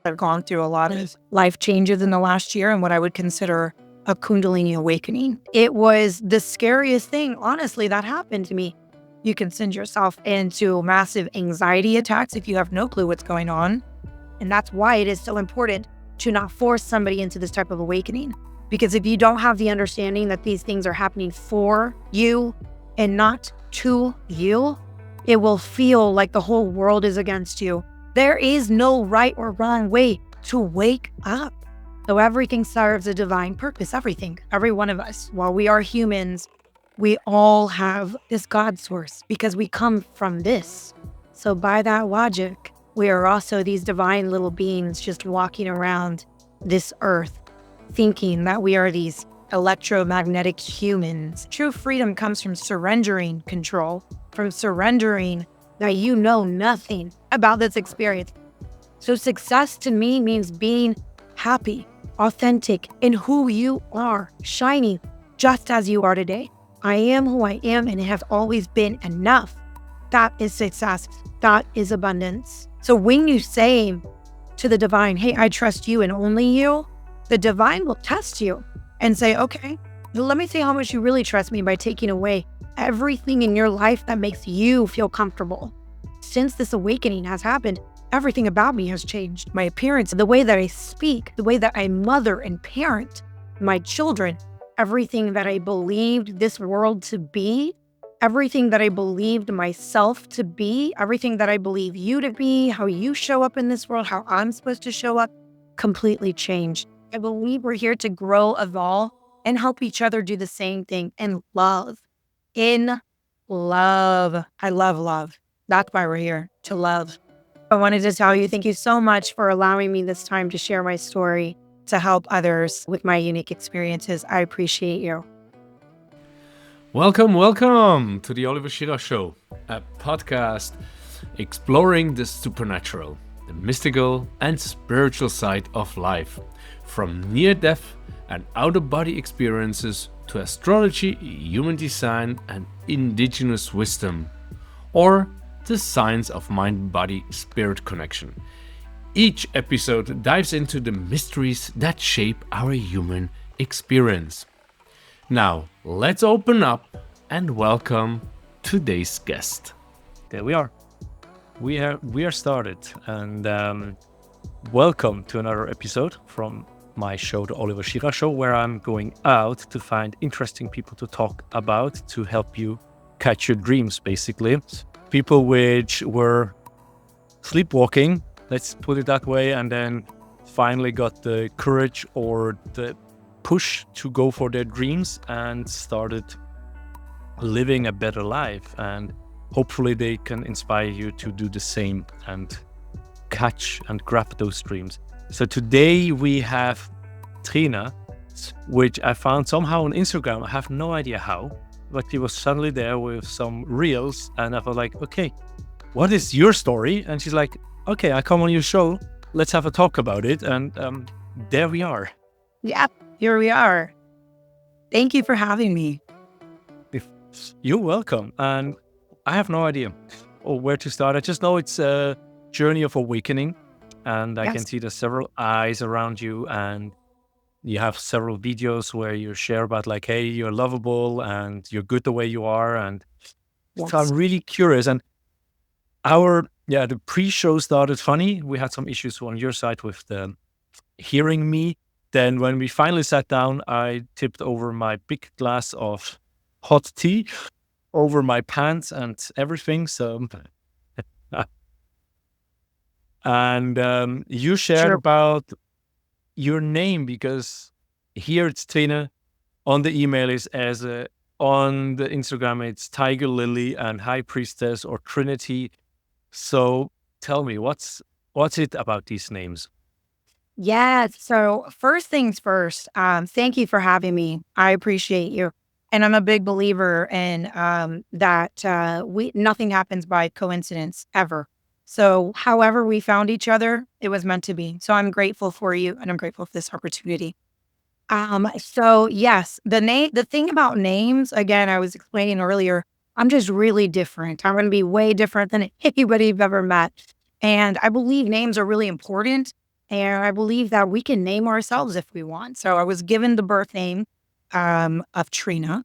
I've gone through a lot of life changes in the last year and what I would consider a Kundalini awakening. It was the scariest thing, honestly, that happened to me. You can send yourself into massive anxiety attacks if you have no clue what's going on. And that's why it is so important to not force somebody into this type of awakening. Because if you don't have the understanding that these things are happening for you and not to you, it will feel like the whole world is against you. There is no right or wrong way to wake up. So everything serves a divine purpose, everything, every one of us. While we are humans, we all have this God source because we come from this. So by that logic, we are also these divine little beings just walking around this earth, thinking that we are these electromagnetic humans. True freedom comes from surrendering control, from surrendering that you know nothing about this experience. So success to me means being happy, authentic in who you are, shining just as you are today. I am who I am, and it has always been enough. That is success. That is abundance. So when you say to the divine, hey, I trust you and only you, the divine will test you and say, okay, let me see how much you really trust me by taking away everything in your life that makes you feel comfortable. Since this awakening has happened, everything about me has changed. My appearance, the way that I speak, the way that I mother and parent my children, everything that I believed this world to be, everything that I believed myself to be, everything that I believe you to be, how you show up in this world, how I'm supposed to show up, completely changed. I believe we're here to grow, evolve, and help each other do the same thing in love. In love. I love love. That's why we're here, to love. I wanted to tell you, thank you so much for allowing me this time to share my story, to help others with my unique experiences. I appreciate you. Welcome to the Oliver Schirach Show, a podcast exploring the supernatural, the mystical and spiritual side of life, from near-death and out-of-body experiences to astrology, human design and indigenous wisdom, or the science of mind-body-spirit connection. Each episode dives into the mysteries that shape our human experience. Now, let's open up and welcome today's guest. There we are. We are started, and welcome to another episode from my show, the Oliver Schirach Show, where I'm going out to find interesting people to talk about to help you catch your dreams, basically. People which were sleepwalking, let's put it that way, and then finally got the courage or the push to go for their dreams and started living a better life. And hopefully they can inspire you to do the same and catch and grab those dreams. So today we have Trina, which I found somehow on Instagram. I have no idea how, but she was suddenly there with some reels, and I was like, okay, what is your story? And she's like, okay, I come on your show, let's have a talk about it. And there we are. Yeah, here we are. Thank you for having me. You're welcome. And I have no idea where to start. I just know it's a journey of awakening, and I can see there's several eyes around you, and you have several videos where you share about like, hey, you're lovable and you're good the way you are. And so I'm really curious. And the pre-show started funny. We had some issues on your side with the hearing me. Then when we finally sat down, I tipped over my big glass of hot tea over my pants and everything. So, and you shared about your name, because here it's Trina, on the email is on the Instagram it's Tiger Lily and High Priestess or Trinity. So tell me, what's it about these names? Yeah, so first things first, thank you for having me. I appreciate you. And I'm a big believer in that nothing happens by coincidence ever. So however we found each other, it was meant to be. So I'm grateful for you, and I'm grateful for this opportunity. So yes, the thing about names, again, I was explaining earlier, I'm just really different. I'm going to be way different than anybody you've ever met. And I believe names are really important And I believe that we can name ourselves if we want. So I was given the birth name of Trina.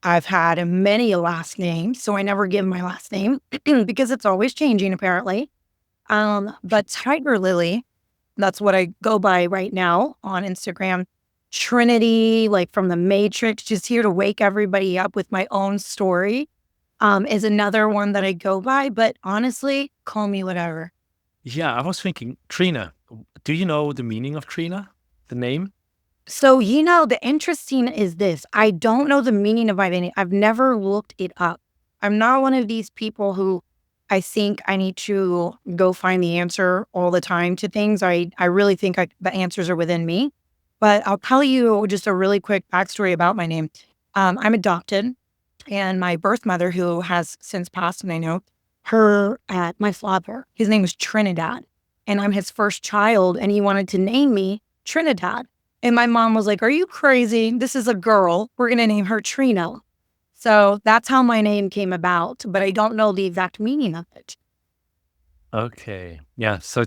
I've had many last names, so I never give my last name because it's always changing, apparently. But Tiger Lily, that's what I go by right now on Instagram. Trinity, like from the Matrix, just here to wake everybody up with my own story, is another one that I go by. But honestly, call me whatever. Yeah, I was thinking, Trina. Do you know the meaning of Trina? The name? So, the interesting is this. I don't know the meaning of my name. I've never looked it up. I'm not one of these people who I think I need to go find the answer all the time to things. I really think the answers are within me. But I'll tell you just a really quick backstory about my name. I'm adopted, and my birth mother, who has since passed, and I know my father, his name was Trinidad, and I'm his first child, and he wanted to name me Trinidad. And my mom was like, "Are you crazy? This is a girl. We're going to name her Trina." So that's how my name came about, but I don't know the exact meaning of it. Okay. Yeah. So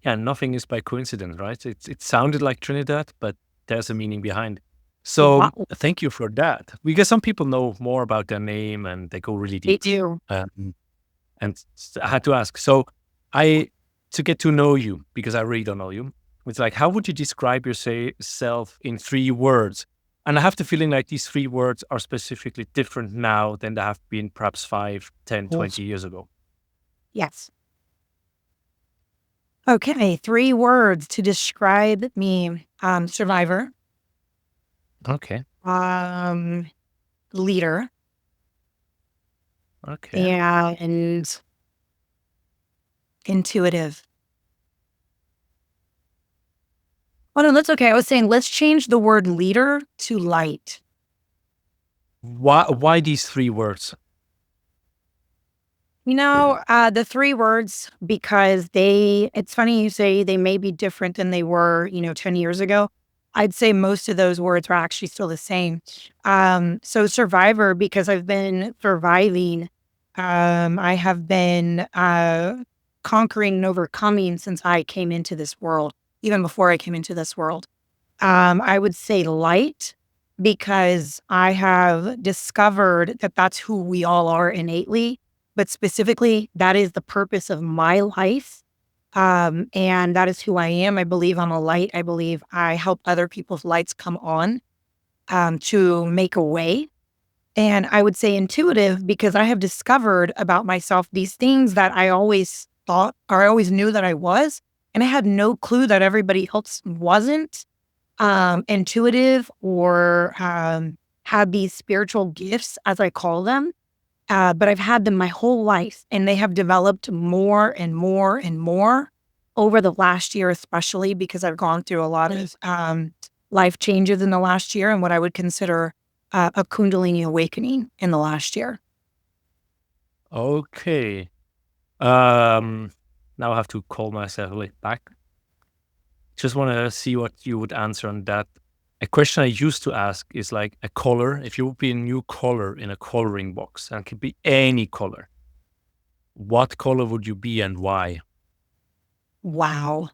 yeah, nothing is by coincidence, right? It sounded like Trinidad, but there's a meaning behind. So Wow. thank you for that. Because some people know more about their name and they go really They deep. do. And I had to ask. So to get to know you, because I really don't know you, it's like, how would you describe yourself in 3 words? And I have the feeling like these 3 words are specifically different now than they have been perhaps 5, 10, 20 years ago. Yes. Okay, 3 words to describe me. Survivor, Okay. leader, Okay. and intuitive. Oh, no, that's okay. I was saying let's change the word leader to light. Why these 3 words? The 3 words, because it's funny you say they may be different than they were, 10 years ago. I'd say most of those words are actually still the same. So survivor, because I've been surviving. I have been conquering and overcoming since I came into this world, even before I came into this world. I would say light, because I have discovered that that's who we all are innately, but specifically, that is the purpose of my life. And that is who I am. I believe I'm a light. I believe I help other people's lights come on to make a way. And I would say intuitive, because I have discovered about myself these things that I always thought, or I always knew that I was, and I had no clue that everybody else wasn't intuitive, or had these spiritual gifts, as I call them. But I've had them my whole life, and they have developed more and more and more over the last year, especially because I've gone through a lot of life changes in the last year, and what I would consider a Kundalini awakening in the last year. Okay. Now I have to call myself a little back. Just want to see what you would answer on that. A question I used to ask is like a color. If you would be a new color in a coloring box, and it could be any color, what color would you be and why? Wow.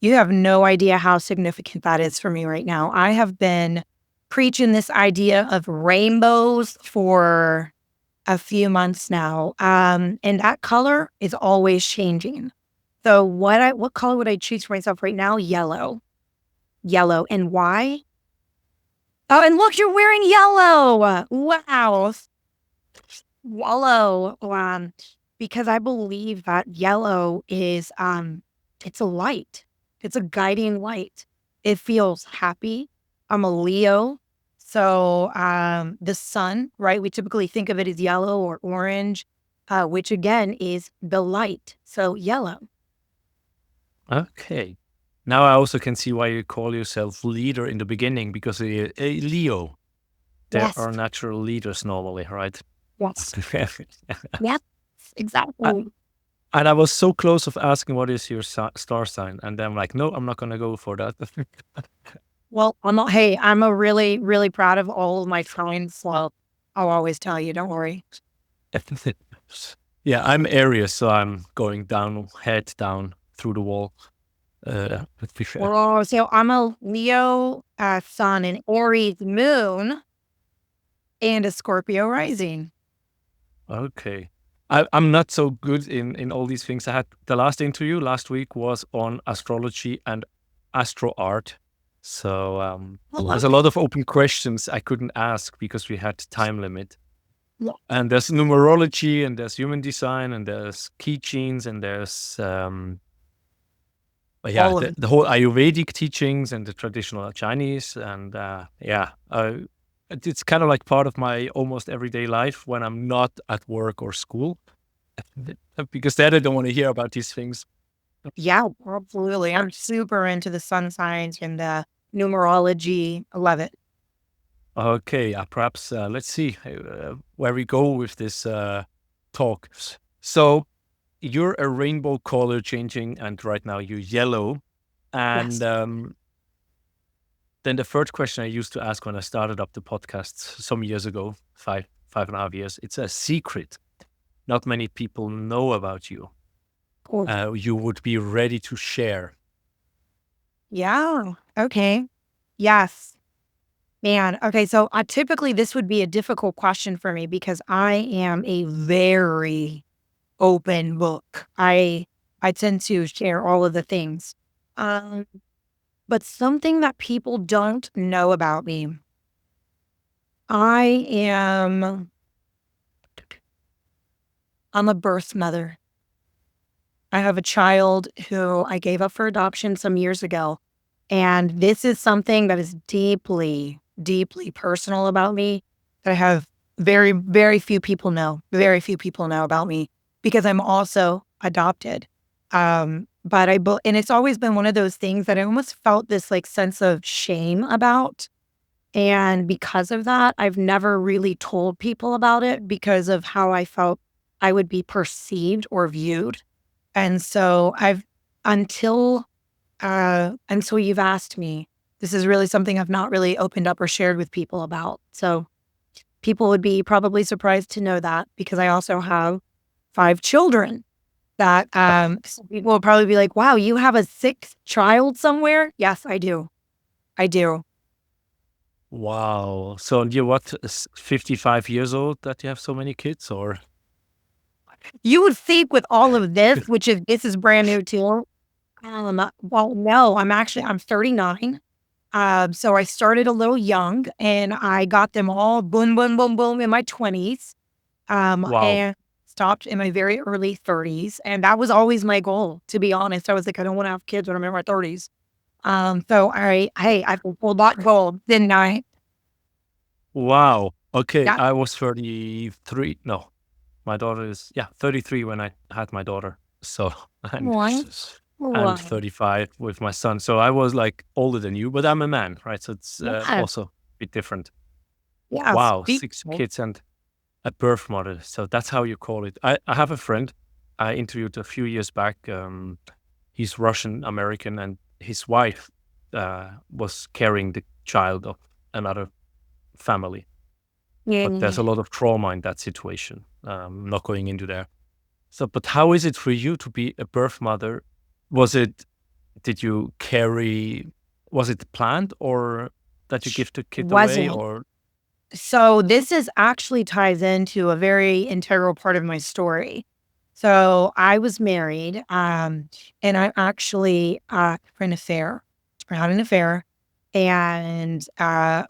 You have no idea how significant that is for me right now. I have been preaching this idea of rainbows for a few months now. And that color is always changing. So what color would I choose for myself right now? Yellow. Yellow. And why? Oh, and look, you're wearing yellow. Wow. Yellow. Because I believe that yellow is it's a light. It's a guiding light. It feels happy. I'm a Leo. So the sun, right? We typically think of it as yellow or orange, which again is the light. So yellow. Okay. Now I also can see why you call yourself leader in the beginning, because a Leo, they Yes. are natural leaders normally, right? Yes. Yep. Exactly. And I was so close of asking what is your star sign, and then I'm like, no, I'm not going to go for that. Well, I'm a really, really proud of all of my signs. Well, I'll always tell you, don't worry. Yeah, I'm Aries, so I'm going down, head down through the wall. Let's be fair. Well, so I'm a Leo sun and Aries moon and a Scorpio rising. Okay. I'm not so good in all these things. I had the last interview last week was on astrology and astro art. So there's a lot of open questions I couldn't ask because we had time limit. Yeah. And there's numerology and there's human design and there's key genes and there's All of it. the whole Ayurvedic teachings and the traditional Chinese and it's kind of like part of my almost everyday life when I'm not at work or school, because then I don't want to hear about these things. Yeah, absolutely. I'm super into the sun signs and the numerology. I love it. Okay, perhaps let's see where we go with this talk. So you're a rainbow color changing, and right now you're yellow. And Yes. then the third question I used to ask when I started up the podcast some years ago, five and a half years, it's a secret. Not many people know about you. Cool. You would be ready to share. Yeah. Okay. Yes. Man. Okay. So typically this would be a difficult question for me because I am a very open book. I tend to share all of the things. But something that people don't know about me, I'm a birth mother. I have a child who I gave up for adoption some years ago. And this is something that is deeply, deeply personal about me that I have very, very few people know. Very few people know about me because I'm also adopted. And it's always been one of those things that I almost felt this like sense of shame about. And because of that, I've never really told people about it because of how I felt I would be perceived or viewed. And so until you've asked me, this is really something I've not really opened up or shared with people about. So people would be probably surprised to know that because I also have 5 children that some people will probably be like, wow, you have a 6th child somewhere? Yes, I do. I do. Wow. So you're what, 55 years old that you have so many kids, or? You would think with all of this, this is brand new too. Well, no, I'm 39. So I started a little young and I got them all boom, boom, boom, boom in my 20s. Wow. And stopped in my very early 30s. And that was always my goal, to be honest. I was like, I don't want to have kids when I'm in my 30s. I fulfilled that goal, didn't I? Wow. Okay. Yeah. I was 33. No, my daughter is, 33 when I had my daughter. So, and, Wow. and Wow. 35 with my son. So I was like older than you, but I'm a man, right? So it's Yeah. also a bit different. Yeah. Wow. 6 kids and a birth mother. So that's how you call it. I have a friend I interviewed a few years back. He's Russian American, and his wife was carrying the child of another family. But there's a lot of trauma in that situation. Not going into there. So, but how is it for you to be a birth mother? Did you carry, was it planned or that you give the kid away, Wasn't. or? So this is actually ties into a very integral part of my story. So I was married, and I actually for an affair. I had an affair, and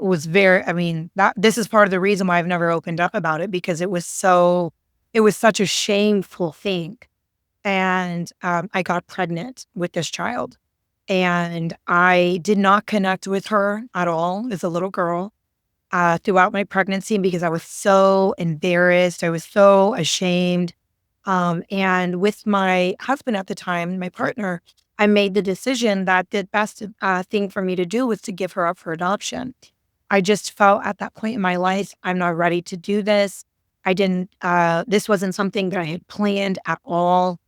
was very. I mean, this is part of the reason why I've never opened up about it because it was such a shameful thing. And I got pregnant with this child, and I did not connect with her at all as a little girl throughout my pregnancy because I was so embarrassed. I was so ashamed. And with my husband at the time, my partner, I made the decision that the best thing for me to do was to give her up for adoption. I just felt at that point in my life, I'm not ready to do this. This wasn't something that I had planned at all.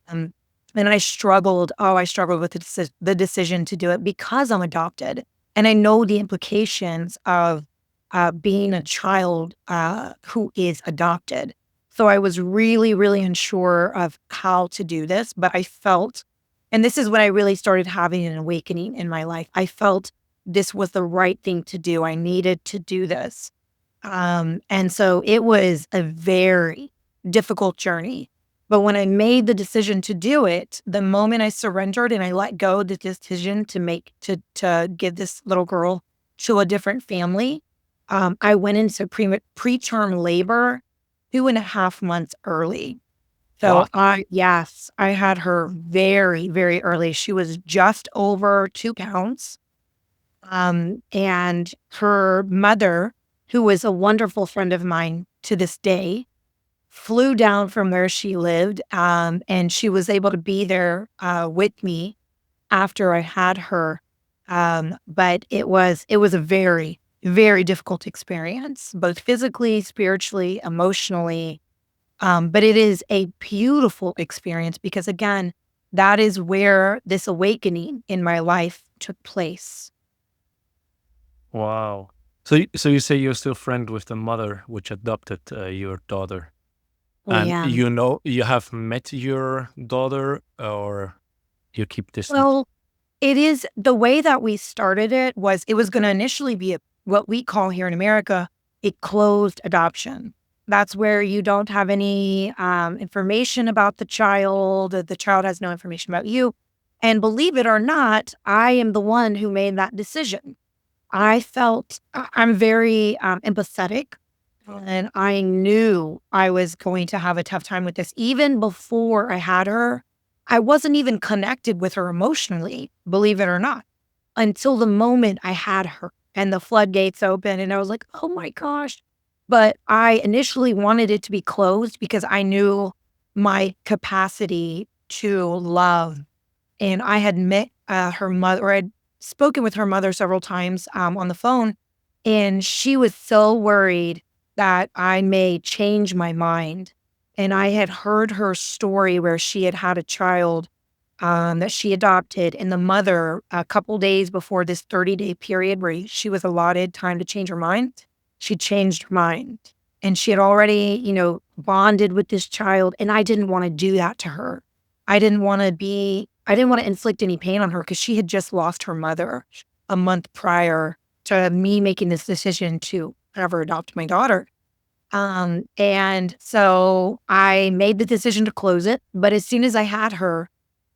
And I struggled. Oh, I struggled with the decision to do it because I'm adopted. And I know the implications of being a child who is adopted. So I was really, really unsure of how to do this, but I felt And this is when I really started having an awakening in my life. I felt this was the right thing to do. I needed to do this. And so it was a very difficult journey. But when I made the decision to do it, the moment I surrendered and I let go of the decision to give this little girl to a different family, I went into preterm labor 2.5 months early. So What? yes, I had her very, very early. She was just over 2 pounds. And her mother, who was a wonderful friend of mine to this day, flew down from where she lived, and she was able to be there with me after I had her. But it was a very, very difficult experience, both physically, spiritually, emotionally. But it is a beautiful experience because, again, that is where this awakening in my life took place. Wow. So you say you're still friend with the mother which adopted your daughter, and Yeah. you have met your daughter, or you keep distance? Well, it is the way that we started it was going to initially be what we call here in America a closed adoption. That's where you don't have any information about the child. The child has no information about you. And believe it or not, I am the one who made that decision. I'm very empathetic, and I knew I was going to have a tough time with this. Even before I had her, I wasn't even connected with her emotionally, believe it or not, until the moment I had her and the floodgates opened and I was like, oh my gosh. But I initially wanted it to be closed because I knew my capacity to love. And I had met her mother, or I'd spoken with her mother several times on the phone. And she was so worried that I may change my mind. And I had heard her story where she had had a child that she adopted. And the mother, a couple days before this 30-day period where she was allotted time to change her mind, she changed her mind. And she had already, bonded with this child. And I didn't want to do that to her. I didn't want to inflict any pain on her because she had just lost her mother a month prior to me making this decision to ever adopt my daughter. And so I made the decision to close it. But as soon as I had her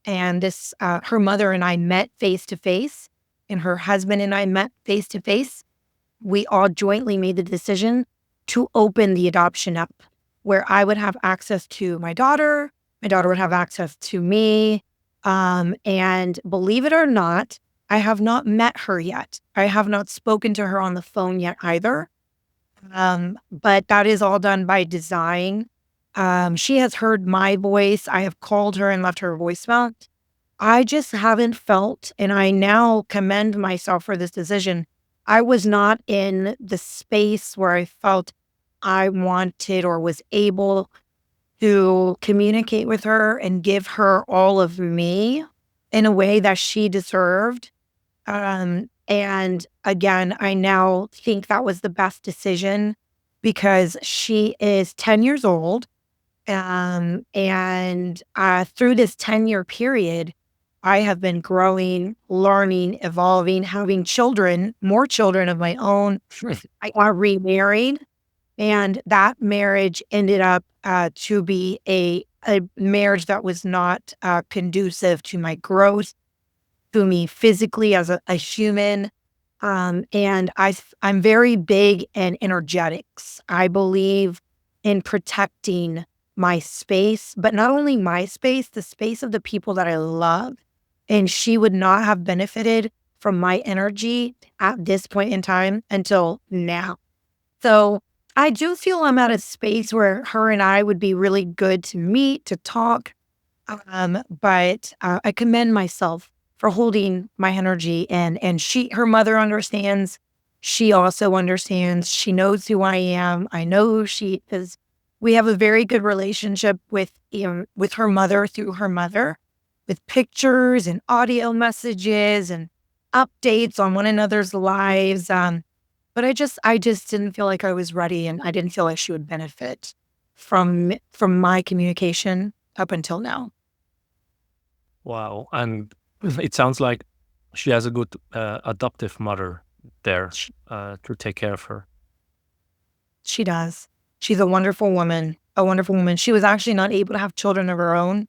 and her mother and I met face to face, and her husband and I met face to face, we all jointly made the decision to open the adoption up where I would have access to my daughter would have access to me. And believe it or not, I have not met her yet. I have not spoken to her on the phone yet either. But that is all done by design. She has heard my voice. I have called her and left her a voicemail. I just haven't felt, and I now commend myself for this decision. I was not in the space where I felt I wanted or was able to communicate with her and give her all of me in a way that she deserved. And again, I now think that was the best decision because she is 10 years old. And through this 10-year period, I have been growing, learning, evolving, having children, more children of my own. I got remarried. And that marriage ended up to be a marriage that was not conducive to my growth, to me physically as a human. And I'm very big in energetics. I believe in protecting my space, but not only my space, the space of the people that I love. And she would not have benefited from my energy at this point in time until now. So I do feel I'm at a space where her and I would be really good to meet, to talk. But I commend myself for holding my energy, and her mother understands. She also understands. She knows who I am. I know who she is. We have a very good relationship with her mother through her mother, with pictures and audio messages and updates on one another's lives. But I just didn't feel like I was ready, and I didn't feel like she would benefit from my communication up until now. Wow. And it sounds like she has a good adoptive mother there to take care of her. She does. She's a wonderful woman, a wonderful woman. She was actually not able to have children of her own.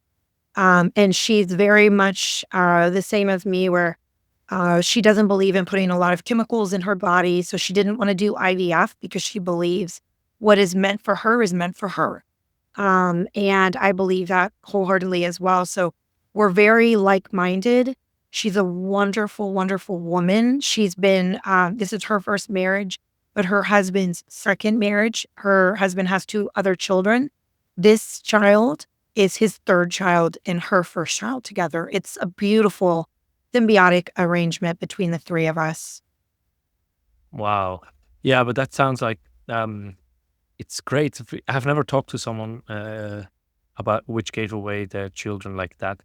And she's very much the same as me, where she doesn't believe in putting a lot of chemicals in her body. So she didn't want to do IVF because she believes what is meant for her is meant for her. And I believe that wholeheartedly as well. So we're very like-minded. She's a wonderful, wonderful woman. She's been, this is her first marriage, but her husband's second marriage. Her husband has 2 other children. This child is his 3rd child and her first child together. It's a beautiful symbiotic arrangement between the 3 of us. Wow. Yeah, but that sounds like it's great. I've never talked to someone about which gave away their children like that.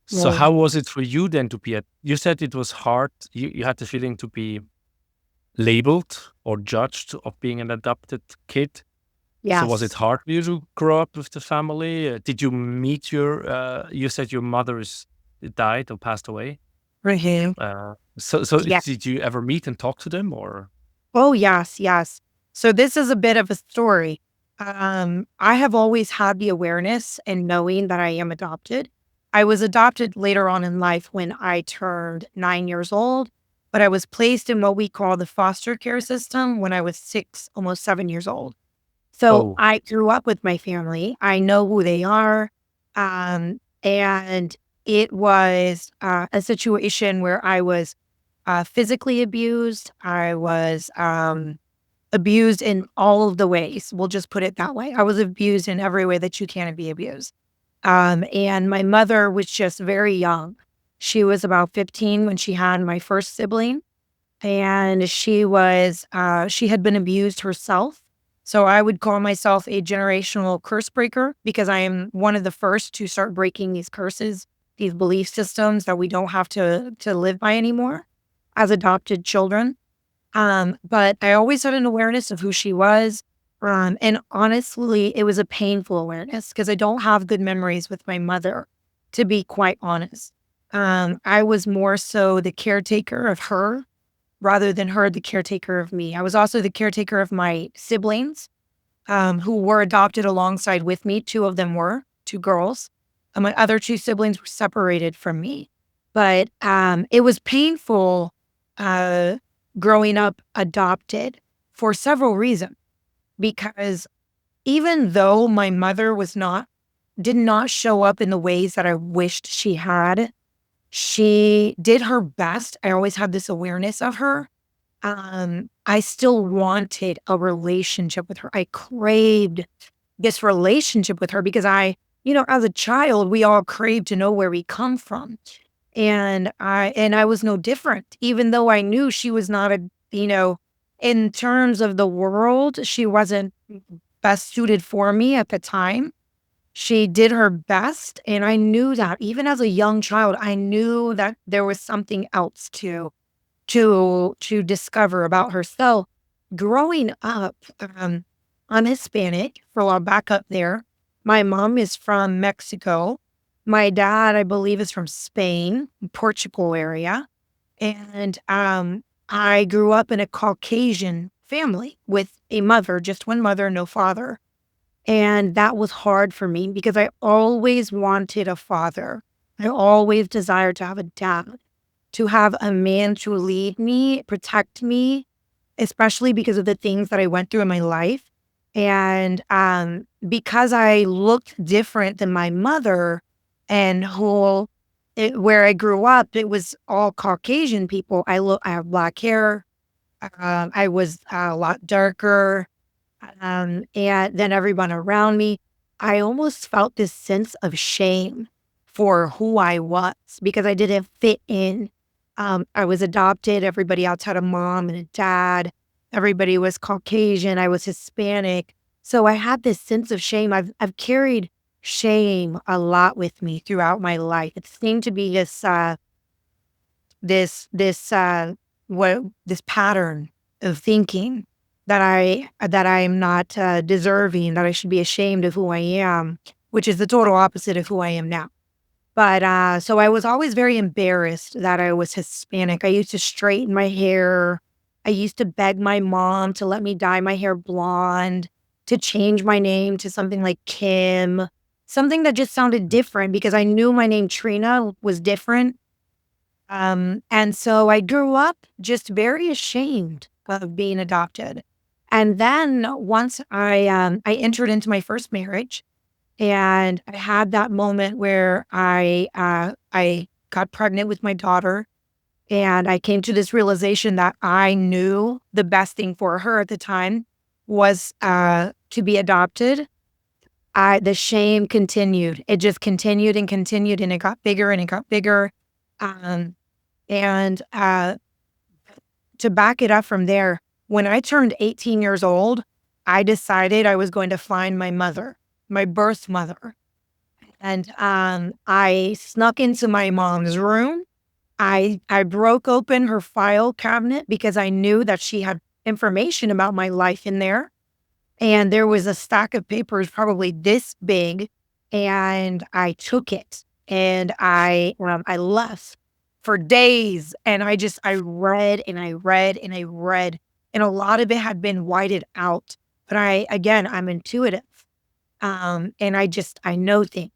So Well, how was it for you then to be you said it was hard. You had the feeling to be labeled or judged of being an adopted kid. So was it yes. hard for you to grow up with the family? Did you meet you said your mother died or passed away. Mhm. So Yeah. did you ever meet and talk to them or? Oh, yes, yes. So this is a bit of a story. I have always had the awareness and knowing that I am adopted. I was adopted later on in life when I turned 9 years old, but I was placed in what we call the foster care system when I was 6, almost 7 years old. So Oh, I grew up with my family. I know who they are. And it was a situation where I was physically abused. I was abused in all of the ways. We'll just put it that way. I was abused in every way that you can be abused. And my mother was just very young. She was about 15 when she had my first sibling, and she had been abused herself. So I would call myself a generational curse breaker because I am one of the first to start breaking these curses, these belief systems that we don't have to live by anymore as adopted children. But I always had an awareness of who she was. And honestly, it was a painful awareness because I don't have good memories with my mother, to be quite honest. I was more so the caretaker of her rather than her the caretaker of me. I was also the caretaker of my siblings, who were adopted alongside with me. 2 of them were 2 girls. And my other 2 siblings were separated from me. But it was painful uh, growing up adopted for several reasons. Because even though my mother did not show up in the ways that I wished she had, she did her best. I always had this awareness of her. I still wanted a relationship with her. I craved this relationship with her because as a child, we all crave to know where we come from. And I was no different, even though I knew she was not in terms of the world, she wasn't best suited for me at the time. She did her best, and I knew that even as a young child, I knew that there was something else to discover about her. So growing up, I'm Hispanic, so I'll back up there. My mom is from Mexico. My dad, I believe, is from Spain, Portugal area. And I grew up in a Caucasian family with a mother, just one mother, no father. And that was hard for me because I always wanted a father. I always desired to have a dad, to have a man to lead me, protect me, especially because of the things that I went through in my life. And because I looked different than my mother and where I grew up, it was all Caucasian people. I have black hair. I was a lot darker. And then everyone around me, I almost felt this sense of shame for who I was because I didn't fit in. I was adopted. Everybody else had a mom and a dad. Everybody was Caucasian. I was Hispanic. So I had this sense of shame. I've carried shame a lot with me throughout my life. It seemed to be this pattern of thinking that I am not deserving, that I should be ashamed of who I am, which is the total opposite of who I am now. But so I was always very embarrassed that I was Hispanic. I used to straighten my hair. I used to beg my mom to let me dye my hair blonde, to change my name to something like Kim, something that just sounded different because I knew my name Trina was different. And so I grew up just very ashamed of being adopted. And then once I entered into my first marriage, and I had that moment where I got pregnant with my daughter, and I came to this realization that I knew the best thing for her at the time was to be adopted. The shame continued. It just continued and continued, and it got bigger and it got bigger. Um, and to back it up from there, when I turned 18 years old, I decided I was going to find my mother, my birth mother. And I snuck into my mom's room. I broke open her file cabinet because I knew that she had information about my life in there. And there was a stack of papers probably this big. And I took it and I left for days. And I read and I read and I read. And a lot of it had been whited out. But I'm intuitive. And I know things.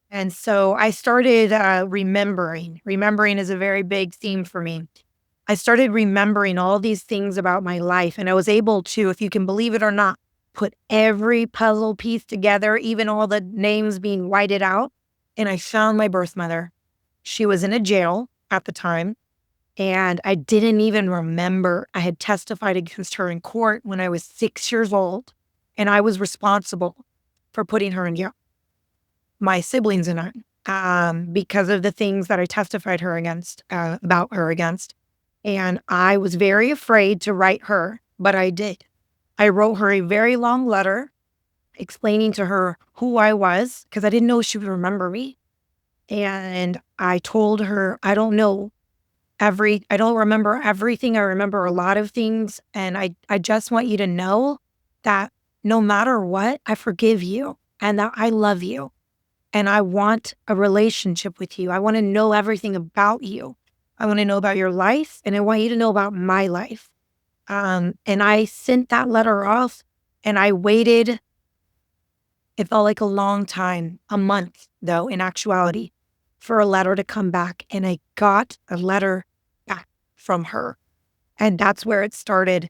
And so I started remembering. Remembering is a very big theme for me. I started remembering all these things about my life. And I was able to, if you can believe it or not, put every puzzle piece together, even all the names being whited out. And I found my birth mother. She was in a jail at the time. And I didn't even remember I had testified against her in court when I was 6 years old. And I was responsible for putting her in jail. My siblings and I, because of the things that I testified her against, about her against. And I was very afraid to write her, but I did. I wrote her a very long letter explaining to her who I was because I didn't know she would remember me. And I told her, I don't remember everything. I remember a lot of things. And I just want you to know that no matter what, I forgive you and that I love you. And I want a relationship with you. I want to know everything about you. I want to know about your life, and I want you to know about my life. And I sent that letter off, and I waited. It felt like a long time, a month, though, in actuality, for a letter to come back. And I got a letter back from her. And that's where it started.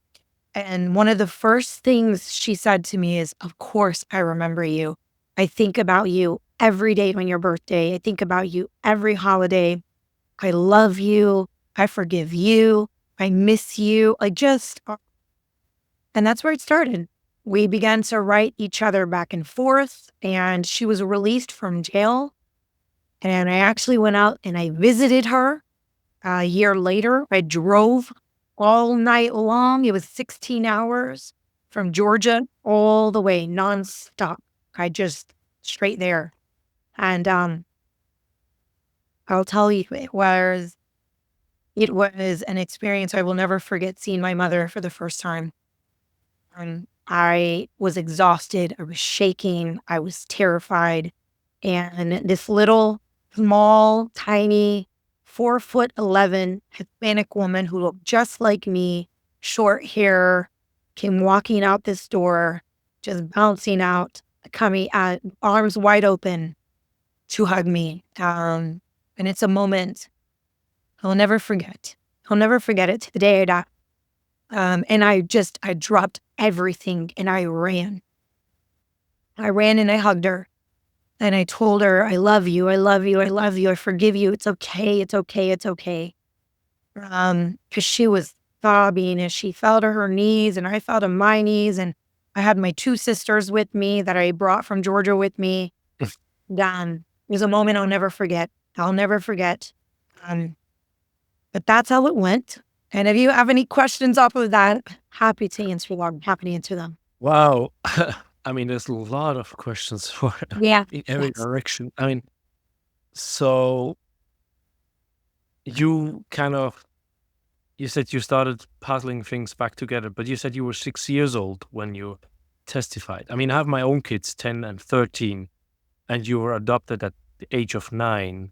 And one of the first things she said to me is, of course, I remember you. I think about you every day on your birthday. I think about you every holiday. I love you. I forgive you. I miss you. And that's where it started. We began to write each other back and forth, and she was released from jail. And I actually went out and I visited her a year later. I drove all night long. It was 16 hours from Georgia all the way, nonstop. I just straight there. And I'll tell you, it was an experience I will never forget, seeing my mother for the first time. And I was exhausted. I was shaking. I was terrified. And this little, small, tiny, 4'11" Hispanic woman who looked just like me, short hair, came walking out this door, just bouncing out, coming arms wide open to hug me. And it's a moment I'll never forget. I'll never forget it to the day I die. And I dropped everything and I ran. I ran and I hugged her. And I told her, I love you, I love you, I love you, I forgive you. It's okay, it's okay, it's okay. Because she was sobbing and she fell to her knees and I fell to my knees. And I had my 2 sisters with me that I brought from Georgia with me. It was a moment I'll never forget. I'll never forget. But that's how it went. And if you have any questions off of that, happy to answer them. Wow. I mean, there's a lot of questions for in every direction. I mean, so you said you started puzzling things back together, but you said you were 6 years old when you testified. I mean, I have my own kids, 10 and 13, and you were adopted at the age of 9,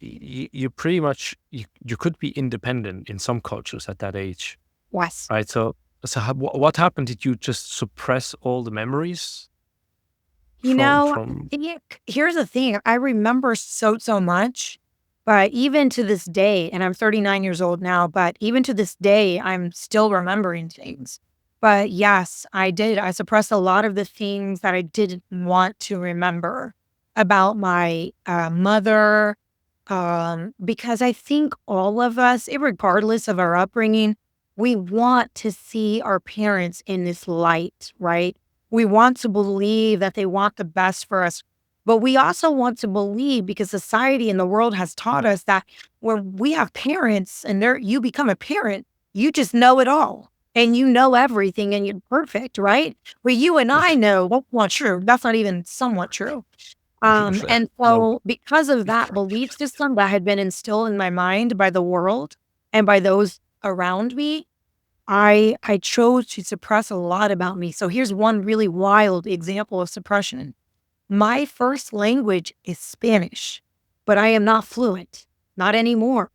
you pretty much you could be independent in some cultures at that age, Yes. right? So what happened? Did you just suppress all the memories You from know, from? here's the thing. I remember so, so much, but even to this day, and I'm 39 years old now, but even to this day, I'm still remembering things. But yes, I did. I suppressed a lot of the things that I didn't want to remember about my mother, because I think all of us, regardless of our upbringing, we want to see our parents in this light, right? We want to believe that they want the best for us. But we also want to believe, because society and the world has taught us that when we have parents and you become a parent, you just know it all and you know everything and you're perfect, right? Where you and I know, well, not true. That's not even somewhat true. And No. so because of that belief system that had been instilled in my mind by the world and by those around me, I chose to suppress a lot about me. So here's one really wild example of suppression. My first language is Spanish, but I am not fluent, not anymore,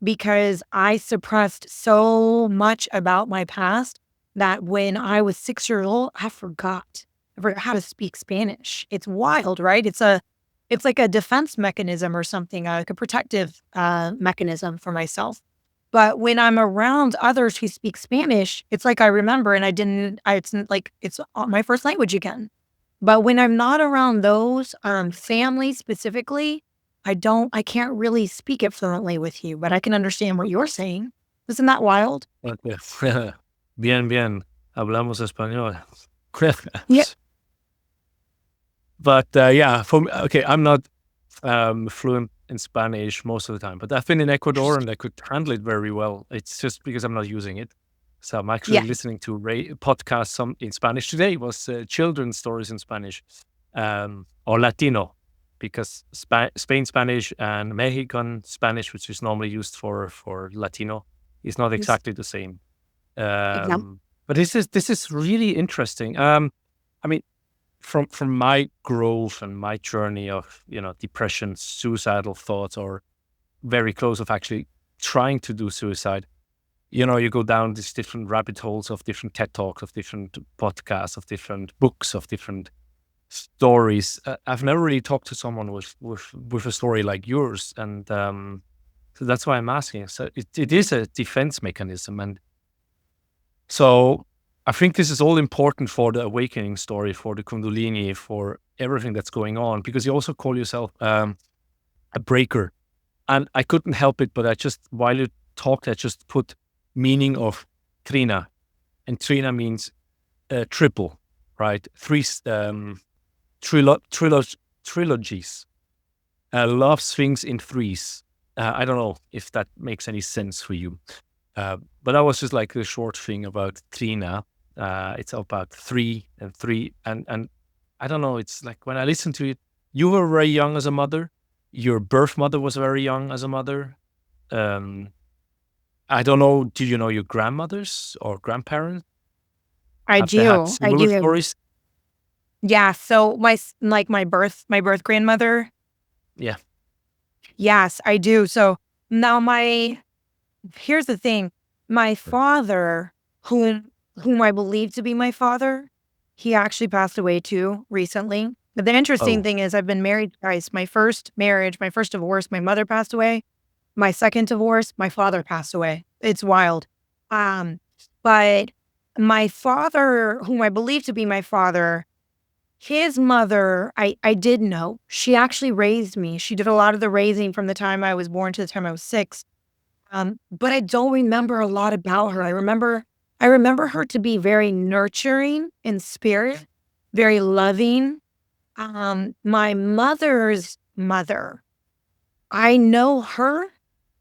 because I suppressed so much about my past that when I was 6 years old, I forgot how to speak Spanish. It's wild, right? It's like a defense mechanism or something, like a protective mechanism for myself. But when I'm around others who speak Spanish, it's like I remember, and it's like it's my first language again. But when I'm not around those families specifically, I can't really speak it fluently with you, but I can understand what you're saying. Isn't that wild? Okay. Bien, bien. Hablamos español. Yeah. But yeah, for me, okay, I'm not fluent in Spanish most of the time, but I've been in Ecuador and I could handle it very well. It's just because I'm not using it. So I'm actually Yeah. listening to podcasts some in Spanish. Today was children's stories in Spanish, or Latino, because Spain Spanish and Mexican Spanish, which is normally used for Latino, is not Yes. exactly the same. Example. But this is really interesting. I mean, from my growth and my journey of depression, suicidal thoughts, or very close of actually trying to do suicide. You go down these different rabbit holes of different TED Talks, of different podcasts, of different books, of different stories. I've never really talked to someone with a story like yours, and so that's why I'm asking. So it is a defense mechanism, and so I think this is all important for the awakening story, for the Kundalini, for everything that's going on, because you also call yourself a breaker, and I couldn't help it, but while you talked, I just put meaning of Trina, and Trina means triple, right? Three trilogies. Loves things in threes. I don't know if that makes any sense for you, but that was just like a short thing about Trina. It's about three, and I don't know. It's like when I listen to it, you were very young as a mother. Your birth mother was very young as a mother. I don't know. Do you know your grandmothers or grandparents? I Have they had do. I similar do. stories? Yeah. So my birth grandmother. Yeah. Yes, I do. So now here's the thing. My father, whom I believe to be my father, he actually passed away too recently. But the interesting Oh. thing is I've been married twice. My first marriage, my first divorce, my mother passed away. My second divorce, my father passed away. It's wild. But my father, whom I believe to be my father, his mother, I did know. She actually raised me. She did a lot of the raising from the time I was born to the time I was 6. But I don't remember a lot about her. I remember her to be very nurturing in spirit, very loving. My mother's mother, I know her,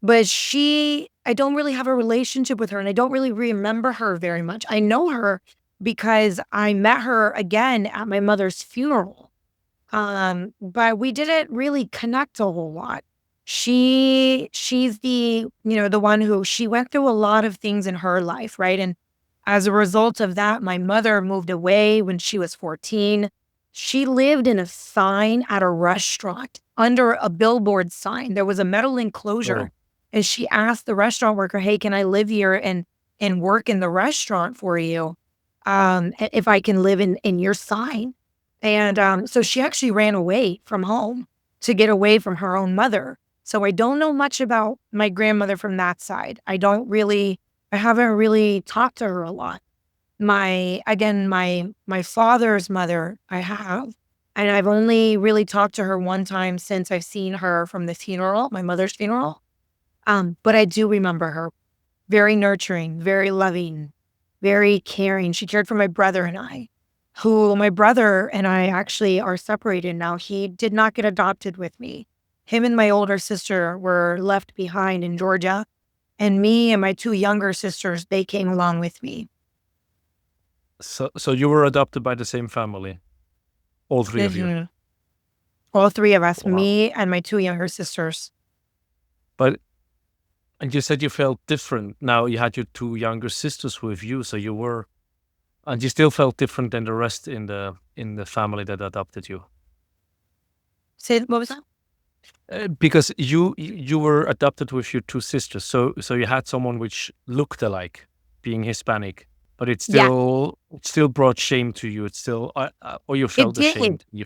but I don't really have a relationship with her, and I don't really remember her very much. I know her because I met her again at my mother's funeral. But we didn't really connect a whole lot. She's the one who she went through a lot of things in her life, right? And as a result of that, my mother moved away when she was 14. She lived in a sign at a restaurant under a billboard sign. There was a metal enclosure. Oh, And she asked the restaurant worker, hey, can I live here and work in the restaurant for you? If I can live in your sign. And so she actually ran away from home to get away from her own mother. So I don't know much about my grandmother from that side. I haven't really talked to her a lot. My father's mother, I have. And I've only really talked to her one time since I've seen her from the funeral, my mother's funeral. But I do remember her. Very nurturing, very loving, very caring. She cared for my brother and I, who my brother and I actually are separated now. He did not get adopted with me. Him and my older sister were left behind in Georgia. And me and my 2 younger sisters, they came along with me. so you were adopted by the same family, all three of you. Mhm. All 3 of us, Wow. me and my 2 younger sisters. But and you said you felt different. Now you had your 2 younger sisters with you, so and you still felt different than the rest in the family that adopted you. What was that? Because you were adopted with your 2 sisters, so you had someone which looked alike, being Hispanic, but it Yeah, still brought shame to you. It still, or you it felt did. ashamed. You,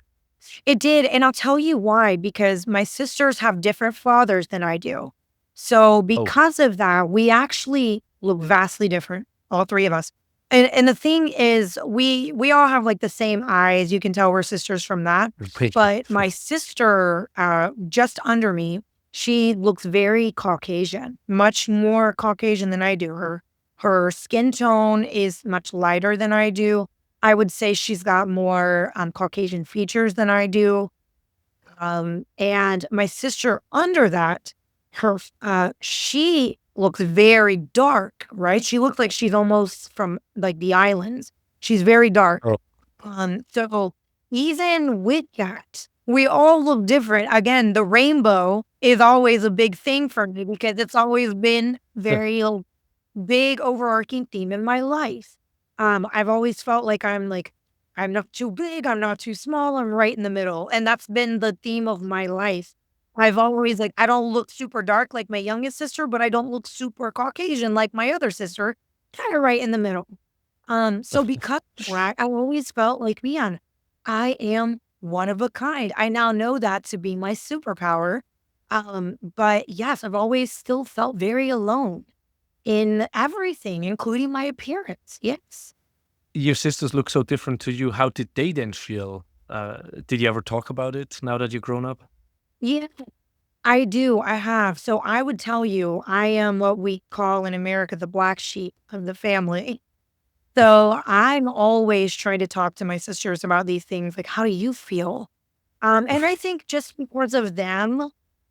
It did, and I'll tell you why, because my sisters have different fathers than I do. So oh, because of that, we actually look vastly different, all 3 of us. And the thing is, we all have like the same eyes. You can tell we're sisters from that. really? But my sister, just under me, she looks very Caucasian, much more Caucasian than I do. Her skin tone is much lighter than I do. I would say she's got more Caucasian features than I do. And my sister under that, she looks very dark, right? She looks like she's almost from like the islands. She's very dark. Oh, So even with that, we all look different. Again, the rainbow is always a big thing for me because it's always been very big overarching theme in my life. I've always felt like I'm not too big, I'm not too small, I'm right in the middle. And that's been the theme of my life. I've always I don't look super dark like my youngest sister, but I don't look super Caucasian like my other sister, kind of right in the middle. So because of that, I always felt like, man, I am one of a kind. I now know that to be my superpower. But yes, I've always still felt very alone in everything, including my appearance. Yes. your sisters look so different to you. How did they then feel? Did you ever talk about it now that you've grown up? Yeah, I do. I have. So I would tell you, I am what we call in America the black sheep of the family. So I'm always trying to talk to my sisters about these things. Like, how do you feel? And I think just because of them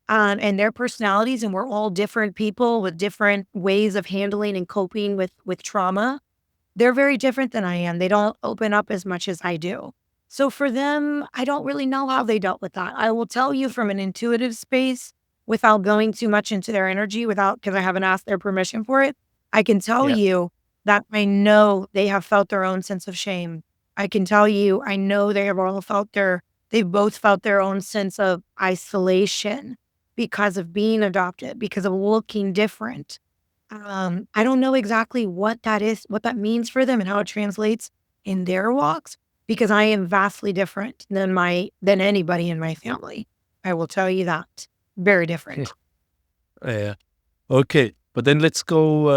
and their personalities, and we're all different people with different ways of handling and coping with trauma. They're very different than I am. They don't open up as much as I do. So for them, I don't really know how they dealt with that. I will tell you from an intuitive space without going too much into their energy, because I haven't asked their permission for it. I can tell Yeah. you that I know they have felt their own sense of shame. I can tell you, I know they've both felt their own sense of isolation because of being adopted, because of looking different. I don't know exactly what that is, what that means for them and how it translates in their walks, because I am vastly different than anybody in my family. I will tell you that. Very different. Yeah. Okay, but then let's go.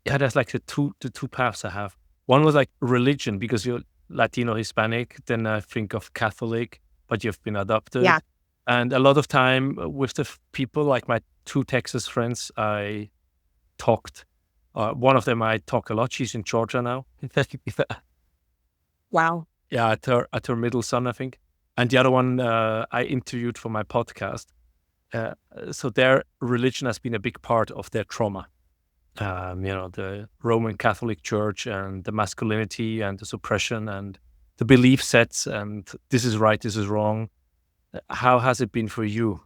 Yeah, there's like the two paths I have. One was like religion, because you're Latino Hispanic. Then I think of Catholic, but you've been Yeah. adopted. And a lot of time with the people, like my 2 Texas friends, I talked. One of them I talk a lot. She's in Georgia now. Wow. Yeah, at her middle son, I think. And the other one I interviewed for my podcast. So their religion has been a big part of their trauma. The Roman Catholic Church and the masculinity and the suppression and the belief sets and this is right, this is wrong. How has it been for you?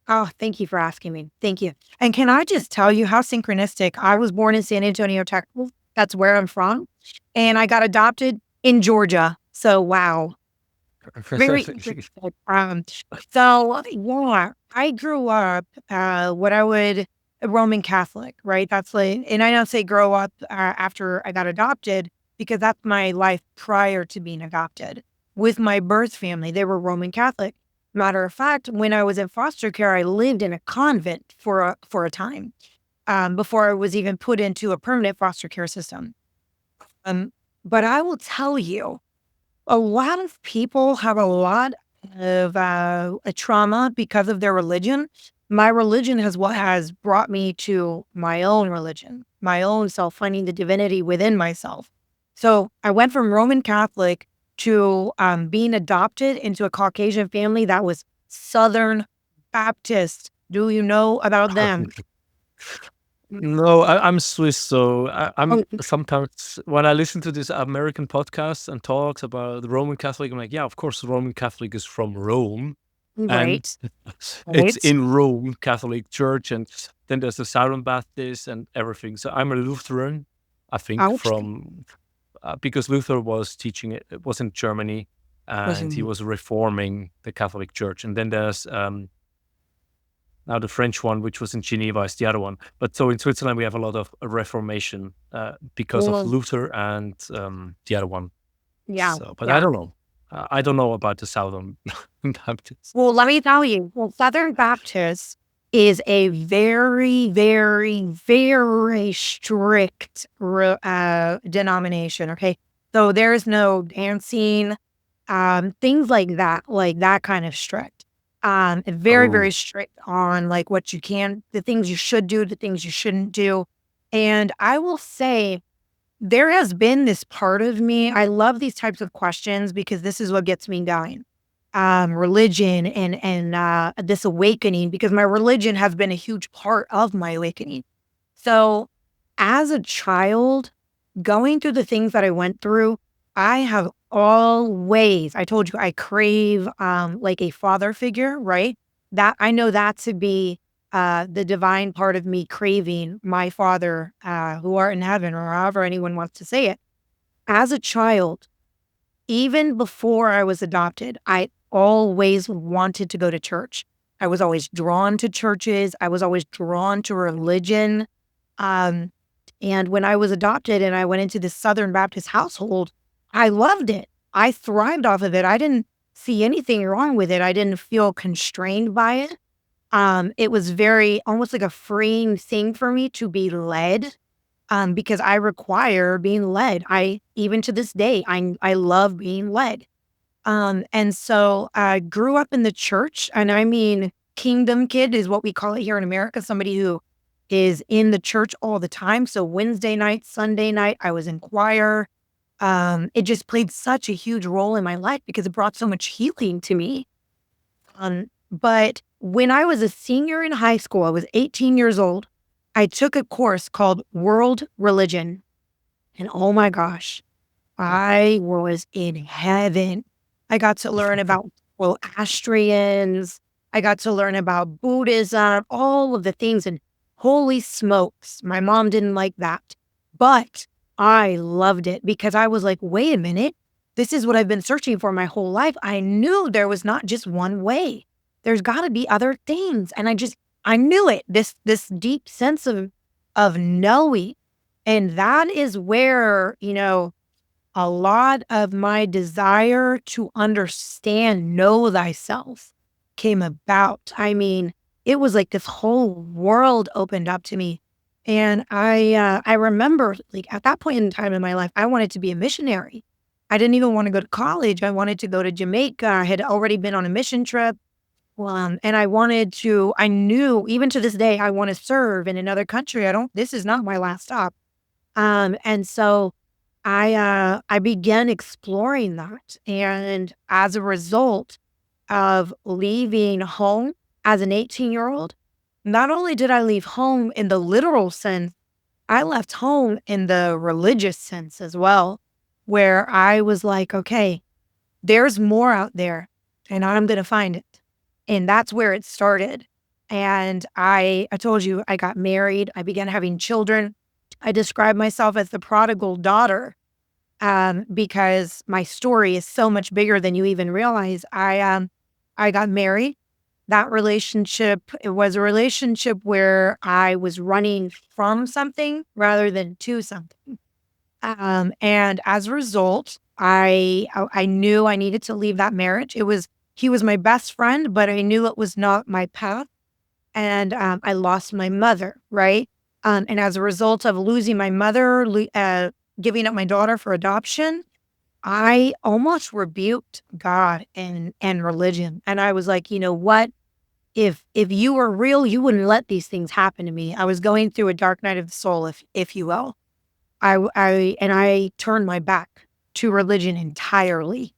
Oh, thank you for asking me. Thank you. And can I just tell you how synchronistic? I was born in San Antonio, Texas. That's where I'm from. And I got adopted in Georgia. So, wow. Very interesting. So yeah, I grew up what I would Roman Catholic, right? That's like, and I don't say grow up after I got adopted because that's my life prior to being adopted. With my birth family, they were Roman Catholic. Matter of fact, when I was in foster care, I lived in a convent for a time before I was even put into a permanent foster care system. Um, but I will tell you a lot of people have a lot of a trauma because of their religion. My religion has what has brought me to my own religion, my own self, finding the divinity within myself. So I went from Roman Catholic to being adopted into a Caucasian family that was Southern Baptist. Do you know about them? No, I'm Swiss, so I'm Oh, sometimes when I listen to this American podcasts and talks about the Roman Catholic, I'm like, yeah, of course, the Roman Catholic is from Rome, and right, it's right. in Rome Catholic Church, and then there's the Southern Baptist and everything. So I'm a Lutheran, I think, Ouch. from because Luther was teaching it was in Germany, and he was reforming the Catholic Church, and then there's now the French one, which was in Geneva, is the other one. But so in Switzerland, we have a lot of Reformation because of Well, Luther and the other one. yeah, So, but I yeah. don't know. I don't know about the Southern Baptists. Well, let me tell you, well, Southern Baptist is a very, very, very strict denomination. Okay. So there's no dancing, things like that kind of strict. Very, Oh, very strict on like what you can, the things you should do, the things you shouldn't do. And I will say, there has been this part of me. I love these types of questions because this is what gets me going. Religion and this awakening, because my religion has been a huge part of my awakening. So, as a child, going through the things that I went through, I have always, I told you, I crave like a father figure, right? That I know that to be the divine part of me craving my father who art in heaven, or however anyone wants to say it. As a child, even before I was adopted, I always wanted to go to church. I was always drawn to churches. I was always drawn to religion. Um, and when I was adopted and I went into this Southern Baptist household, I loved it. I thrived off of it. I didn't see anything wrong with it. I didn't feel constrained by it. It was very almost like a freeing thing for me to be led, because I require being led. I even to this day, I love being led. And so I grew up in the church, and I mean, kingdom kid is what we call it here in America. Somebody who is in the church all the time. So Wednesday night, Sunday night, I was in choir. It just played such a huge role in my life because it brought so much healing to me. But when I was a senior in high school, I was 18 years old. I took a course called World Religion. And oh my gosh, I was in heaven. I got to learn about Zoroastrians. I got to learn about Buddhism, all of the things. And holy smokes, my mom didn't like that. But I loved it because I was like, wait a minute. This is what I've been searching for my whole life. I knew there was not just one way. There's got to be other things. And I knew it, this deep sense of knowing. And that is where, a lot of my desire to understand, know thyself came about. I mean, it was like this whole world opened up to me. And I remember like at that point in time in my life, I wanted to be a missionary. I didn't even want to go to college. I wanted to go to Jamaica. I had already been on a mission trip. And I knew even to this day, I want to serve in another country. This is not my last stop. And so I began exploring that. And as a result of leaving home as an 18-year-old, not only did I leave home in the literal sense, I left home in the religious sense as well, where I was like, okay, there's more out there and I'm going to find it. And that's where it started. And I told you, I got married. I began having children. I describe myself as the prodigal daughter. because my story is so much bigger than you even realize. I got married. That relationship, it was a relationship where I was running from something rather than to something. And as a result, I knew I needed to leave that marriage. He was my best friend, but I knew it was not my path. And I lost my mother, right? And as a result of losing my mother, giving up my daughter for adoption, I almost rebuked God and religion. And I was like, you know what? If you were real, you wouldn't let these things happen to me. I was going through a dark night of the soul, if you will. I turned my back to religion entirely.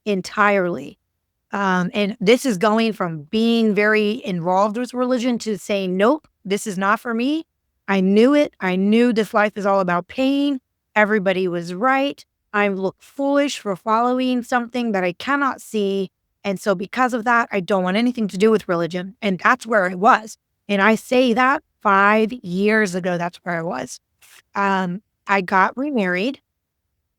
And this is going from being very involved with religion to saying, nope, this is not for me. I knew it. I knew this life is all about pain. Everybody was right. I look foolish for following something that I cannot see. And so because of that, I don't want anything to do with religion. And that's where I was. And I say that 5 years ago, that's where I was. I got remarried,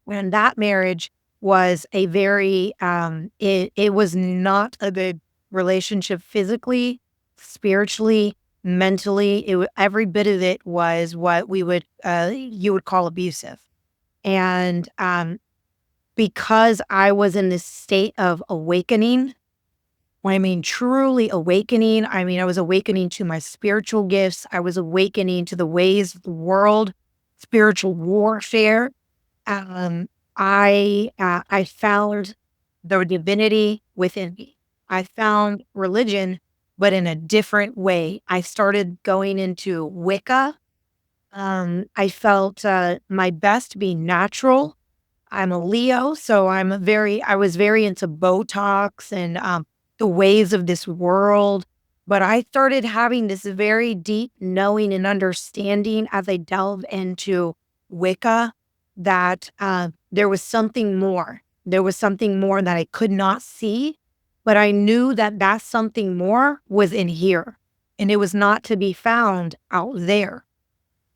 and that marriage was a very, it was not a good relationship physically, spiritually, mentally. Every bit of it was what you would call abusive. And because I was in this state of awakening, I mean, truly awakening. I mean, I was awakening to my spiritual gifts. I was awakening to the ways of the world, spiritual warfare. I found the divinity within me. I found religion, but in a different way. I started going into Wicca. I felt my best being natural. I'm a Leo, so I was very into Botox and the ways of this world. But I started having this very deep knowing and understanding as I delve into Wicca that there was something more. There was something more that I could not see, but I knew that that something more was in here, and it was not to be found out there.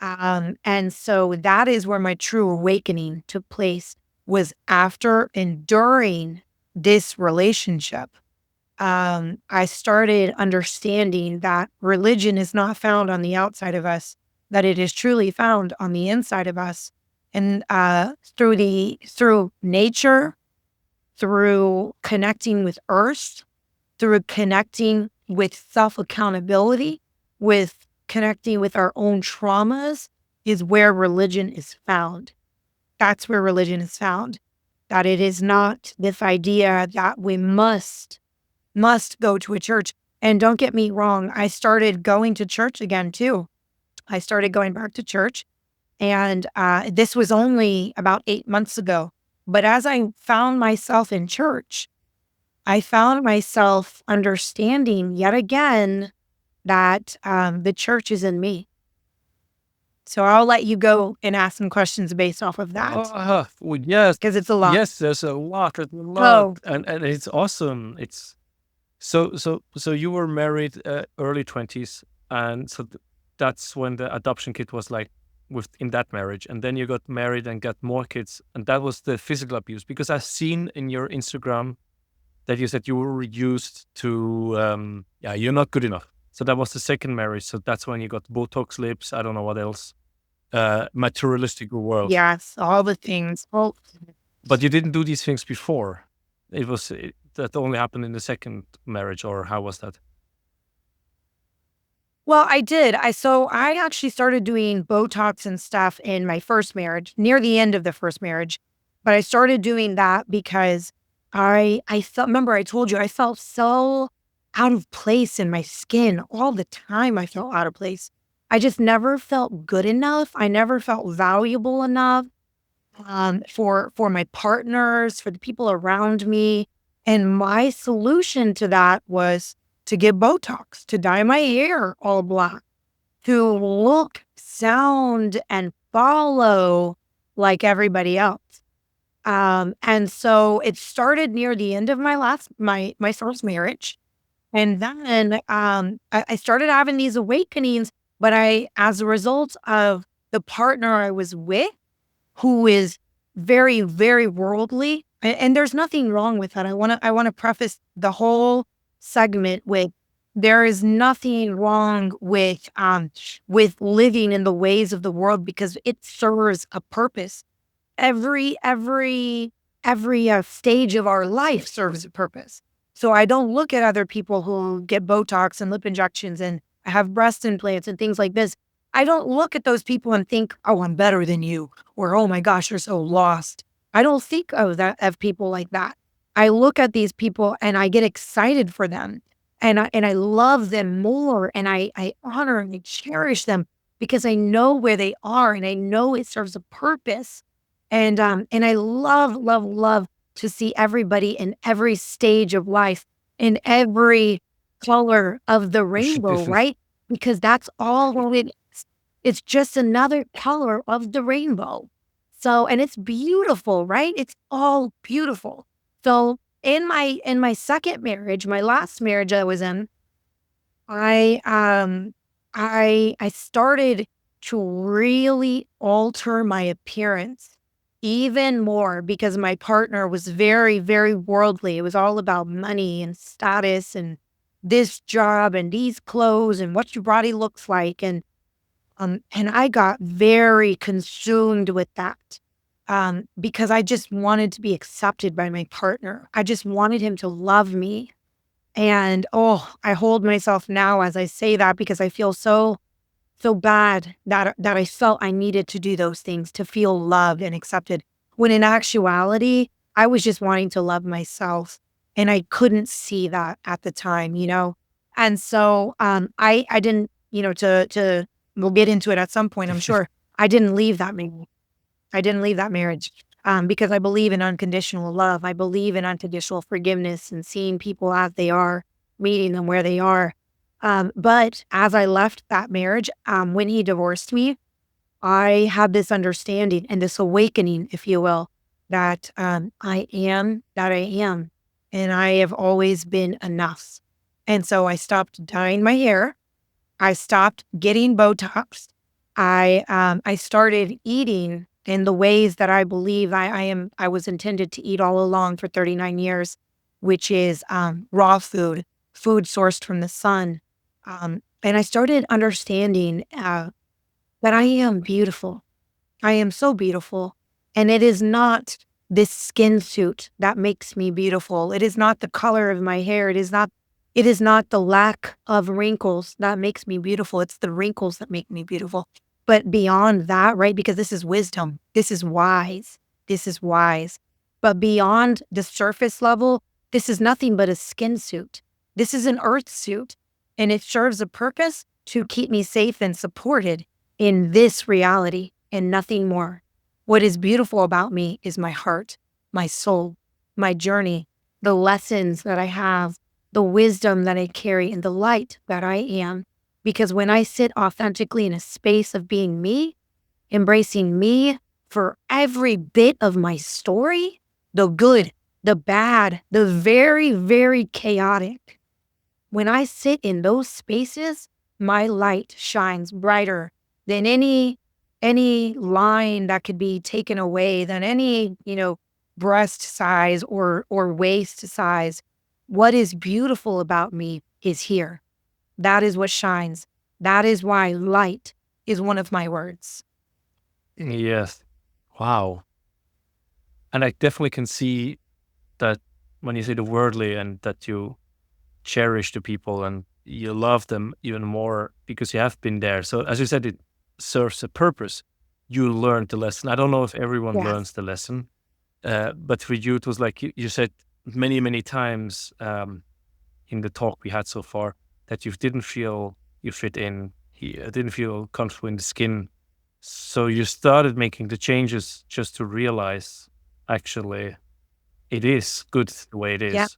And so that is where my true awakening took place, was after and during this relationship. I started understanding that religion is not found on the outside of us, that it is truly found on the inside of us. And through nature, through connecting with earth, through connecting with self-accountability, with connecting with our own traumas, is where religion is found. That's where religion is found. That it is not this idea that we must go to a church. And don't get me wrong, I started going to church again too. I started going back to church. And this was only about 8 months ago. But as I found myself in church, I found myself understanding yet again that the church is in me. So I'll let you go and ask some questions based off of that. Well, yes, because it's a lot. yes, there's a lot, Oh. and it's awesome. It's so you were married early 20s, and so that's when the adoption kit was like within that marriage, and then you got married and got more kids, and that was the physical abuse. Because I've seen in your Instagram that you said you were reduced to you're not good enough. So that was the second marriage. So that's when you got Botox lips. I don't know what else. Materialistic world. Yes, all the things. Well, But you didn't do these things before. That only happened in the second marriage, or how was that? well, I did. I actually started doing Botox and stuff in my first marriage, near the end of the first marriage. But I started doing that because I felt, remember I told you, I felt so out of place in my skin all the time. I felt out of place. I just never felt good enough. I never felt valuable enough for my partners, for the people around me. And my solution to that was to get Botox, to dye my hair all black, to look, sound, and follow like everybody else. And so it started near the end of my first marriage. And then I started having these awakenings, but as a result of the partner I was with, who is very, very worldly. And there's nothing wrong with that. I want to preface the whole segment with there is nothing wrong with living in the ways of the world because it serves a purpose. Every stage of our life serves a purpose. So I don't look at other people who get Botox and lip injections and have breast implants and things like this. I don't look at those people and think, oh, I'm better than you, or oh my gosh, you're so lost. I don't think of people like that. I look at these people and I get excited for them, and I love them more, and I honor and I cherish them because I know where they are and I know it serves a purpose. And I love, love, love to see everybody in every stage of life, in every color of the rainbow, right? Because that's all it is. It's just another color of the rainbow. So, and it's beautiful, right? It's all beautiful. So in my second marriage, my last marriage I was in, I I started to really alter my appearance even more because my partner was very, very worldly. It was all about money and status and this job and these clothes and what your body looks like. And I got very consumed with that. Because I just wanted to be accepted by my partner. I just wanted him to love me. And oh, I hold myself now as I say that because I feel so bad that I felt I needed to do those things to feel loved and accepted. When in actuality, I was just wanting to love myself, and I couldn't see that at the time, you know. And so I didn't, you know, to we'll get into it at some point, I'm sure. I didn't leave that marriage. I didn't leave that marriage because I believe in unconditional love. I believe in unconditional forgiveness and seeing people as they are, meeting them where they are. But as I left that marriage, when he divorced me, I had this understanding and this awakening, if you will, that I am that I am, and I have always been enough. And so I stopped dyeing my hair. I stopped getting Botox. I started eating in the ways that I believe I was intended to eat all along for 39 years, which is raw food, food sourced from the sun. And I started understanding that I am beautiful. I am so beautiful. And it is not this skin suit that makes me beautiful. It is not the color of my hair. It is not the lack of wrinkles that makes me beautiful. It's the wrinkles that make me beautiful. But beyond that, right? Because this is wisdom. This is wise. This is wise. But beyond the surface level, this is nothing but a skin suit. This is an earth suit. And it serves a purpose to keep me safe and supported in this reality and nothing more. What is beautiful about me is my heart, my soul, my journey, the lessons that I have, the wisdom that I carry, and the light that I am. Because when I sit authentically in a space of being me, embracing me for every bit of my story, the good, the bad, the very, very chaotic, when I sit in those spaces, my light shines brighter than any line that could be taken away, than any, breast size or waist size. What is beautiful about me is here. That is what shines. That is why light is one of my words. Yes. Wow. And I definitely can see that when you say the worldly and that you cherish the people and you love them even more because you have been there. So as you said, it serves a purpose. You learned the lesson. I don't know if everyone learns Yes. the lesson, but for you, it was like you said many, many times in the talk we had so far that you didn't feel you fit in, you didn't feel comfortable in the skin. So you started making the changes just to realize actually it is good the way it Yeah. is.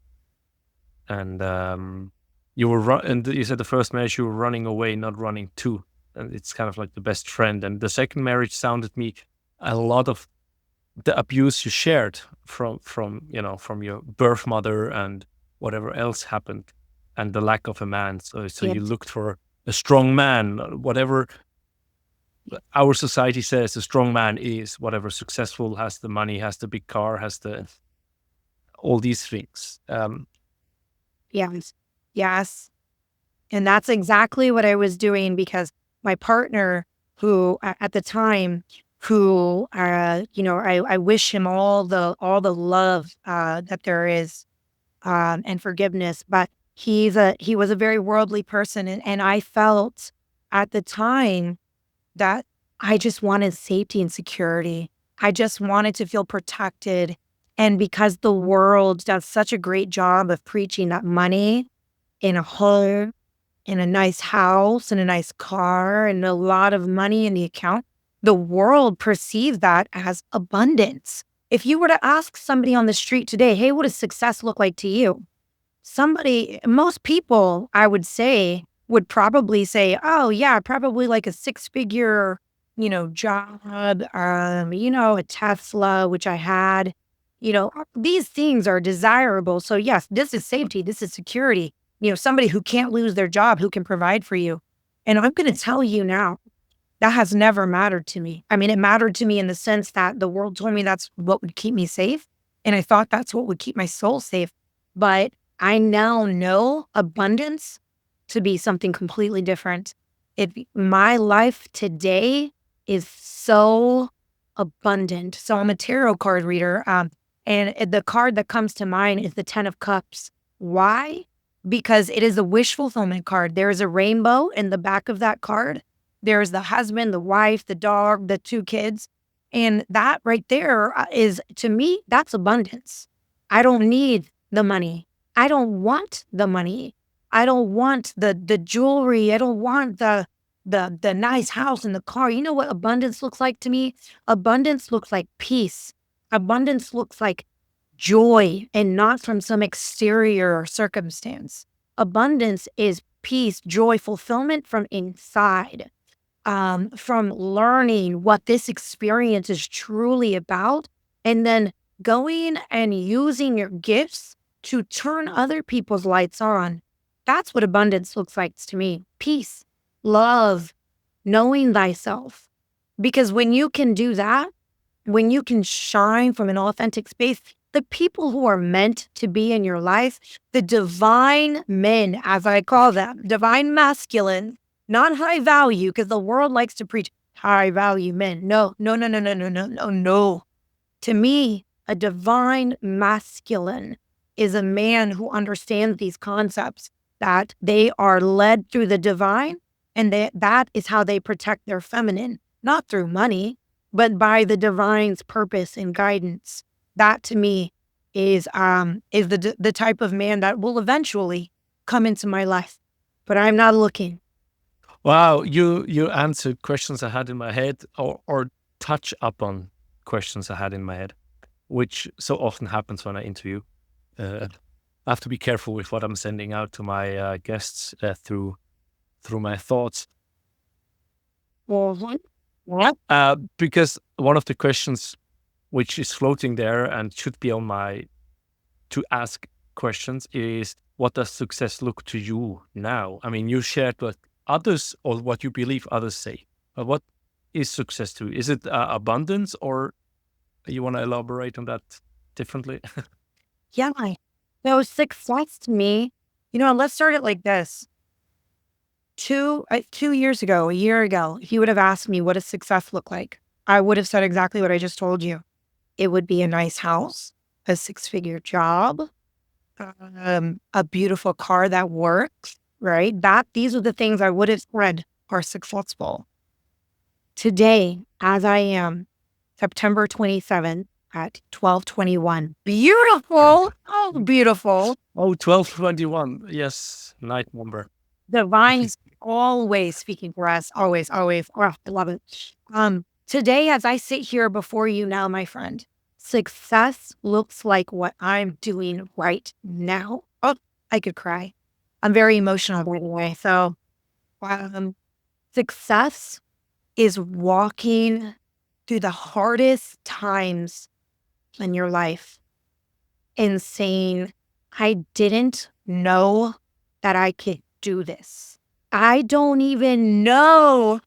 And and you said the first marriage you were running away, not running to. And it's kind of like the best friend. And the second marriage sounded me a lot of the abuse you shared from your birth mother and whatever else happened, and the lack of a man. So you Yes. looked for a strong man, whatever our society says a strong man is whatever successful, has the money, has the big car, has the all these things. Yes. Yes. And that's exactly what I was doing, because my partner, who at the time, who I wish him all the love that there is, and forgiveness, but he was a very worldly person, and I felt at the time that I just wanted safety and security. I just wanted to feel protected. And because the world does such a great job of preaching that money in a home, in a nice house, and a nice car, and a lot of money in the account, the world perceives that as abundance. If you were to ask somebody on the street today, hey, what does success look like to you? Most people, I would say, would probably say, oh, yeah, probably like a six-figure, job, a Tesla, which I had. These things are desirable. So, yes, this is safety. This is security. Somebody who can't lose their job, who can provide for you. And I'm going to tell you now, that has never mattered to me. I mean, it mattered to me in the sense that the world told me that's what would keep me safe. And I thought that's what would keep my soul safe. But I now know abundance to be something completely different. My life today is so abundant. So I'm a tarot card reader. And the card that comes to mind is the 10 of Cups. Why? Because it is a wish fulfillment card. There is a rainbow in the back of that card. There's the husband, the wife, the dog, the 2 kids. And that right there is, to me, that's abundance. I don't need the money. I don't want the money. I don't want the jewelry. I don't want the nice house and the car. You know what abundance looks like to me? Abundance looks like peace. Abundance looks like joy, and not from some exterior circumstance. Abundance is peace, joy, fulfillment from inside, from learning what this experience is truly about, and then going and using your gifts to turn other people's lights on. That's what abundance looks like to me. Peace, love, knowing thyself. Because when you can do that, when you can shine from an authentic space, the people who are meant to be in your life, the divine men, as I call them, divine masculine, not high value, because the world likes to preach high value men. No, no, no, no, no, no, no, no, no. To me, a divine masculine is a man who understands these concepts, that they are led through the divine, and that is how they protect their feminine, not through money, but by the divine's purpose and guidance. That to me is the type of man that will eventually come into my life. But I'm not looking. Wow, you answered questions I had in my head, or touch upon questions I had in my head, which so often happens when I interview. I have to be careful with what I'm sending out to my guests through my thoughts. What? Because one of the questions which is floating there and should be on my to ask questions is, what does success look to you now? I mean, you shared what others, or what you believe others say, but what is success to you? Is it abundance, or you want to elaborate on that differently? Yeah. No, success to me, let's start it like this. 2 years ago, a year ago, if you would have asked me what does success look like, I would have said exactly what I just told you. It would be a nice house, a 6-figure job, a beautiful car that works, right? These are the things I would have said are successful. Today, as I am, September 27th at 12:21. Beautiful. Oh, beautiful. Oh, 12:21. Yes, night number. Divine is always speaking for us. Always, always. Oh, I love it. Today, as I sit here before you now, my friend, success looks like what I'm doing right now. Oh, I could cry. I'm very emotional, by the way. So, success is walking through the hardest times in your life and saying, I didn't know that I could do this. I don't even know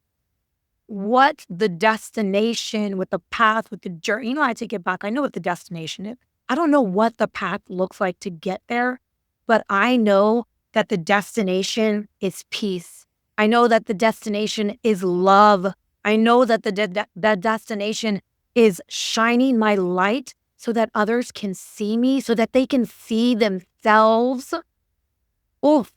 what the destination, with the path, with the journey. I take it back. I know what the destination is. I don't know what the path looks like to get there, but I know that the destination is peace. I know that the destination is love. I know that the destination is shining my light so that others can see me, so that they can see themselves. Oof.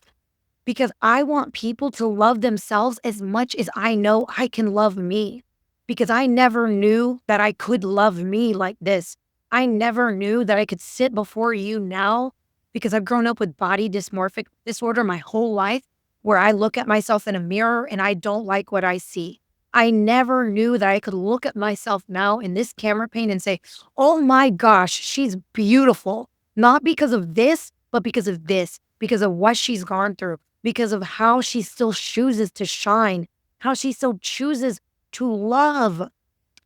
Because I want people to love themselves as much as I know I can love me. Because I never knew that I could love me like this. I never knew that I could sit before you now, because I've grown up with body dysmorphic disorder my whole life, where I look at myself in a mirror and I don't like what I see. I never knew that I could look at myself now in this camera pane and say, oh my gosh, she's beautiful. Not because of this, but because of this, because of what she's gone through, because of how she still chooses to shine, how she still chooses to love.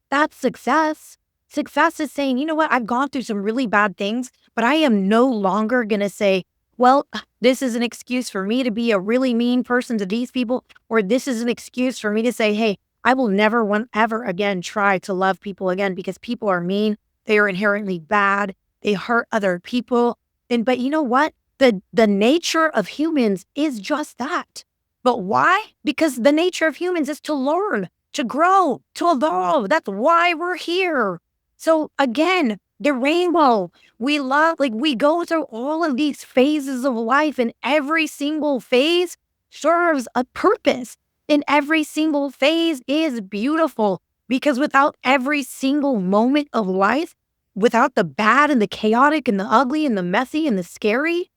That's success. Success is saying, you know what, I've gone through some really bad things, but I am no longer going to say, well, this is an excuse for me to be a really mean person to these people, or this is an excuse for me to say, hey, I will never, ever again try to love people again, because people are mean. They are inherently bad. They hurt other people. But you know what? The nature of humans is just that. But why? Because the nature of humans is to learn, to grow, to evolve. That's why we're here. So again, the rainbow, we love, we go through all of these phases of life, and every single phase serves a purpose. And every single phase is beautiful, because without every single moment of life, without the bad and the chaotic and the ugly and the messy and the scary,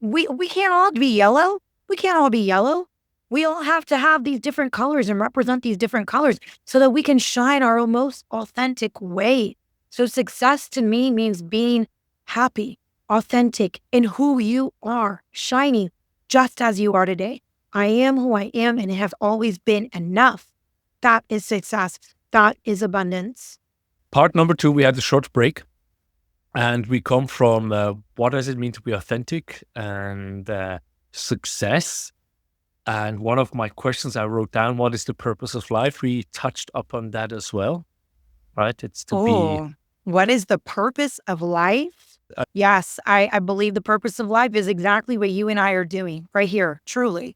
we can't all be yellow. We can't all be yellow. We all have to have these different colors and represent these different colors so that we can shine our most authentic way. So success to me means being happy, authentic in who you are, shining just as you are today. I am who I am, and it has always been enough. That is success. That is abundance. Part number 2, we had a short break. And we come from what does it mean to be authentic and success. And one of my questions I wrote down, what is the purpose of life? We touched upon that as well, right? It's to be... What is the purpose of life? Yes, I believe the purpose of life is exactly what you and I are doing right here, truly.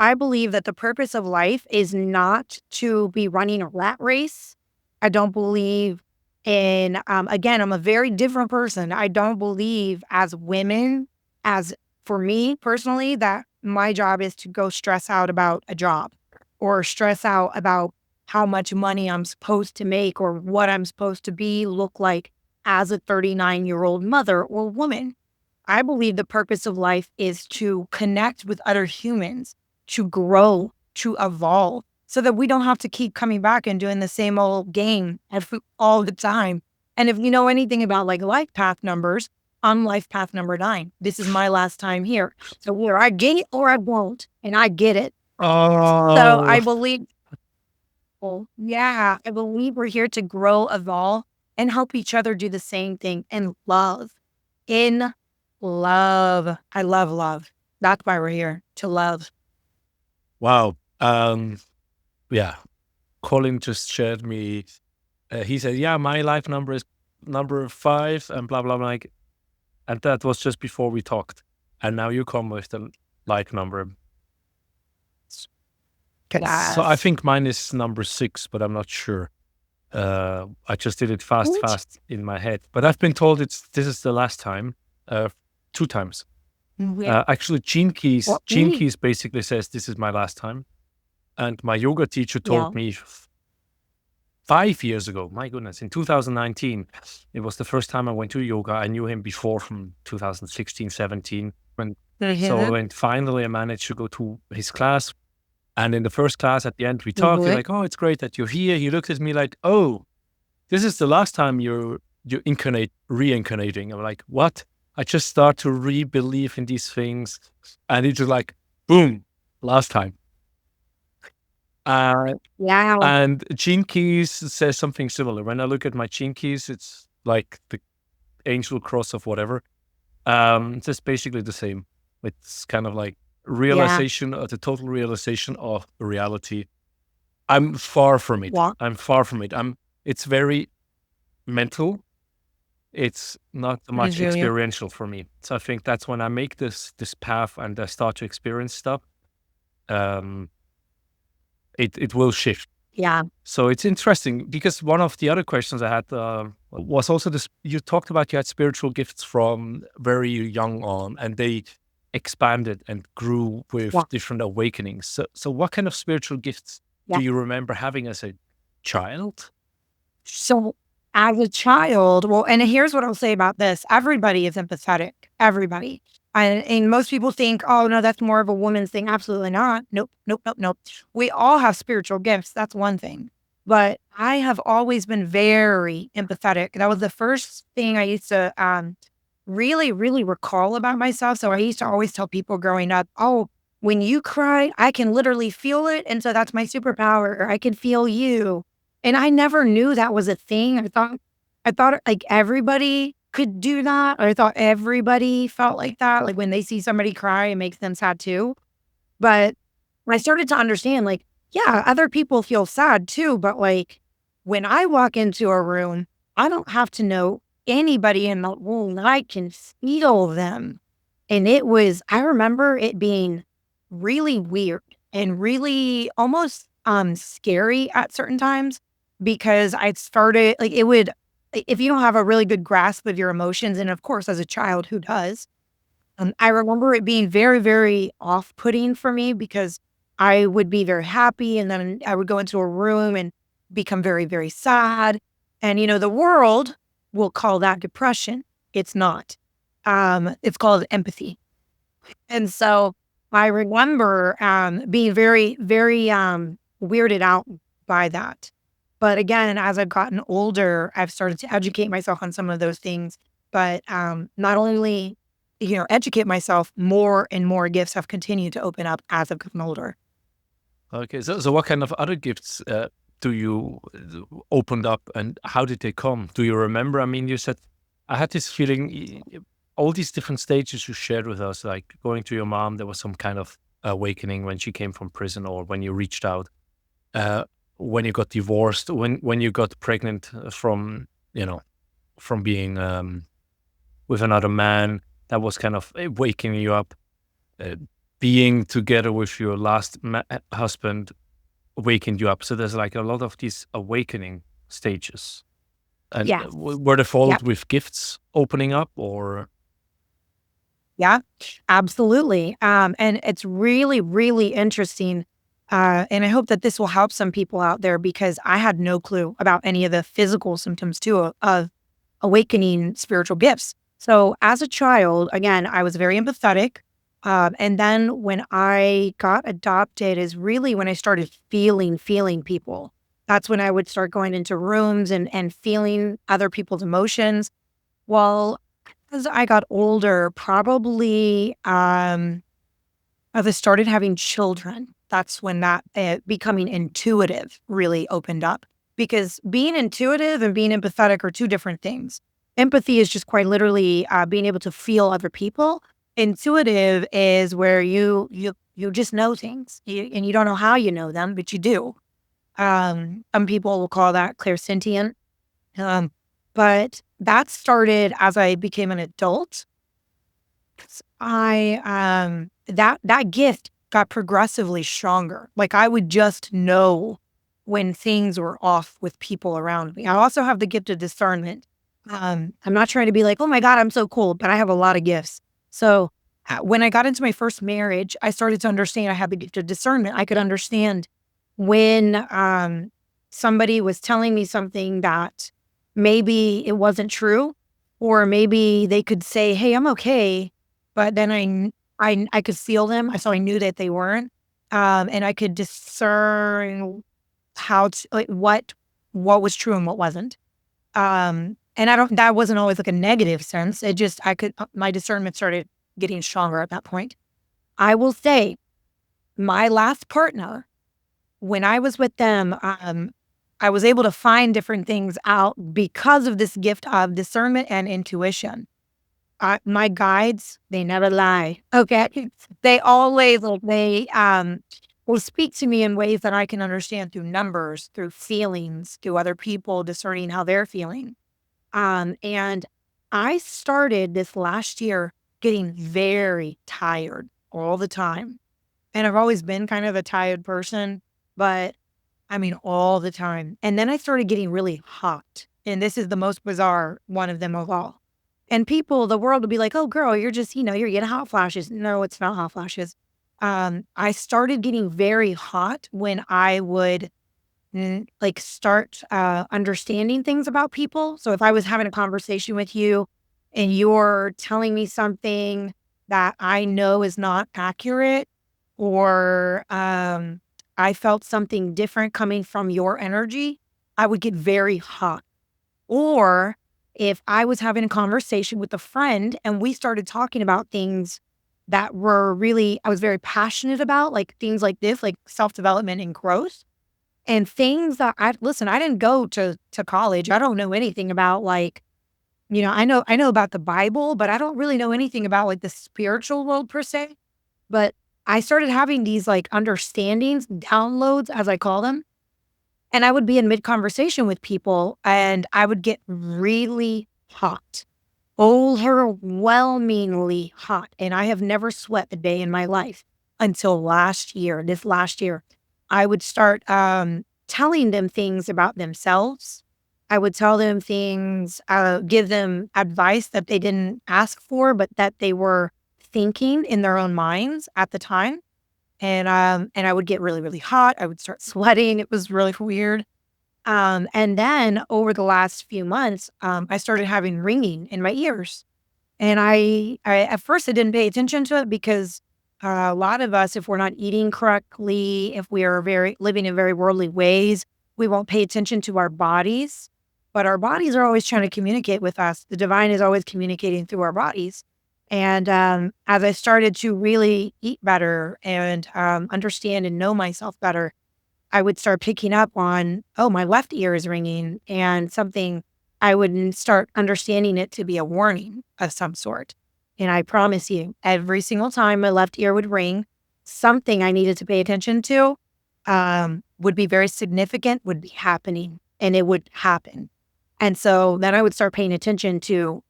I believe that the purpose of life is not to be running a rat race. I don't believe in, again, I'm a very different person. I don't believe as women, as for me personally, that my job is to go stress out about a job or stress out about how much money I'm supposed to make or what I'm supposed to be, look like as a 39-year-old mother or woman. I believe the purpose of life is to connect with other humans, to grow, to evolve, so that we don't have to keep coming back and doing the same old game all the time. And if you know anything about life path numbers, I'm life path number 9. This is my last time here. So where I get it or I won't, and I get it. Oh. So I believe, I believe we're here to grow, evolve, and help each other do the same thing in love. In love. I love love. That's why we're here, to love. Wow. Yeah. Colin just shared me, he said, yeah, my life number is number 5 and blah, blah, blah. And that was just before we talked. And now you come with the life number. Yes. So I think mine is number 6, but I'm not sure. I just did it fast in my head. But I've been told this is the last time, 2 times. Actually, Gene Keys basically says this is my last time. And my yoga teacher told me 5 years ago, my goodness, in 2019, it was the first time I went to yoga. I knew him before from 2016, 17. So when finally I managed to go to his class, and in the first class at the end, we talked, we're like, oh, it's great that you're here. He looked at me like, oh, this is the last time you're reincarnating. I'm like, what? I just start to re-believe in these things. And it's just like, boom, last time. And Gene Keys says something similar. When I look at my Gene Keys, it's like the angel cross of whatever. It's just basically the same. It's kind of like realization, the total realization of reality. I'm far from it. walk. I'm far from it. It's very mental. It's not I much feel you. experiential for me. So I think that's when I make this path and I start to experience stuff. Um, it will shift. Yeah. So it's interesting because one of the other questions I had was also this. You talked about you had spiritual gifts from very young on, and they expanded and grew with Yeah. different awakenings. So what kind of spiritual gifts Yeah. do you remember having as a child? So as a child, well, and here's what I'll say about this. Everybody is empathetic. Everybody. And most people think, oh, no, that's more of a woman's thing. Absolutely not. Nope, nope, nope, nope. We all have spiritual gifts. That's one thing. But I have always been very empathetic. That was the first thing I used to really, really recall about myself. So I used to always tell people growing up, oh, when you cry, I can literally feel it. And so that's my superpower. Or I can feel you. And I never knew that was a thing. I thought like everybody could do that. Or I thought everybody felt like that. Like when they see somebody cry, it makes them sad too. But I started to understand, like, yeah, other people feel sad too. But like when I walk into a room, I don't have to know anybody in the room. I can feel them. And I remember it being really weird and really almost scary at certain times because I started like it would if you don't have a really good grasp of your emotions, and of course as a child, who does? I remember it being very, very off-putting for me because I would be very happy and then I would go into a room and become very, very sad. And the world will call that depression. It's not. It's called empathy. And so I remember being very, very weirded out by that. But again, as I've gotten older, I've started to educate myself on some of those things. But not only, educate myself, more and more gifts have continued to open up as I've gotten older. Okay, so what kind of other gifts do you opened up, and how did they come? Do you remember? I mean, you said I had this feeling. All these different stages you shared with us, like going to your mom, there was some kind of awakening when she came from prison, or when you reached out, when you got divorced, when you got pregnant from from being with another man, that was kind of waking you up. Being together with your last husband waking you up. So there's like a lot of these awakening stages. And Yeah. were they followed Yep. with gifts opening up, or? Yeah, absolutely. And it's really, really interesting. And I hope that this will help some people out there because I had no clue about any of the physical symptoms too of awakening spiritual gifts. So as a child, again, I was very empathetic. And then when I got adopted is really when I started feeling people. That's when I would start going into rooms and feeling other people's emotions. Well, as I got older, probably as I started having children, that's when that becoming intuitive really opened up. Because being intuitive and being empathetic are two different things. Empathy is just quite literally being able to feel other people. Intuitive is where you just know things, and you don't know how you know them, but you do. Some people will call that clairsentient. But that started as I became an adult. That gift got progressively stronger. Like I would just know when things were off with people around me. I also have the gift of discernment. I'm not trying to be like, oh my God, I'm so cool, but I have a lot of gifts. So when I got into my first marriage, I started to understand I had the gift of discernment. I could understand when somebody was telling me something that maybe it wasn't true, or maybe they could say, hey, I'm okay. But then I could feel them. So I knew that they weren't. And I could discern how to, like, what was true and what wasn't. And that wasn't always like a negative sense. It just, my discernment started getting stronger at that point. I will say my last partner, when I was with them, I was able to find different things out because of this gift of discernment and intuition. My guides, they never lie. Okay. They always, will speak to me in ways that I can understand through numbers, through feelings, through other people discerning how they're feeling. And I started this last year getting very tired all the time. And I've always been kind of a tired person, but I mean, all the time. And then I started getting really hot. And this is the most bizarre one of them of all. And people, the world would be like, oh, girl, you're just, you're getting hot flashes. No, it's not hot flashes. I started getting very hot when I would like start understanding things about people. So if I was having a conversation with you and you're telling me something that I know is not accurate, or I felt something different coming from your energy, I would get very hot. Or if I was having a conversation with a friend and we started talking about things that were really, I was very passionate about, like things like this, like self-development and growth, and things that I didn't go to college. I don't know anything about like, I know about the Bible, but I don't really know anything about like the spiritual world per se. But I started having these like understandings, downloads, as I call them. And I would be in mid conversation with people and I would get really hot, overwhelmingly hot. And I have never sweat a day in my life until this last year. I would start telling them things about themselves. I would tell them things, give them advice that they didn't ask for, but that they were thinking in their own minds at the time. And I would get really, really hot. I would start sweating. It was really weird. And then over the last few months, I started having ringing in my ears. And I at first I didn't pay attention to it because a lot of us, if we're not eating correctly, if we are living in very worldly ways, we won't pay attention to our bodies. But our bodies are always trying to communicate with us. The divine is always communicating through our bodies. And as I started to really eat better and understand and know myself better, I would start picking up on, oh, my left ear is ringing, and something I would start understanding it to be a warning of some sort. And I promise you, every single time my left ear would ring, something I needed to pay attention to would be very significant, would be happening, and it would happen. And so then I would start paying attention to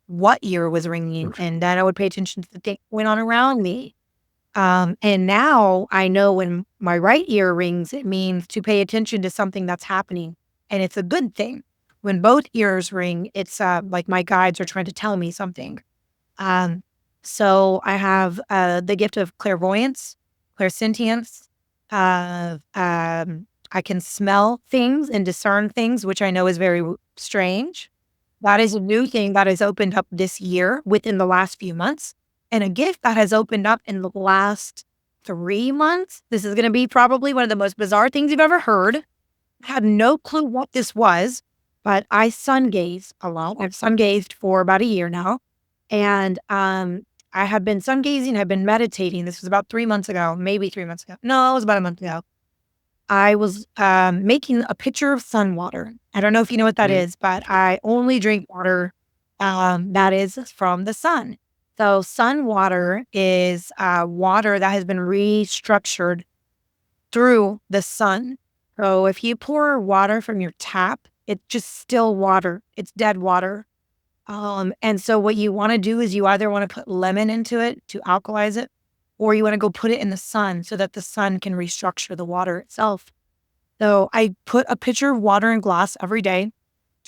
what ear was ringing, and then I would pay attention to the thing that went on around me. And now I know when my right ear rings, it means to pay attention to something that's happening, and it's a good thing. When both ears ring, it's like my guides are trying to tell me something. So I have the gift of clairvoyance, clairsentience. I can smell things and discern things, which I know is very strange. That is a new thing that has opened up this year within the last few months, and a gift that has opened up in the last 3 months. This is going to be probably one of the most bizarre things you've ever heard. I had no clue what this was, but I sun gaze a lot. I've sun gazed for about a year now. And I have been sun gazing. I've been meditating. This was about 3 months ago, maybe 3 months ago. No, it was about a month ago. I was making a pitcher of sun water. I don't know if you know what that is, but I only drink water that is from the sun. So sun water is water that has been restructured through the sun. So if you pour water from your tap, it's just still water. It's dead water. And so what you want to do is you either want to put lemon into it to alkalize it, or you want to go put it in the sun so that the sun can restructure the water itself. So I put a pitcher of water in glass every day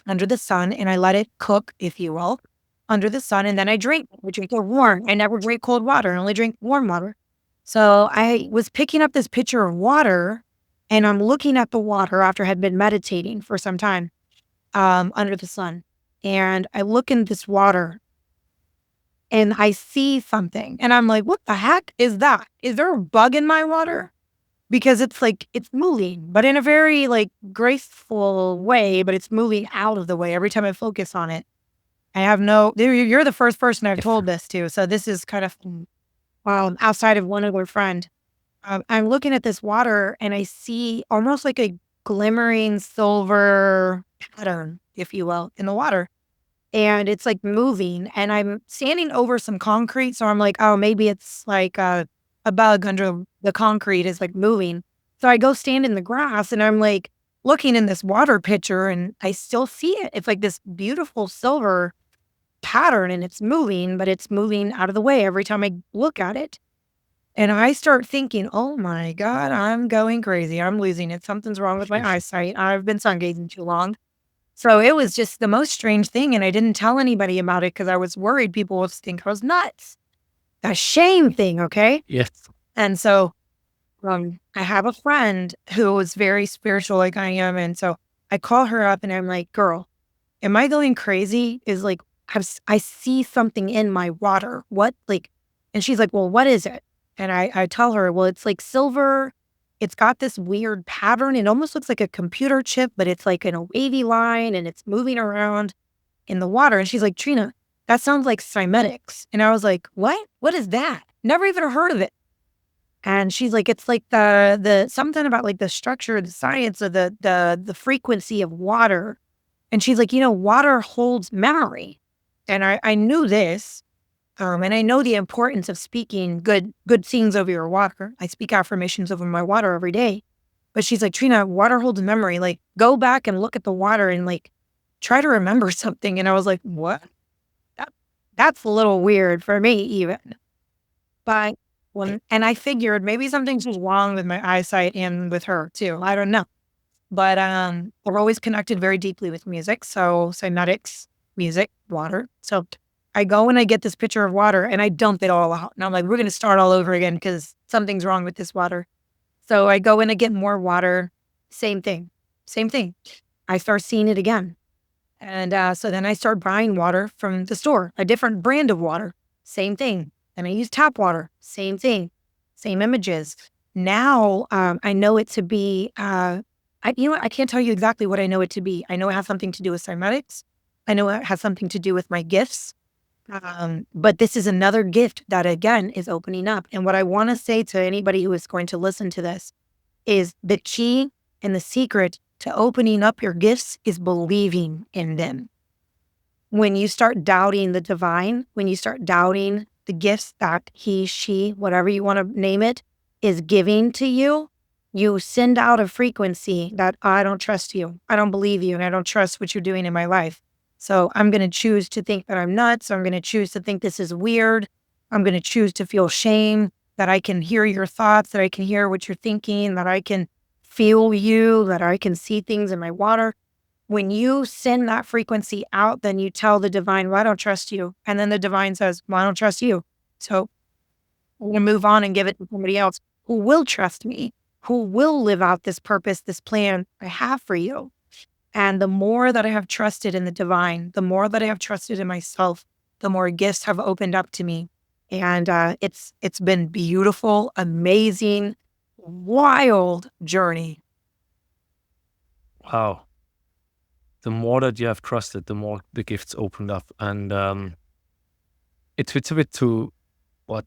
under the sun, and I let it cook, if you will, under the sun, and then I drink. I drink it warm. I never drink cold water. I only drink warm water. So I was picking up this pitcher of water, and I'm looking at the water after I had been meditating for some time under the sun. And I look in this water, and I see something. And I'm like, what the heck is that? Is there a bug in my water? Because it's like, it's moving, but in a very like graceful way, but it's moving out of the way every time I focus on it. I have you're the first person I've told this to. So this is kind of outside of one other friend. I'm looking at this water and I see almost like a glimmering silver pattern, if you will, in the water. And it's like moving, and I'm standing over some concrete. So I'm like, oh, maybe it's like a bug under the concrete is like moving. So I go stand in the grass and I'm like looking in this water pitcher and I still see it. It's like this beautiful silver pattern and it's moving, but it's moving out of the way every time I look at it. And I start thinking, oh my God, I'm going crazy. I'm losing it. Something's wrong with my eyesight. I've been sun gazing too long. So it was just the most strange thing. And I didn't tell anybody about it because I was worried people would think I was nuts. That shame thing, okay? Yes. And so I have a friend who is very spiritual like I am. And so I call her up and I'm like, girl, am I going crazy? Is like, I see something in my water. What? Like, and she's like, well, what is it? And I tell her, well, it's like silver. It's got this weird pattern. It almost looks like a computer chip, but it's like in a wavy line and it's moving around in the water. And she's like, Trina, that sounds like cymetics. And I was like, what? What is that? Never even heard of it. And she's like, it's like the something about like the structure, the science of the frequency of water. And she's like, water holds memory. And I knew this. And I know the importance of speaking good things over your water. I speak affirmations over my water every day. But she's like, Trina, water holds memory. Like, go back and look at the water and like try to remember something. And I was like, what? That's a little weird for me even. But and I figured maybe something's wrong with my eyesight and with her too. I don't know. But we're always connected very deeply with music. So cymetics, music, water. So I go and I get this pitcher of water and I dump it all out. And I'm like, we're going to start all over again because something's wrong with this water. So I go in and get more water. Same thing. I start seeing it again. And so then I start buying water from the store, a different brand of water. Same thing. And I use tap water. Same thing. Same images. Now I know it to be, I can't tell you exactly what I know it to be. I know it has something to do with cymetics. I know it has something to do with my gifts. But this is another gift that, again, is opening up. And what I want to say to anybody who is going to listen to this is the key and the secret to opening up your gifts is believing in them. When you start doubting the divine, when you start doubting the gifts that he, she, whatever you want to name it, is giving to you, you send out a frequency that I don't trust you. I don't believe you. And I don't trust what you're doing in my life. So I'm going to choose to think that I'm nuts. I'm going to choose to think this is weird. I'm going to choose to feel shame, that I can hear your thoughts, that I can hear what you're thinking, that I can feel you, that I can see things in my water. When you send that frequency out, then you tell the divine, well, I don't trust you. And then the divine says, well, I don't trust you. So I'm going to move on and give it to somebody else who will trust me, who will live out this purpose, this plan I have for you. And the more that I have trusted in the divine, the more that I have trusted in myself, the more gifts have opened up to me. And it's been beautiful, amazing, wild journey. Wow. The more that you have trusted, the more the gifts opened up. And it fits a bit to what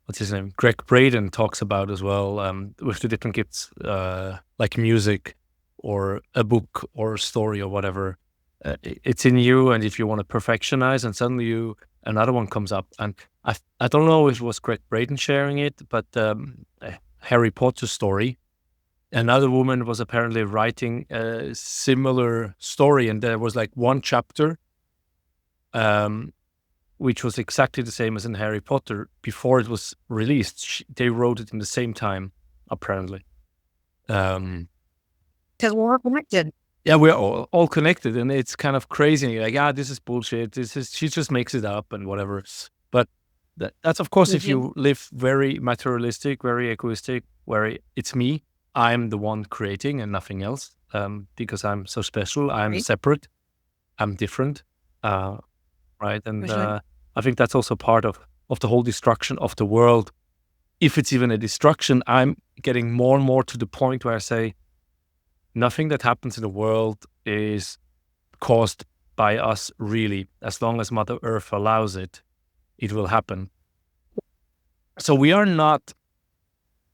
what's his name? Greg Braden talks about as well, with the different gifts, like music or a book or a story or whatever. It's in you, and if you want to perfectionize, and suddenly another one comes up. And I don't know if it was Greg Braden sharing it, but a Harry Potter story. Another woman was apparently writing a similar story, and there was like one chapter, which was exactly the same as in Harry Potter before it was released. They wrote it in the same time, apparently. Because we're connected. Yeah, we're all connected, and it's kind of crazy. Like, this is bullshit. She just makes it up and whatever. But that's of course, if you live very materialistic, very egoistic, where it's me, I'm the one creating and nothing else, because I'm so special. I'm separate. I'm different, right? And I think that's also part of the whole destruction of the world. If it's even a destruction, I'm getting more and more to the point where I say, nothing that happens in the world is caused by us, really. As long as Mother Earth allows it, it will happen. So we are not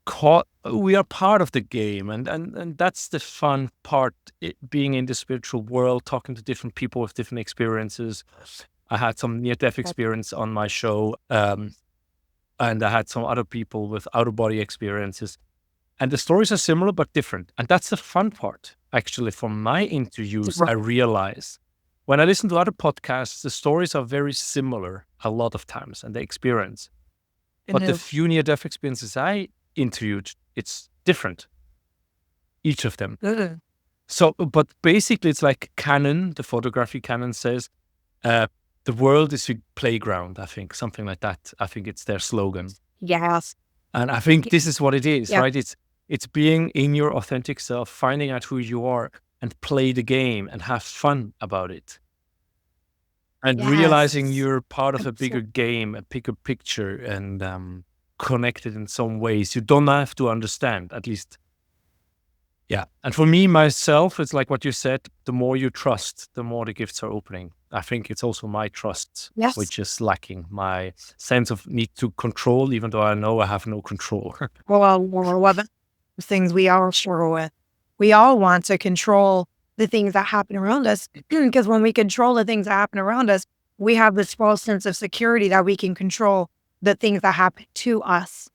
caught, we are part of the game, and that's the fun part, being in the spiritual world, talking to different people with different experiences. I had some near-death experience on my show. I and I had some other people with out of body experiences. And the stories are similar but different. And that's the fun part. Actually, from my interviews, I realize when I listen to other podcasts, the stories are very similar a lot of times and the experience. But the few near-death experiences I interviewed, it's different, each of them. So, but basically it's like canon, the photography canon says, the world is a playground, I think, something like that. I think it's their slogan. Yes. And I think this is what it is, right? It's being in your authentic self, finding out who you are and play the game and have fun about it. And realizing you're part of a bigger game, a bigger picture, and connected in some ways. You don't have to understand, at least. Yeah. And for me, myself, it's like what you said, the more you trust, the more the gifts are opening. I think it's also my trust, which is lacking. My sense of need to control, even though I know I have no control. Well, the things we all struggle with. We all want to control the things that happen around us, because when we control the things that happen around us, we have this false sense of security that we can control the things that happen to us.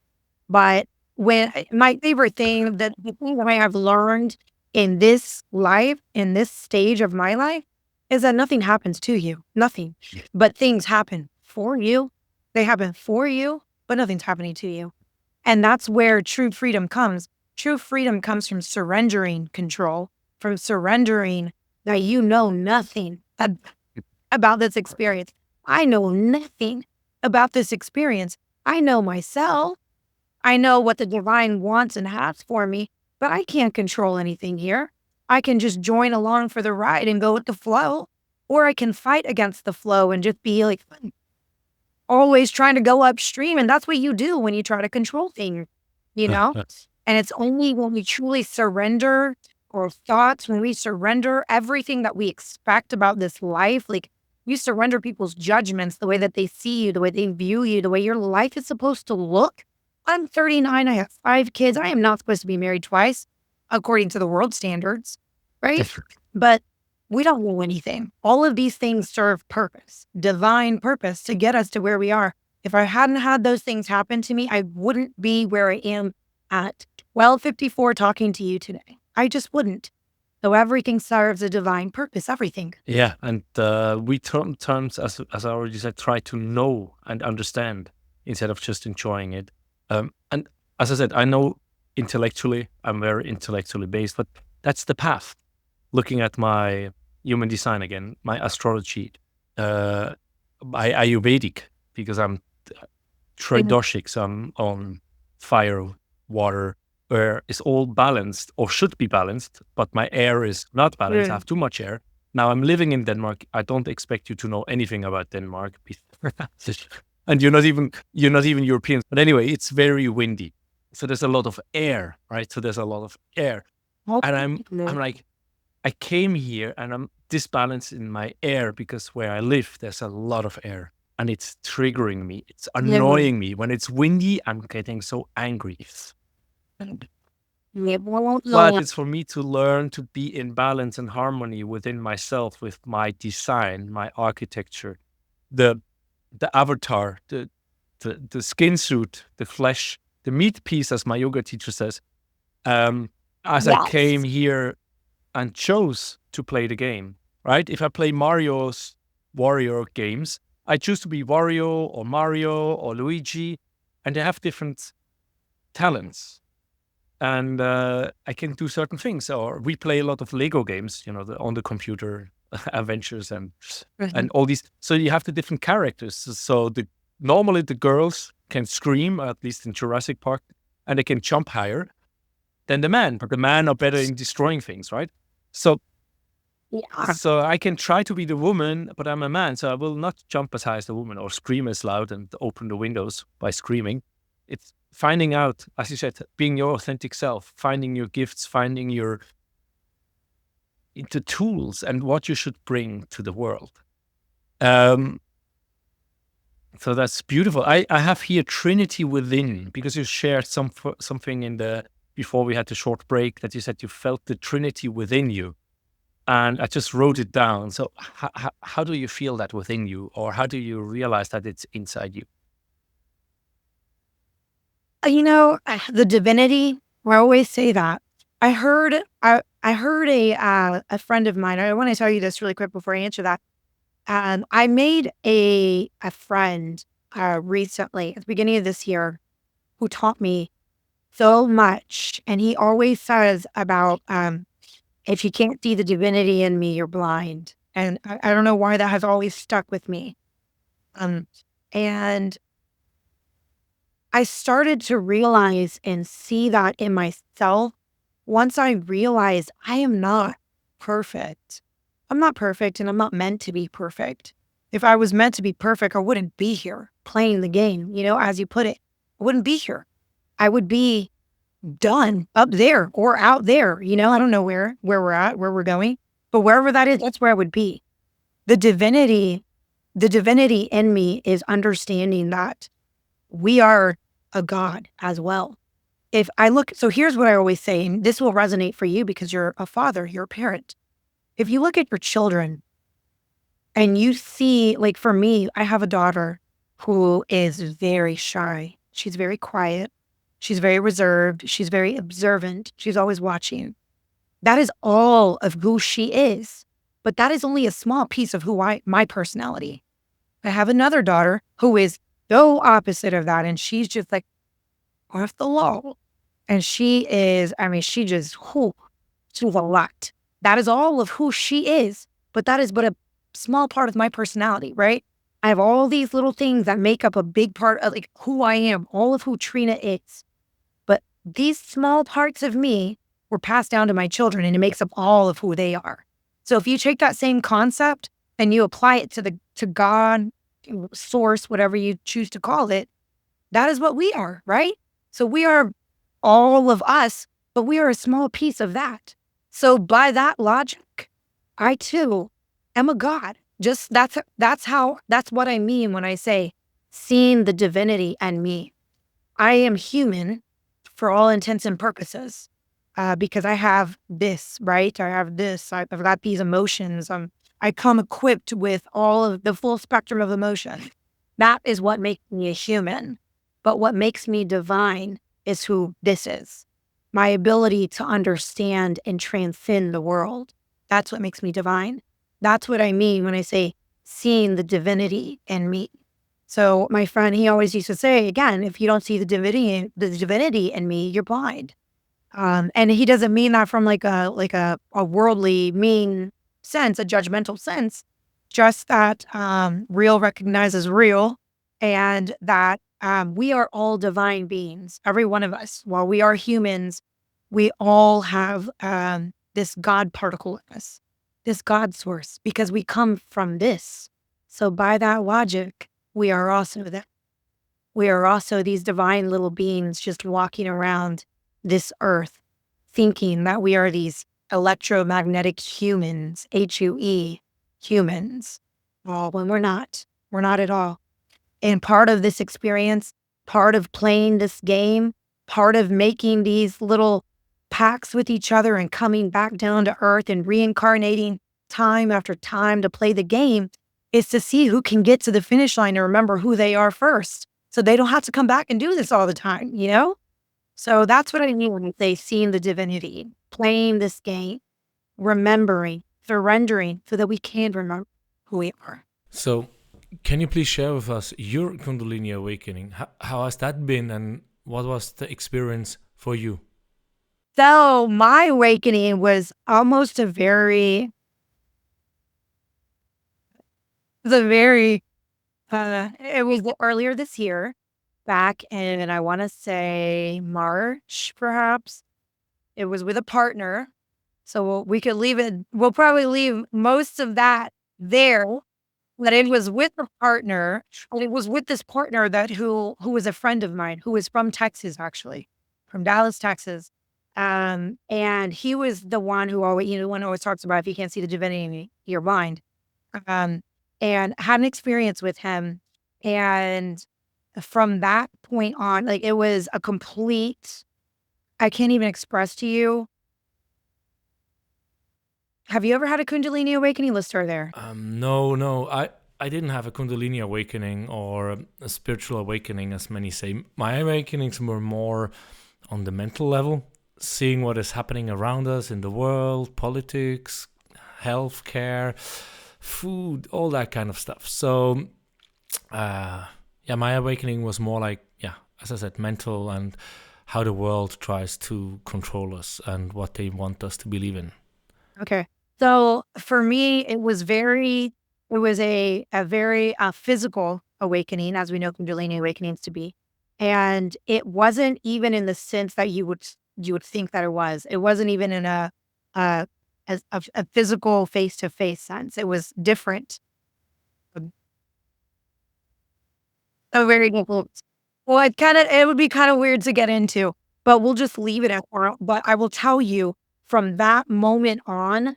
But when my favorite thing, the thing that I have learned in this life, in this stage of my life, is that nothing happens to you, nothing, but things happen for you. They happen for you, but nothing's happening to you. And that's where true freedom comes. True freedom comes from surrendering control, from surrendering that you know nothing about this experience. I know nothing about this experience. I know myself. I know what the divine wants and has for me, but I can't control anything here. I can just join along for the ride and go with the flow, or I can fight against the flow and just be like always trying to go upstream. And that's what you do when you try to control things, you know? And it's only when we truly surrender our thoughts, when we surrender everything that we expect about this life, like you surrender people's judgments, the way that they see you, the way they view you, the way your life is supposed to look. I'm 39. I have 5 kids. I am not supposed to be married twice, according to the world standards, right? But we don't know anything. All of these things serve purpose, divine purpose, to get us to where we are. If I hadn't had those things happen to me, I wouldn't be where I am at 12:54 talking to you today. I just wouldn't. So everything serves a divine purpose, everything. Yeah, and we sometimes, as I already said, try to know and understand instead of just enjoying it. And as I said, I know intellectually, I'm very intellectually based, but that's the path. Looking at my human design again, my astrology, my Ayurvedic, because I'm Tridoshic, so I'm on fire, water, where it's all balanced or should be balanced, but my air is not balanced. I have too much air. Now I'm living in Denmark. I don't expect you to know anything about Denmark. And you're not even European. But anyway, it's very windy. So there's a lot of air, right? So there's a lot of air. And I'm like, I came here and I'm disbalanced in my air because where I live, there's a lot of air. And it's triggering me. It's annoying me. When it's windy, I'm getting so angry. But it's for me to learn to be in balance and harmony within myself, with my design, my architecture, the avatar, the skin suit, the flesh, the meat piece, as my yoga teacher says. As I came here and chose to play the game, right? If I play Mario's warrior games, I choose to be Wario or Mario or Luigi, and they have different talents. And I can do certain things. Or we play a lot of Lego games, on the computer, adventures and all these. So you have the different characters. So normally the girls can scream, at least in Jurassic Park, and they can jump higher than the men. But the men are better in destroying things, right? So I can try to be the woman, but I'm a man, so I will not jump as high as the woman or scream as loud and open the windows by screaming. It's finding out, as you said, being your authentic self, finding your gifts, finding your tools and what you should bring to the world. So that's beautiful. I have here Trinity within, because you shared something before we had the short break, that you said you felt the Trinity within you. And I just wrote it down. So how do you feel that within you, or how do you realize that it's inside you? The divinity, I always say that. I heard a friend of mine. I want to tell you this really quick before I answer that. I made a friend recently at the beginning of this year who taught me so much, and he always says about if you can't see the divinity in me, you're blind. And I don't know why that has always stuck with me. Um, and I started to realize and see that in myself once I realized I am not perfect. I'm not perfect and I'm not meant to be perfect. If I was meant to be perfect, I wouldn't be here playing the game, as you put it. I wouldn't be here. I would be done up there or out there. I don't know where we're at, where we're going, but wherever that is, that's where I would be. The divinity in me is understanding that we are a God as well. So here's what I always say, and this will resonate for you because you're a father, you're a parent. If you look at your children and you see, like for me, I have a daughter who is very shy. She's very quiet. She's very reserved. She's very observant. She's always watching. That is all of who she is. But that is only a small piece of my personality. I have another daughter who is so opposite of that. And she's just like off the wall. And she's she's a lot. That is all of who she is. But that is but a small part of my personality, right? I have all these little things that make up a big part of like who I am, all of who Trina is. But these small parts of me were passed down to my children and it makes up all of who they are. So if you take that same concept and you apply it to God, source, whatever you choose to call it, that is what we are, right? So we are all of us, but we are a small piece of that. So by that logic, I too am a God. Just that's what I mean when I say seeing the divinity in me. I am human for all intents and purposes because I have this, right? I have this. I've got these emotions. I come equipped with all of the full spectrum of emotion. That is what makes me a human. But what makes me divine is who this is. My ability to understand and transcend the world. That's what makes me divine. That's what I mean when I say seeing the divinity in me. So my friend, he always used to say, again, if you don't see the divinity in me, you're blind. And he doesn't mean that from like a worldly mean sense, a judgmental sense, just that real recognizes real, and that we are all divine beings, every one of us. While we are humans, we all have this God particle in us, this God source, because we come from this. So by that logic, we are also that. We are also these divine little beings just walking around this earth, thinking that we are these electromagnetic humans, HUE, humans. Well, when we're not at all. And part of this experience, part of playing this game, part of making these little pacts with each other and coming back down to earth and reincarnating time after time to play the game is to see who can get to the finish line and remember who they are first. So they don't have to come back and do this all the time, So that's what I mean when I say seeing the divinity, playing this game, remembering, surrendering so that we can remember who we are. So can you please share with us your Kundalini awakening? How has that been and what was the experience for you? So my awakening was almost it was earlier this year, back in, I want to say March, perhaps. It was with a partner. So we'll probably leave most of that there. But it was with a partner, and it was with this partner who was a friend of mine, who was from Texas, actually, from Dallas, Texas. And he was the one who always talks about if you can't see the divinity in your mind. And had an experience with him. And from that point on, like it was a complete, I can't even express to you. Have you ever had a Kundalini awakening? Let's start there. No. I didn't have a Kundalini awakening or a spiritual awakening, as many say. My awakenings were more on the mental level, seeing what is happening around us in the world, politics, healthcare, food, all that kind of stuff. So, my awakening was more like, as I said, mental, and how the world tries to control us and what they want us to believe in. Okay. So for me, it was a very physical awakening, as we know Kundalini awakenings to be. And it wasn't even in the sense that you would think that it was. It wasn't even in a a physical face-to-face sense. It was different. A very different. Well, it would be kind of weird to get into, but we'll just leave it at that. But I will tell you, from that moment on,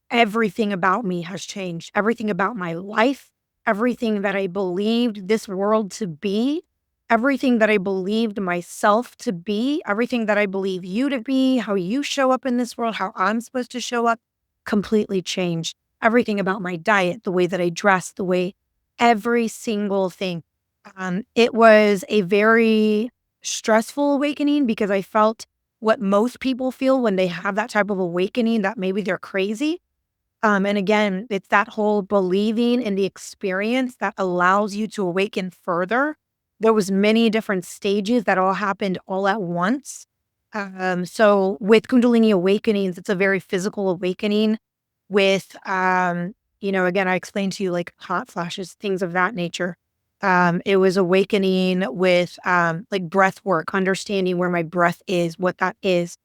everything about me has changed. Everything about my life, everything that I believed this world to be, everything that I believed myself to be, everything that I believe you to be, how you show up in this world, how I'm supposed to show up, completely changed. Everything about my diet, the way that I dress, every single thing. It was a very stressful awakening because I felt what most people feel when they have that type of awakening, that maybe they're crazy. And again, it's that whole believing in the experience that allows you to awaken further. There was many different stages that all happened all at once. So with Kundalini awakenings, it's a very physical awakening with, again, I explained to you like hot flashes, things of that nature. It was awakening with like breath work, understanding where my breath is, what that is.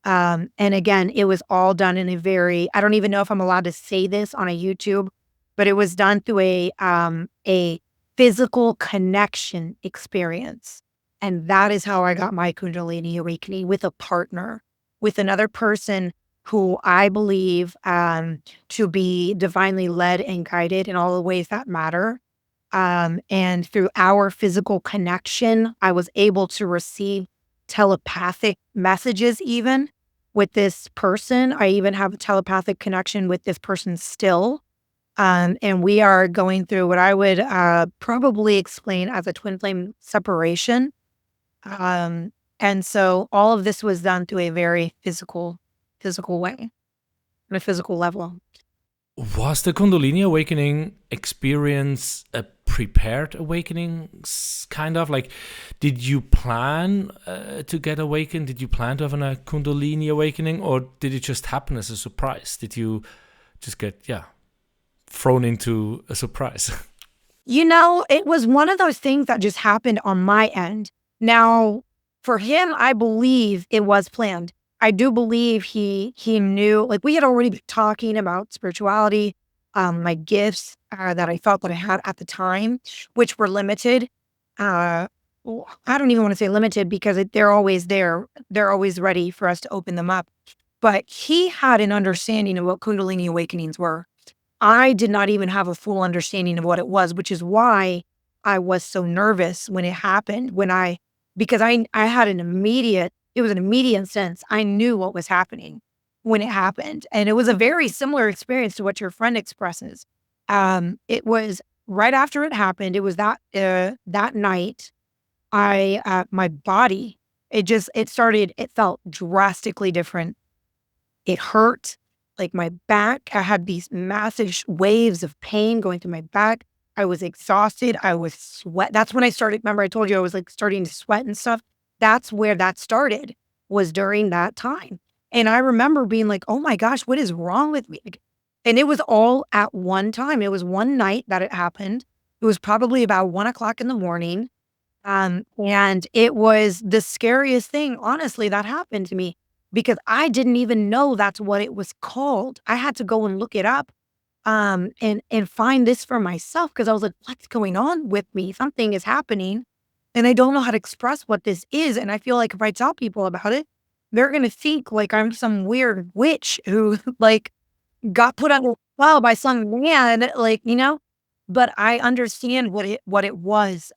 And again, it was all done in I don't even know if I'm allowed to say this on a YouTube, but it was done through a physical connection experience. And that is how I got my Kundalini awakening, with a partner, with another person who I believe to be divinely led and guided in all the ways that matter. And through our physical connection, I was able to receive telepathic messages even with this person. I even have a telepathic connection with this person still. And we are going through what I would probably explain as a twin flame separation. And so all of this was done through a very physical way, on a physical level. Was the Kundalini awakening experience a prepared awakening, kind of? Like, did you plan to get awakened? Did you plan to have a Kundalini awakening, or did it just happen as a surprise? Did you just get, thrown into a surprise? It was one of those things that just happened on my end. Now, for him, I believe it was planned. I do believe he knew, like we had already been talking about spirituality, my gifts that I felt that I had at the time, which were limited. I don't even want to say limited because they're always there. They're always ready for us to open them up. But he had an understanding of what Kundalini awakenings were. I did not even have a full understanding of what it was, which is why I was so nervous when it happened, because I had it was an immediate sense. I knew what was happening when it happened. And it was a very similar experience to what your friend expresses. It was right after it happened. It was that night, my body, it felt drastically different. It hurt, like my back. I had these massive waves of pain going through my back. I was exhausted. I was sweat. That's when I started. Remember, I told you I was like starting to sweat and stuff. That's where that started, was during that time. And I remember being like, oh my gosh, what is wrong with me? And it was all at one time. It was one night that it happened. It was probably about 1:00 in the morning. And it was the scariest thing, honestly, that happened to me, because I didn't even know that's what it was called. I had to go and look it up and find this for myself, because I was like, what's going on with me? Something is happening. And I don't know how to express what this is. And I feel like if I tell people about it, they're going to think like I'm some weird witch who like got put on a spell by some man, but I understand what it was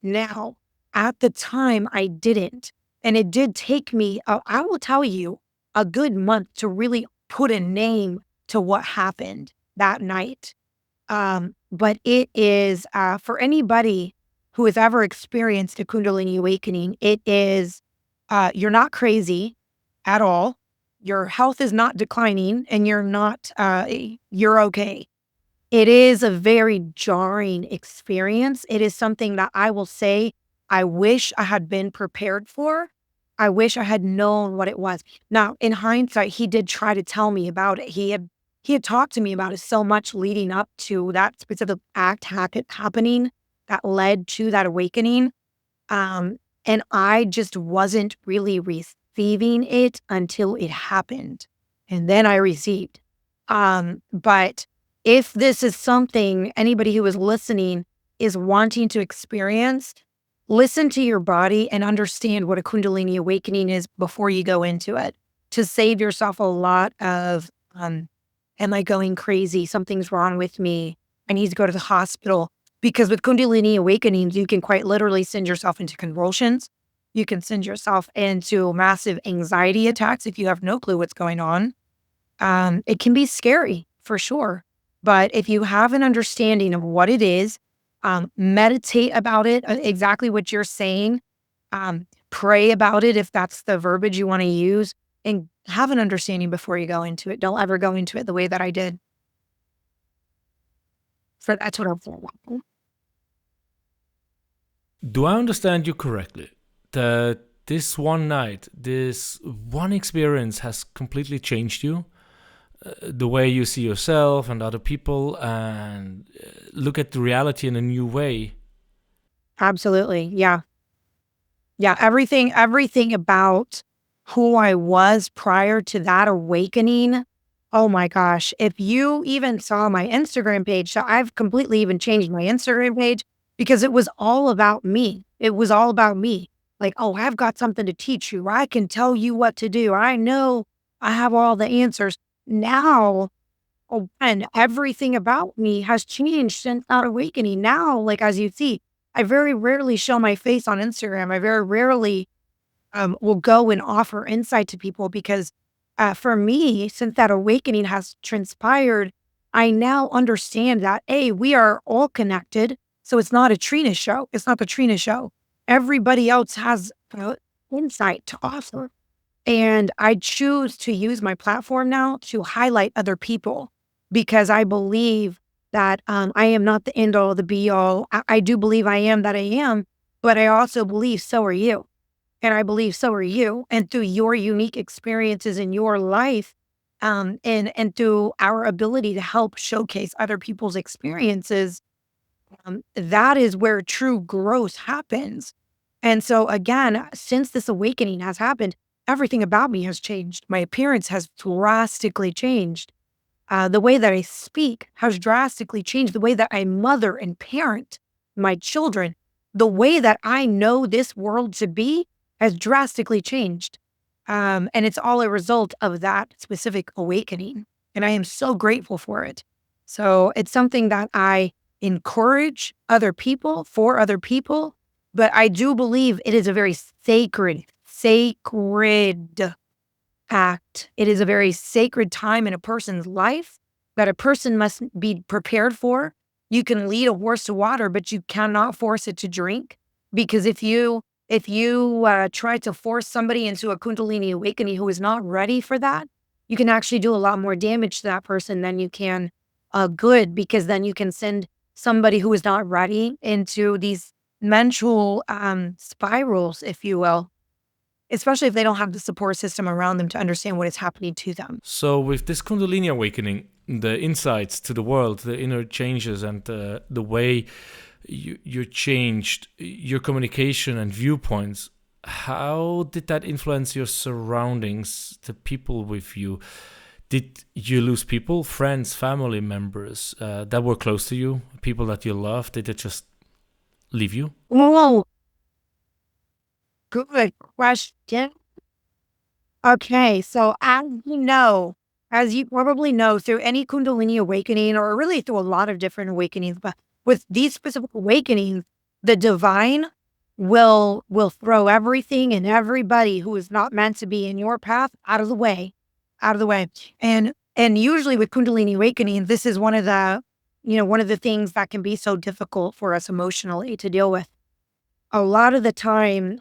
now. At the time, I didn't. And it did take me, I will tell you, a good month to really put a name to what happened that night. But it is, for anybody who has ever experienced a Kundalini awakening, it is, you're not crazy at all. Your health is not declining and you're okay. It is a very jarring experience. It is something that I will say I wish I had been prepared for. I wish I had known what it was. Now, in hindsight, he did try to tell me about it. He had talked to me about it so much leading up to that specific happening that led to that awakening. And I just wasn't really receiving it until it happened. And then I received. But if this is something anybody who is listening is wanting to experience, listen to your body and understand what a Kundalini awakening is before you go into it, to save yourself a lot of, am I going crazy? Something's wrong with me. I need to go to the hospital. Because with Kundalini awakenings, you can quite literally send yourself into convulsions. You can send yourself into massive anxiety attacks if you have no clue what's going on. It can be scary for sure. But if you have an understanding of what it is, meditate about it, exactly what you're saying, pray about it if that's the verbiage you want to use, and have an understanding before you go into it. Don't ever go into it the way that I did. So that's what I'm saying. Do I understand you correctly that this one night, this one experience has completely changed you? The way you see yourself and other people and look at the reality in a new way? Absolutely. Yeah. Yeah. Everything about who I was prior to that awakening. Oh my gosh. If you even saw my Instagram page, so I've completely even changed my Instagram page because it was all about me. It was all about me. Like, oh, I've got something to teach you. I can tell you what to do. I know I have all the answers. Now, oh, and everything about me has changed since that awakening. Now, like, as you see, I very rarely show my face on Instagram. I very rarely will go and offer insight to people because for me, since that awakening has transpired, I now understand that, A, we are all connected. So it's not a Trina show. It's not the Trina show. Everybody else has insight to offer. And I choose to use my platform now to highlight other people because I believe that I am not the end all, the be all. I do believe I am that I am, but I also believe so are you. And I believe so are you. And through your unique experiences in your life, and through our ability to help showcase other people's experiences, that is where true growth happens. And so again, since this awakening has happened, everything about me has changed. My appearance has drastically changed. The way that I speak has drastically changed. The way that I mother and parent my children, the way that I know this world to be has drastically changed. And it's all a result of that specific awakening. And I am so grateful for it. So it's something that I encourage other people for other people. But I do believe it is a very sacred act. It is a very sacred time in a person's life that a person must be prepared for. You can lead a horse to water, but you cannot force it to drink. Because if you try to force somebody into a Kundalini awakening who is not ready for that, you can actually do a lot more damage to that person than you can good, because then you can send somebody who is not ready into these mental spirals, if you will, especially if they don't have the support system around them to understand what is happening to them. So with this Kundalini awakening, the insights to the world, the inner changes, and the way you changed your communication and viewpoints, how did that influence your surroundings, the people with you? Did you lose people, friends, family members that were close to you, people that you loved? Did they just leave you? Whoa, good question. Okay, so as you probably know, through any Kundalini awakening, or really through a lot of different awakenings, but with these specific awakenings, the divine will throw everything and everybody who is not meant to be in your path out of the way. And usually with Kundalini awakening, this is one of the one of the things that can be so difficult for us emotionally to deal with. A lot of the time,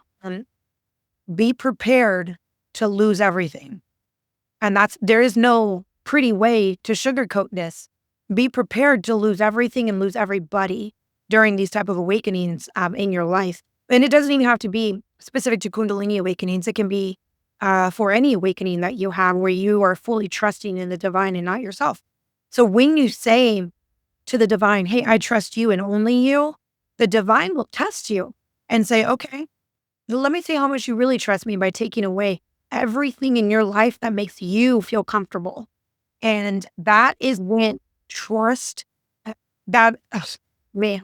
be prepared to lose everything. And there is no pretty way to sugarcoat this. Be prepared to lose everything and lose everybody during these type of awakenings in your life. And it doesn't even have to be specific to Kundalini awakenings. It can be for any awakening that you have where you are fully trusting in the divine and not yourself. So when you say to the divine, hey, I trust you and only you, the divine will test you and say, okay, let me see how much you really trust me by taking away everything in your life that makes you feel comfortable. And that is when trust, man,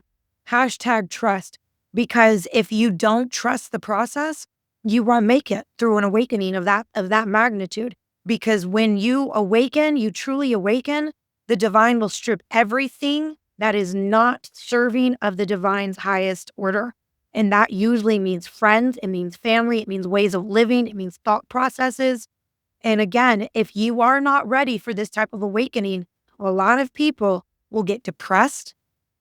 hashtag trust. Because if you don't trust the process, you won't make it through an awakening of that magnitude. Because when you awaken, you truly awaken, the divine will strip everything that is not serving of the divine's highest order. And that usually means friends, it means family, it means ways of living, it means thought processes. And again, if you are not ready for this type of awakening, a lot of people will get depressed.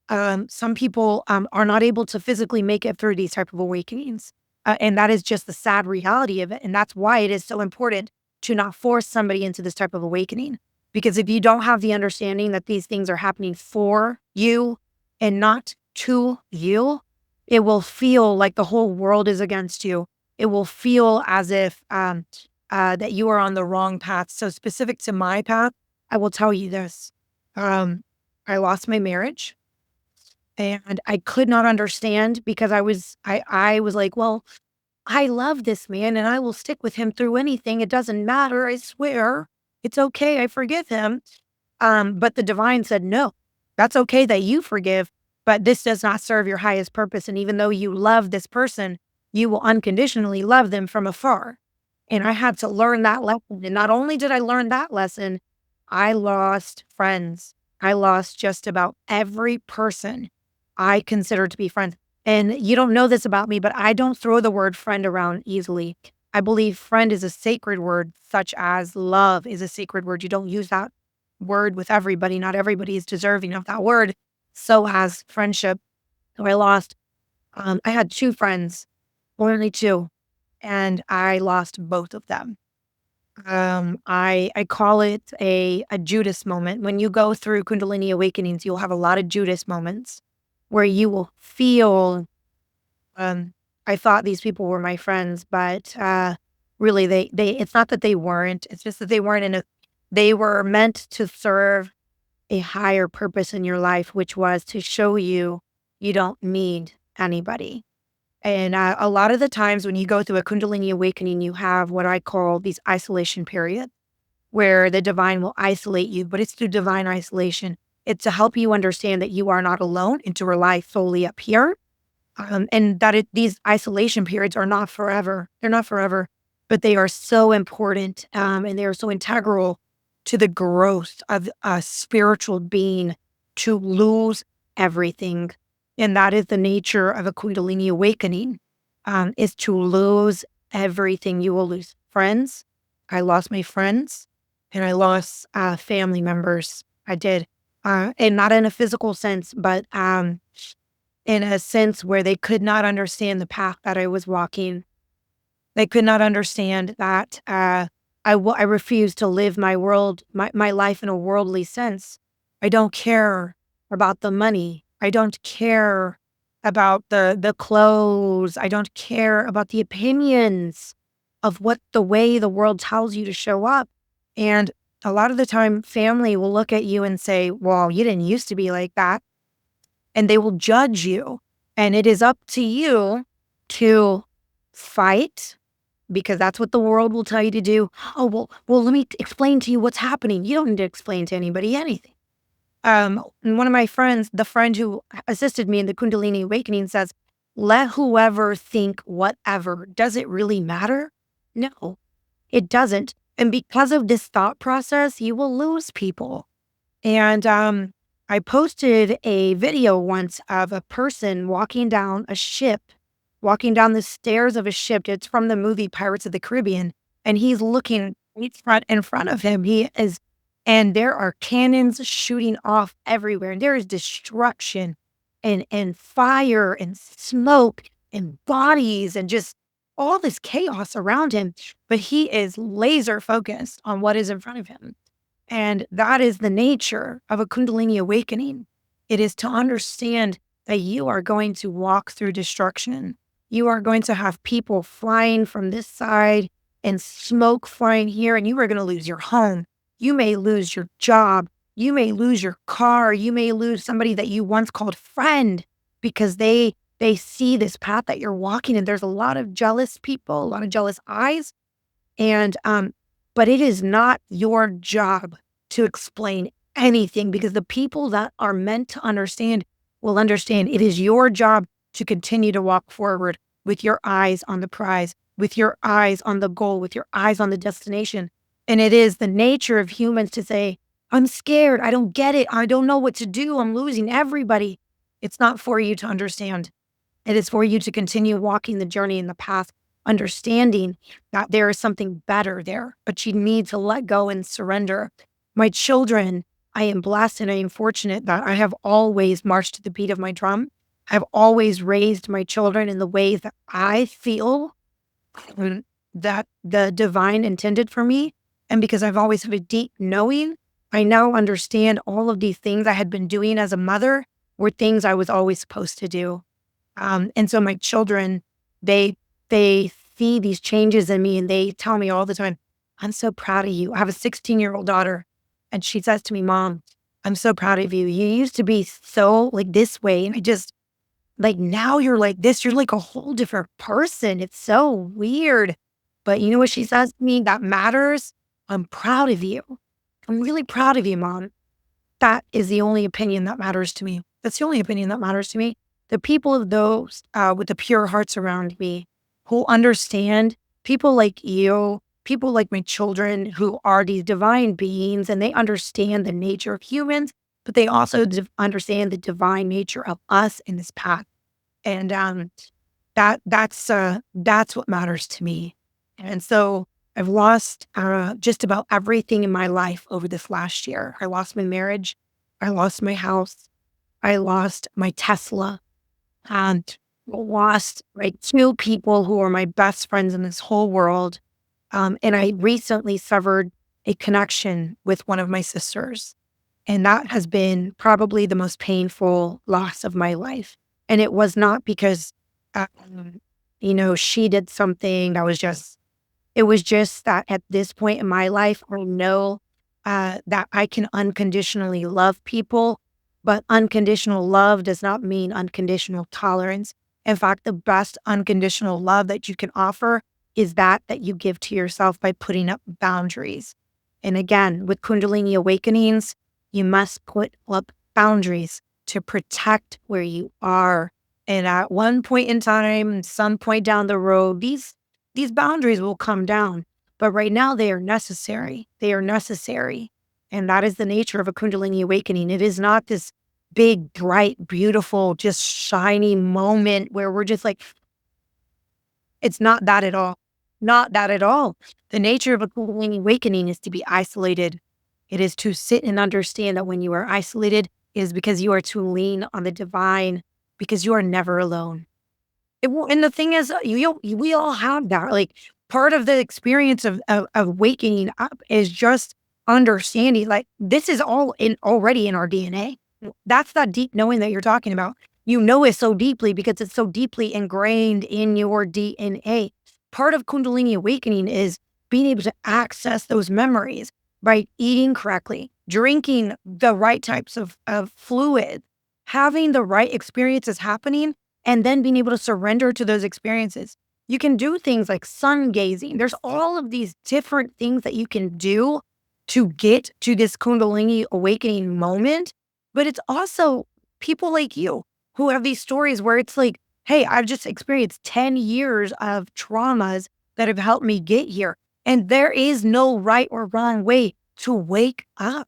Some people are not able to physically make it through these type of awakenings. And that is just the sad reality of it. And that's why it is so important to not force somebody into this type of awakening. Because if you don't have the understanding that these things are happening for you and not to you, it will feel like the whole world is against you. It will feel as if that you are on the wrong path. So specific to my path, I will tell you this. I lost my marriage. And I could not understand because I was like, well, I love this man and I will stick with him through anything. It doesn't matter. I swear. It's okay. I forgive him. But the divine said, no, that's okay that you forgive, but this does not serve your highest purpose. And even though you love this person, you will unconditionally love them from afar. And I had to learn that lesson. And not only did I learn that lesson, I lost friends. I lost just about every person I consider to be friends. And you don't know this about me, but I don't throw the word friend around easily. I believe friend is a sacred word, such as love is a sacred word. You don't use that word with everybody. Not everybody is deserving of that word. So has friendship. So I lost, I had 2 friends, only 2, and I lost both of them. I call it a Judas moment. When you go through Kundalini awakenings, you'll have a lot of Judas moments where you will feel, I thought these people were my friends, but really they it's not that they weren't, it's just that they were meant to serve a higher purpose in your life, which was to show you don't need anybody. And a lot of the times when you go through a Kundalini awakening, you have what I call these isolation periods where the divine will isolate you, but it's through divine isolation. It's to help you understand that you are not alone and to rely solely up here. And that these isolation periods are not forever. They're not forever, but they are so important and they are so integral to the growth of a spiritual being to lose everything. And that is the nature of a Kundalini awakening, is to lose everything. You will lose friends. I lost my friends and I lost family members. I did. And not in a physical sense, but in a sense where they could not understand the path that I was walking. They could not understand that I refuse to live my life in a worldly sense. I don't care about the money. I don't care about the clothes. I don't care about the opinions of what the way the world tells you to show up. And a lot of the time, family will look at you and say, well, you didn't used to be like that. And they will judge you. And it is up to you to fight, because that's what the world will tell you to do. Oh, well, let me explain to you what's happening. You don't need to explain to anybody anything. And one of my friends, the friend who assisted me in the Kundalini awakening, says, let whoever think whatever. Does it really matter? No, it doesn't. And because of this thought process, you will lose people. And I posted a video once of a person walking down the stairs of a ship. It's from the movie Pirates of the Caribbean. And he's looking right in front of him. He is And there are cannons shooting off everywhere. And there is destruction and fire and smoke and bodies and just all this chaos around him. But he is laser focused on what is in front of him. And that is the nature of a Kundalini awakening. It is to understand that you are going to walk through destruction. You are going to have people flying from this side and smoke flying here, and you are going to lose your home. You may lose your job. You may lose your car. You may lose somebody that you once called friend because they see this path that you're walking, and there's a lot of jealous people, a lot of jealous eyes. And but it is not your job to explain anything, because the people that are meant to understand will understand. It is your job to continue to walk forward with your eyes on the prize, with your eyes on the goal, with your eyes on the destination. And it is the nature of humans to say, I'm scared. I don't get it. I don't know what to do. I'm losing everybody. It's not for you to understand. It is for you to continue walking the journey in the path, understanding that there is something better there, but you need to let go and surrender. My children, I am blessed and I am fortunate that I have always marched to the beat of my drum. I've always raised my children in the ways that I feel that the divine intended for me. And because I've always had a deep knowing, I now understand all of these things I had been doing as a mother were things I was always supposed to do. And so my children, they see these changes in me, and they tell me all the time, I'm so proud of you. I have a 16-year-old daughter, and she says to me, Mom, I'm so proud of you. You used to be so like this way. And I just, like, now you're like this. You're like a whole different person. It's so weird. But you know what she says to me? That matters. I'm proud of you. I'm really proud of you, Mom. That is the only opinion that matters to me. That's the only opinion that matters to me. The people of those with the pure hearts around me who understand, people like you, people like my children who are these divine beings, and they understand the nature of humans, but they also understand the divine nature of us in this path. And that's what matters to me. And so I've lost just about everything in my life over this last year. I lost my marriage. I lost my house. I lost my Tesla. And lost like 2 people who are my best friends in this whole world. And I recently severed a connection with one of my sisters. And that has been probably the most painful loss of my life. And it was not because, she did something that was just, it was just that at this point in my life, I know that I can unconditionally love people, but unconditional love does not mean unconditional tolerance. In fact, the best unconditional love that you can offer is that you give to yourself by putting up boundaries. And again, with Kundalini awakenings, you must put up boundaries to protect where you are. And at one point in time, some point down the road, these boundaries will come down. But right now, they are necessary. They are necessary. And that is the nature of a Kundalini awakening. It is not this big, bright, beautiful, just shiny moment where we're just like, it's not that at all. Not that at all. The nature of a Kundalini awakening is to be isolated. It is to sit and understand that when you are isolated, it is because you are to lean on the divine, because you are never alone. And the thing is, we all have that. Like, part of the experience of waking up is just understanding, like, this is all already in our DNA. That's that deep knowing that you're talking about. You know it so deeply because it's so deeply ingrained in your DNA. Part of Kundalini awakening is being able to access those memories by eating correctly, drinking the right types of fluid, having the right experiences happening, and then being able to surrender to those experiences. You can do things like sun gazing. There's all of these different things that you can do to get to this Kundalini awakening moment. But it's also people like you who have these stories where it's like, hey, I've just experienced 10 years of traumas that have helped me get here. And there is no right or wrong way to wake up.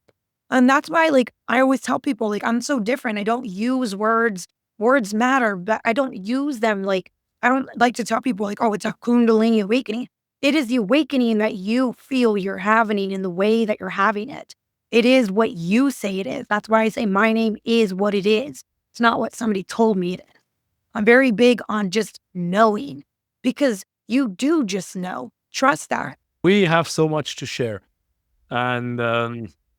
And that's why, like, I always tell people, like, I'm so different. I don't use words. Words matter, but I don't use them like, I don't like to tell people, like, oh, it's a Kundalini awakening. It is the awakening that you feel you're having in the way that you're having it. It is what you say it is. That's why I say my name is what it is. It's not what somebody told me it is. I'm very big on just knowing, because you do just know. Trust that. We have so much to share. And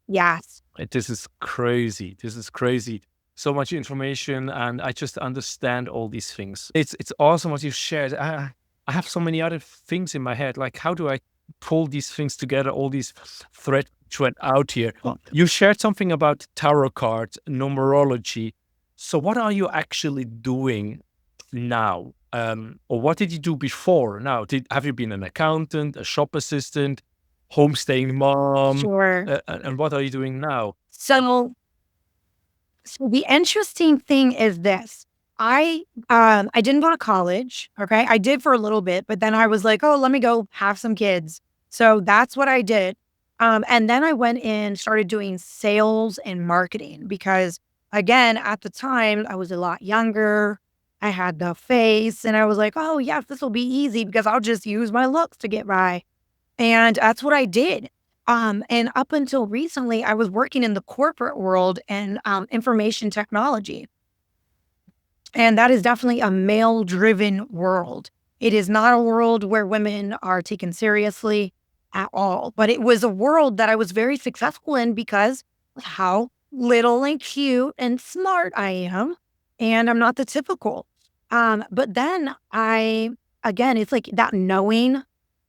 Yes. this is crazy. This is crazy. So much information, and I just understand all these things. It's awesome what you've shared. I have so many other things in my head. Like, how do I pull these things together, all these thread out here? You shared something about tarot cards, numerology. So what are you actually doing now? Or what did you do before? Now, have you been an accountant, a shop assistant, homestaying mom? Sure. And what are you doing now? So the interesting thing is this. I didn't go to college. Okay. I did for a little bit, but then I was like, oh, let me go have some kids. So that's what I did. And then I went and started doing sales and marketing because, again, at the time I was a lot younger. I had the face and I was like, oh, yes, this will be easy because I'll just use my looks to get by. And that's what I did. And up until recently, I was working in the corporate world and information technology. And that is definitely a male-driven world. It is not a world where women are taken seriously at all. But it was a world that I was very successful in because of how little and cute and smart I am. And I'm not the typical. But then again, it's like that knowing.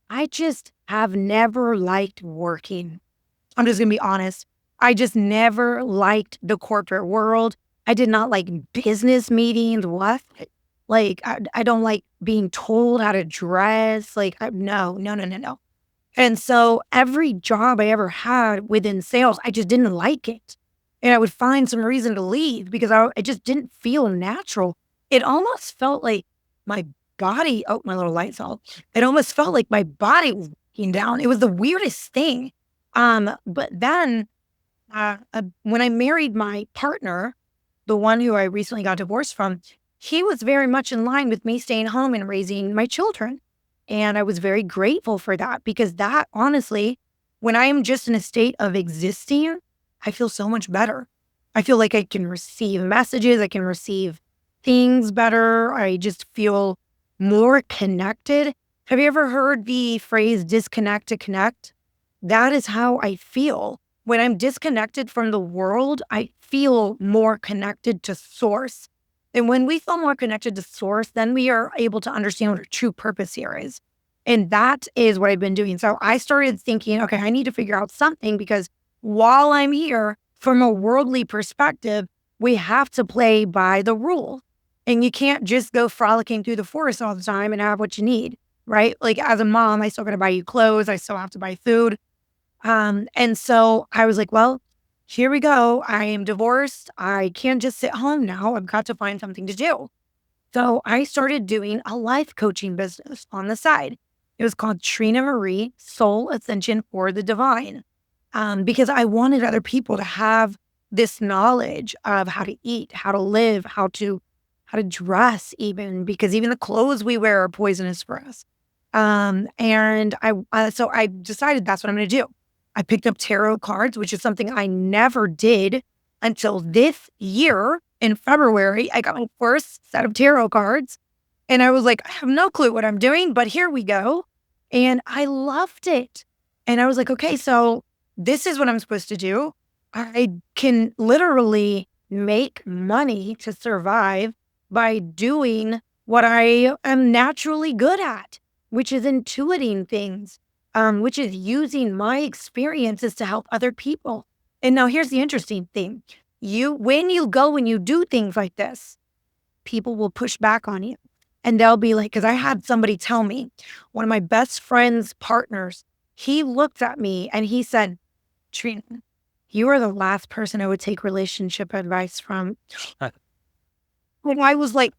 I just have never liked working. I'm just going to be honest. I just never liked the corporate world. I did not like business meetings. What? Like, I don't like being told how to dress. Like, no. And so every job I ever had within sales, I just didn't like it. And I would find some reason to leave because it just didn't feel natural. It almost felt like my body, oh, my little light's off. It almost felt like my body was breaking down. It was the weirdest thing. But then when I married my partner, the one who I recently got divorced from, he was very much in line with me staying home and raising my children. And I was very grateful for that because that, honestly, when I am just in a state of existing, I feel so much better. I feel like I can receive messages. I can receive things better. I just feel more connected. Have you ever heard the phrase disconnect to connect? That is how I feel. When I'm disconnected from the world, I feel more connected to source. And when we feel more connected to source, then we are able to understand what our true purpose here is. And that is what I've been doing. So I started thinking, okay, I need to figure out something because while I'm here, from a worldly perspective, we have to play by the rule. And you can't just go frolicking through the forest all the time and have what you need, right? Like as a mom, I still got to buy you clothes. I still have to buy food. And so I was like, well, here we go. I am divorced. I can't just sit home now. I've got to find something to do. So I started doing a life coaching business on the side. It was called Trina Marie Soul Ascension for the Divine. Because I wanted other people to have this knowledge of how to eat, how to live, how to dress even, because even the clothes we wear are poisonous for us. And so I decided that's what I'm going to do. I picked up tarot cards, which is something I never did until this year in February. I got my first set of tarot cards and I was like, I have no clue what I'm doing, but here we go. And I loved it. And I was like, okay, so this is what I'm supposed to do. I can literally make money to survive by doing what I am naturally good at, which is intuiting things, which is using my experiences to help other people. And now here's the interesting thing. When you go and you do things like this, people will push back on you. And they'll be like, because I had somebody tell me, one of my best friend's partners, he looked at me and he said, Trina, you are the last person I would take relationship advice from. And I was like,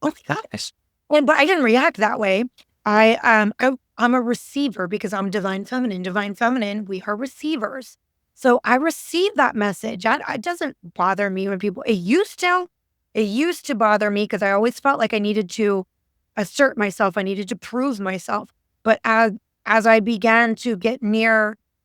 oh my gosh. But I didn't react that way. I'm a receiver because I'm divine feminine. Divine feminine, we are receivers. So I received that message. It doesn't bother me when people, it used to bother me because I always felt like I needed to assert myself. I needed to prove myself. But as I began to get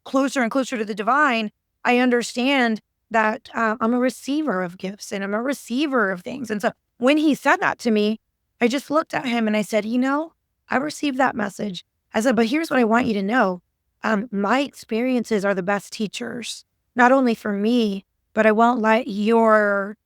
closer and closer to the divine, I understand that I'm a receiver of gifts and I'm a receiver of things. And so when he said that to me, I just looked at him and I said, I received that message. I said, but here's what I want you to know. My experiences are the best teachers, not only for me, but I won't let you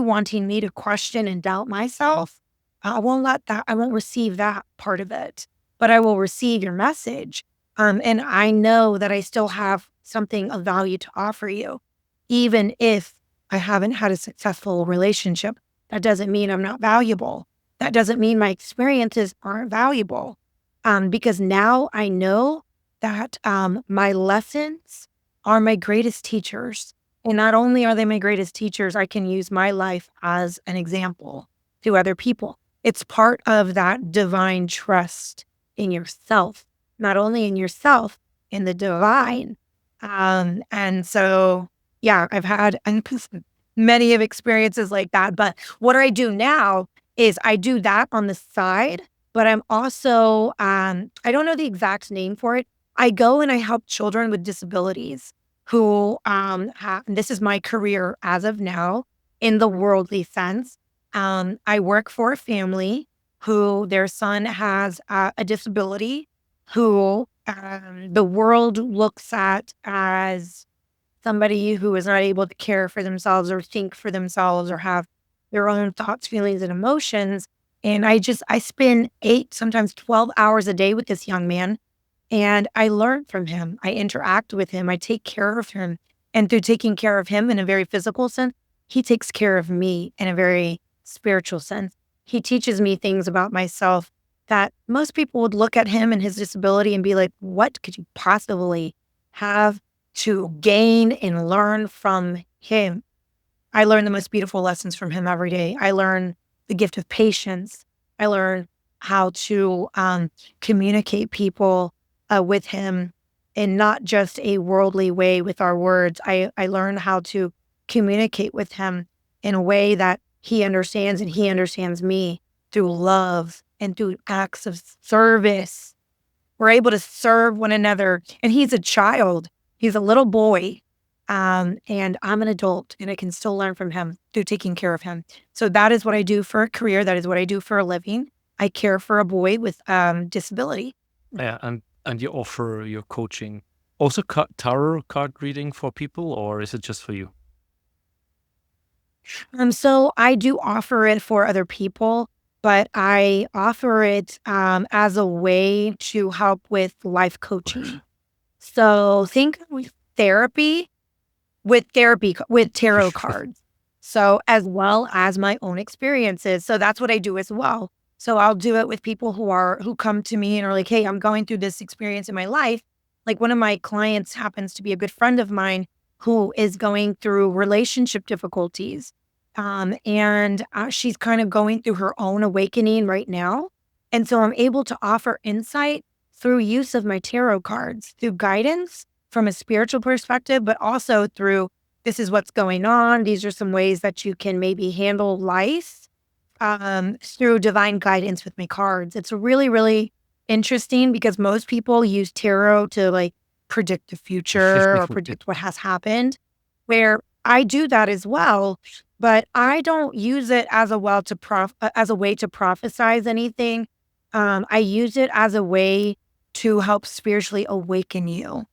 wanting me to question and doubt myself. I won't receive that part of it, but I will receive your message. And I know that I still have something of value to offer you, even if I haven't had a successful relationship. That doesn't mean I'm not valuable. That doesn't mean my experiences aren't valuable. Because now I know that my lessons are my greatest teachers. And not only are they my greatest teachers, I can use my life as an example to other people. It's part of that divine trust in yourself, not only in yourself, in the divine. And so, yeah, I've had many of experiences like that. But what I do now is I do that on the side, but I'm also, I don't know the exact name for it. I go and I help children with disabilities who this is my career as of now in the worldly sense. I work for a family who their son has a disability, who the world looks at as somebody who is not able to care for themselves or think for themselves or have their own thoughts, feelings, and emotions. And I spend 8, sometimes 12 hours a day with this young man. And I learn from him. I interact with him. I take care of him. And through taking care of him in a very physical sense, he takes care of me in a very spiritual sense. He teaches me things about myself that most people would look at him and his disability and be like, what could you possibly have to gain and learn from him? I learn the most beautiful lessons from him every day. I learn the gift of patience. I learn how to communicate people with him in not just a worldly way with our words. I learn how to communicate with him in a way that he understands and he understands me through love and through acts of service. We're able to serve one another. And he's a child. He's a little boy. And I'm an adult and I can still learn from him through taking care of him. So that is what I do for a career. That is what I do for a living. I care for a boy with disability. Yeah, and you offer your coaching, also tarot card reading for people, or is it just for you? So I do offer it for other people, but I offer it as a way to help with life coaching. So think of therapy with tarot cards. So as well as my own experiences. So that's what I do as well. So I'll do it with people who come to me and are like, hey, I'm going through this experience in my life. Like one of my clients happens to be a good friend of mine who is going through relationship difficulties. And she's kind of going through her own awakening right now. And so I'm able to offer insight through use of my tarot cards, through guidance from a spiritual perspective, but also through this is what's going on. These are some ways that you can maybe handle life through divine guidance with my cards. It's really, really interesting because most people use tarot to like predict the future or predict what has happened, where I do that as well, but I don't use it as a way to prophesize anything. I use it as a way to help spiritually awaken you.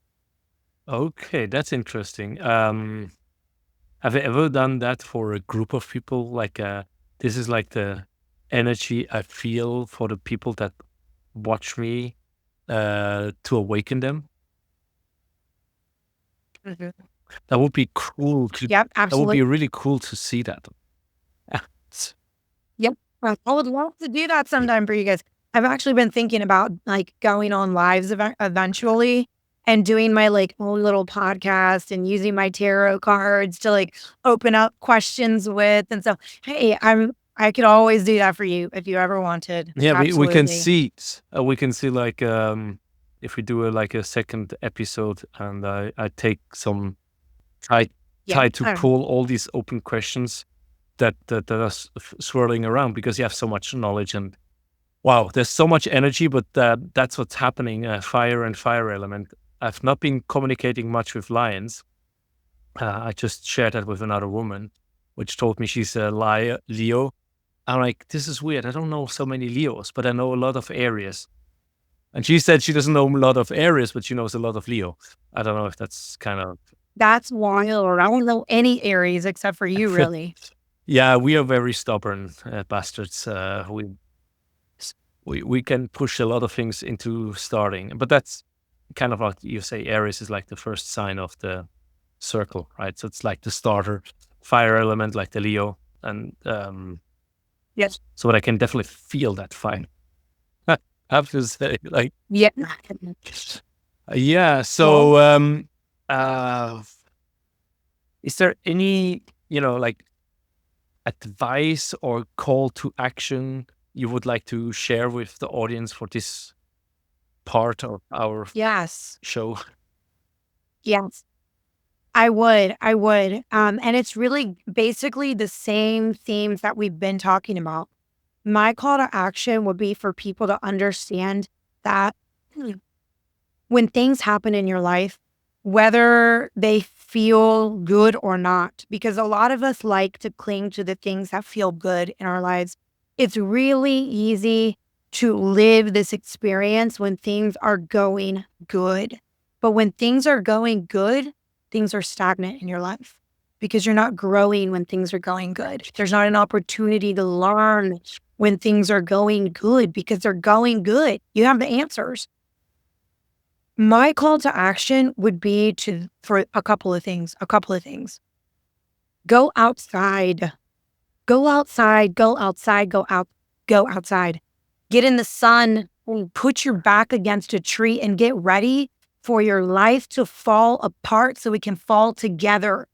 Okay, that's interesting. Have you ever done that for a group of people? Like, this is like the energy I feel for the people that watch me to awaken them. Mhm. That would be cool. Yep, That would absolutely. be really cool to see that. Yep. I would love to do that sometime for you guys. I've actually been thinking about like going on lives eventually and doing my like own little podcast and using my tarot cards to like open up questions with. And so, hey, I could always do that for you if you ever wanted. Yeah, we can Absolutely. see like if we do like a second episode and I take some try Yeah. to pull all these open questions that are swirling around because you have so much knowledge and wow, there's so much energy, but that's what's happening. Fire and fire element. I've not been communicating much with lions. I just shared that with another woman, which told me she's a Leo. I'm like, this is weird. I don't know so many Leos, but I know a lot of Aries. And she said she doesn't know a lot of Aries, but she knows a lot of Leo. I don't know if that's kind of... That's wild. I don't know any Aries except for you, really. Yeah, we are very stubborn bastards. We can push a lot of things into starting, but that's kind of like you say, Aries is like the first sign of the circle, right? So it's like the starter, fire element, like the Leo, and Yes. so I can definitely feel that fire. I have to say, like, Yeah. yeah. So, is there any, like, advice or call to action you would like to share with the audience for this part of our Yes. show? Yes. I would. And it's really basically the same themes that we've been talking about. My call to action would be for people to understand that when things happen in your life, whether they feel good or not, because a lot of us like to cling to the things that feel good in our lives. It's really easy to live this experience when things are going good. But when things are going good, things are stagnant in your life because you're not growing when things are going good. There's not an opportunity to learn when things are going good because they're going good. You have the answers. My call to action would be for a couple of things. Go outside. Go outside. Get in the sun, put your back against a tree and get ready for your life to fall apart so we can fall together.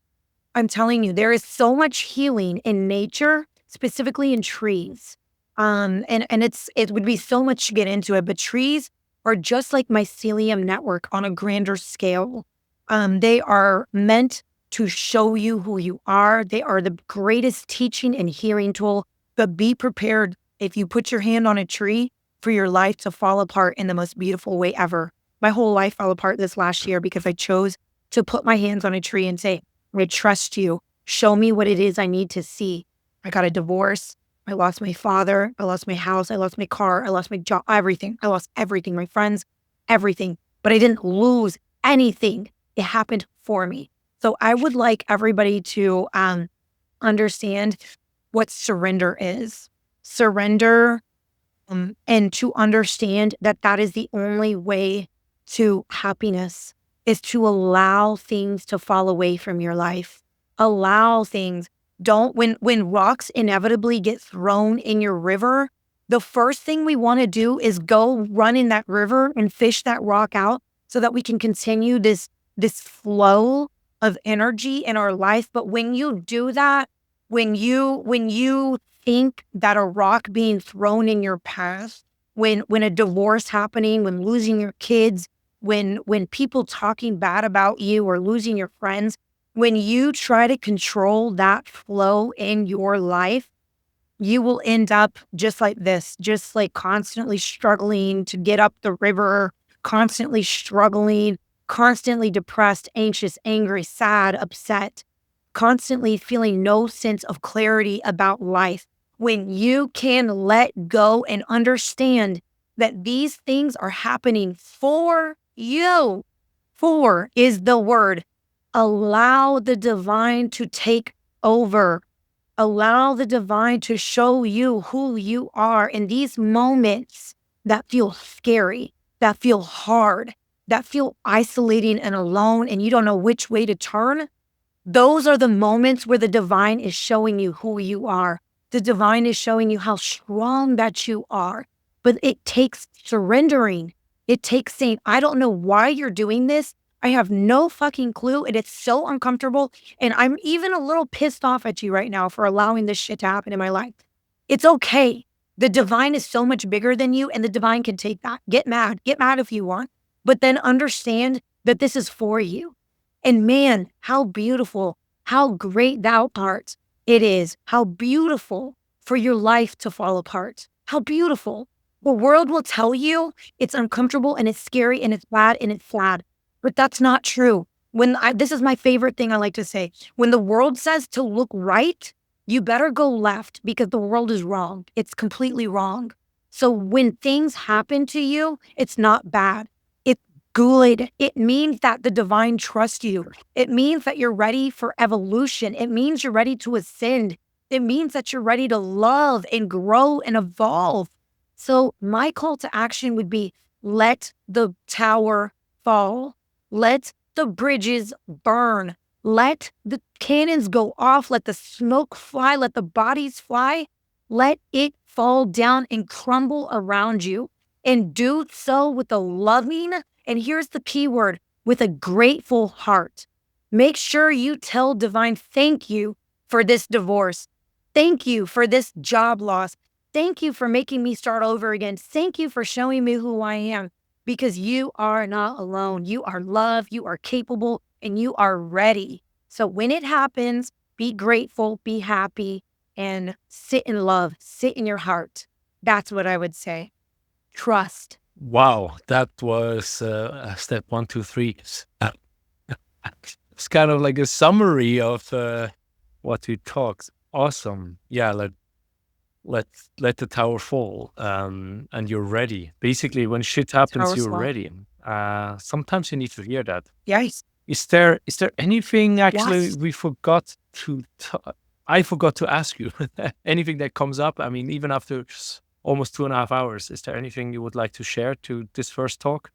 I'm telling you, there is so much healing in nature, specifically in trees. And it would be so much to get into it, but trees are just like mycelium network on a grander scale. They are meant to show you who you are. They are the greatest teaching and healing tool, but be prepared if you put your hand on a tree for your life to fall apart in the most beautiful way ever. My whole life fell apart this last year because I chose to put my hands on a tree and say, I trust you. Show me what it is I need to see. I got a divorce. I lost my father. I lost my house. I lost my car. I lost my job, everything. I lost everything, my friends, everything. But I didn't lose anything. It happened for me. So I would like everybody to understand what surrender is. Surrender and to understand that that is the only way to happiness is to allow things to fall away from your life. Allow things. Don't, when rocks inevitably get thrown in your river, the first thing we want to do is go run in that river and fish that rock out so that we can continue this flow of energy in our life. But when you do that, when you think that a rock being thrown in your path, when a divorce happening, when losing your kids, when people talking bad about you or losing your friends, when you try to control that flow in your life, you will end up just like this, just like constantly struggling to get up the river, constantly struggling, constantly depressed, anxious, angry, sad, upset, constantly feeling no sense of clarity about life. When you can let go and understand that these things are happening for you, for is the word. Allow the divine to take over. Allow the divine to show you who you are in these moments that feel scary, that feel hard, that feel isolating and alone, and you don't know which way to turn. Those are the moments where the divine is showing you who you are. The divine is showing you how strong that you are. But it takes surrendering. It takes saying, I don't know why you're doing this. I have no fucking clue. And it's so uncomfortable. And I'm even a little pissed off at you right now for allowing this shit to happen in my life. It's okay. The divine is so much bigger than you, and the divine can take that. Get mad if you want, but then understand that this is for you. And man, how beautiful, how great thou art it is. How beautiful for your life to fall apart. How beautiful. The world will tell you it's uncomfortable and it's scary and it's bad and it's sad. But that's not true. This is my favorite thing I like to say. When the world says to look right, you better go left because the world is wrong. It's completely wrong. So when things happen to you, it's not bad. It's good. It means that the divine trusts you. It means that you're ready for evolution. It means you're ready to ascend. It means that you're ready to love and grow and evolve. So my call to action would be let the tower fall. Let the bridges burn. Let the cannons go off. Let the smoke fly. Let the bodies fly. Let it fall down and crumble around you. And do so with a loving, and here's the key word, with a grateful heart. Make sure you tell divine, thank you for this divorce. Thank you for this job loss. Thank you for making me start over again. Thank you for showing me who I am. Because you are not alone. You are loved, you are capable, and you are ready. So when it happens, be grateful, be happy, and sit in love, sit in your heart. That's what I would say. Trust. Wow, that was step 1, 2, 3. It's kind of like a summary of what we talked. Awesome. Yeah, let the tower fall, and you're ready. Basically, when shit happens, Tower's you're fall. ready. Sometimes you need to hear that. Yes. Is there anything actually Yes. we forgot to I forgot to ask you? Anything that comes up? I mean, even after almost 2.5 hours, is there anything you would like to share to this first talk?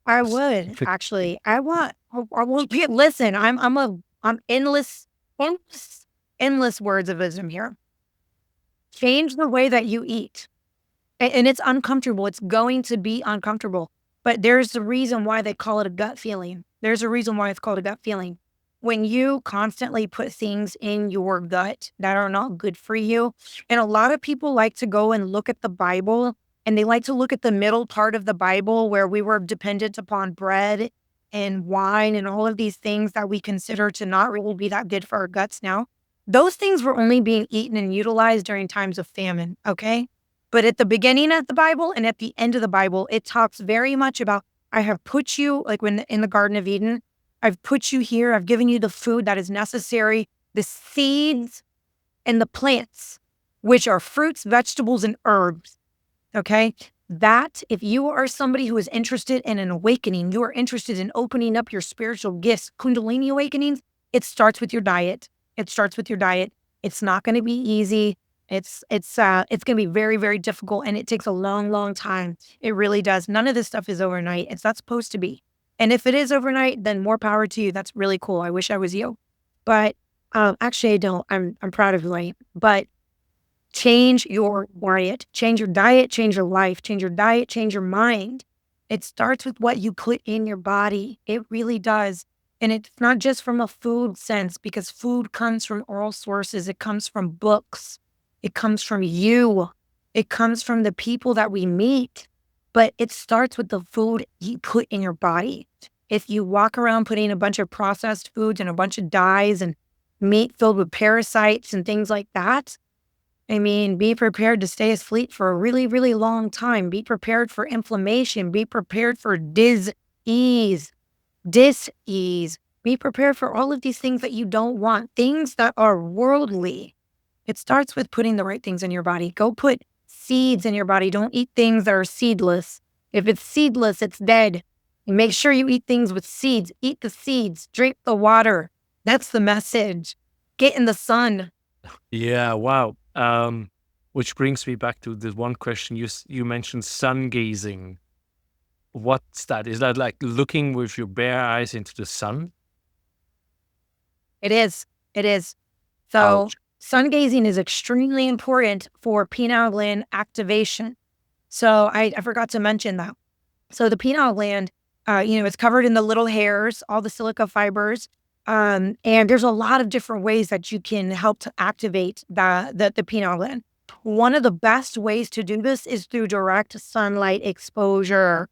I would If it- actually. I won't be, listen, I'm endless words of wisdom here. Change the way that you eat. And it's uncomfortable. It's going to be uncomfortable. But there's a reason why they call it a gut feeling. There's a reason why it's called a gut feeling. When you constantly put things in your gut that are not good for you, and a lot of people like to go and look at the Bible, and they like to look at the middle part of the Bible where we were dependent upon bread and wine and all of these things that we consider to not really be that good for our guts now. Those things were only being eaten and utilized during times of famine, okay? But at the beginning of the Bible and at the end of the Bible, it talks very much about, I have put you, like when in the Garden of Eden, I've put you here. I've given you the food that is necessary, the seeds and the plants, which are fruits, vegetables, and herbs. Okay. That if you are somebody who is interested in an awakening, you are interested in opening up your spiritual gifts, Kundalini awakenings, it starts with your diet. It starts with your diet. It's not going to be easy. It's going to be very, very difficult, and it takes a long, long time. It really does. None of this stuff is overnight. It's not supposed to be. And if it is overnight, then more power to you. That's really cool. I wish I was you. But actually, I don't. I'm proud of you. But change your diet, change your diet, change your life, change your diet, change your mind. It starts with what you put in your body. It really does. And it's not just from a food sense, because food comes from all sources. It comes from books. It comes from you. It comes from the people that we meet. But it starts with the food you put in your body. If you walk around putting a bunch of processed foods and a bunch of dyes and meat filled with parasites and things like that, I mean, be prepared to stay asleep for a really, really long time. Be prepared for inflammation. Be prepared for dis-ease. Be prepared for all of these things that you don't want, things that are worldly. It starts with putting the right things in your body. Go put seeds in your body. Don't eat things that are seedless. If it's seedless, it's dead. And make sure you eat things with seeds. Eat the seeds. Drink the water. That's the message. Get in the sun. Yeah, wow. Which brings me back to the one question you mentioned, sun gazing. What's that? Is that like looking with your bare eyes into the sun? It is. It is. So Ouch. sun gazing is extremely important for pineal gland activation. So I forgot to mention that. So the pineal gland, it's covered in the little hairs, all the silica fibers. And there's a lot of different ways that you can help to activate the pineal gland. One of the best ways to do this is through direct sunlight exposure.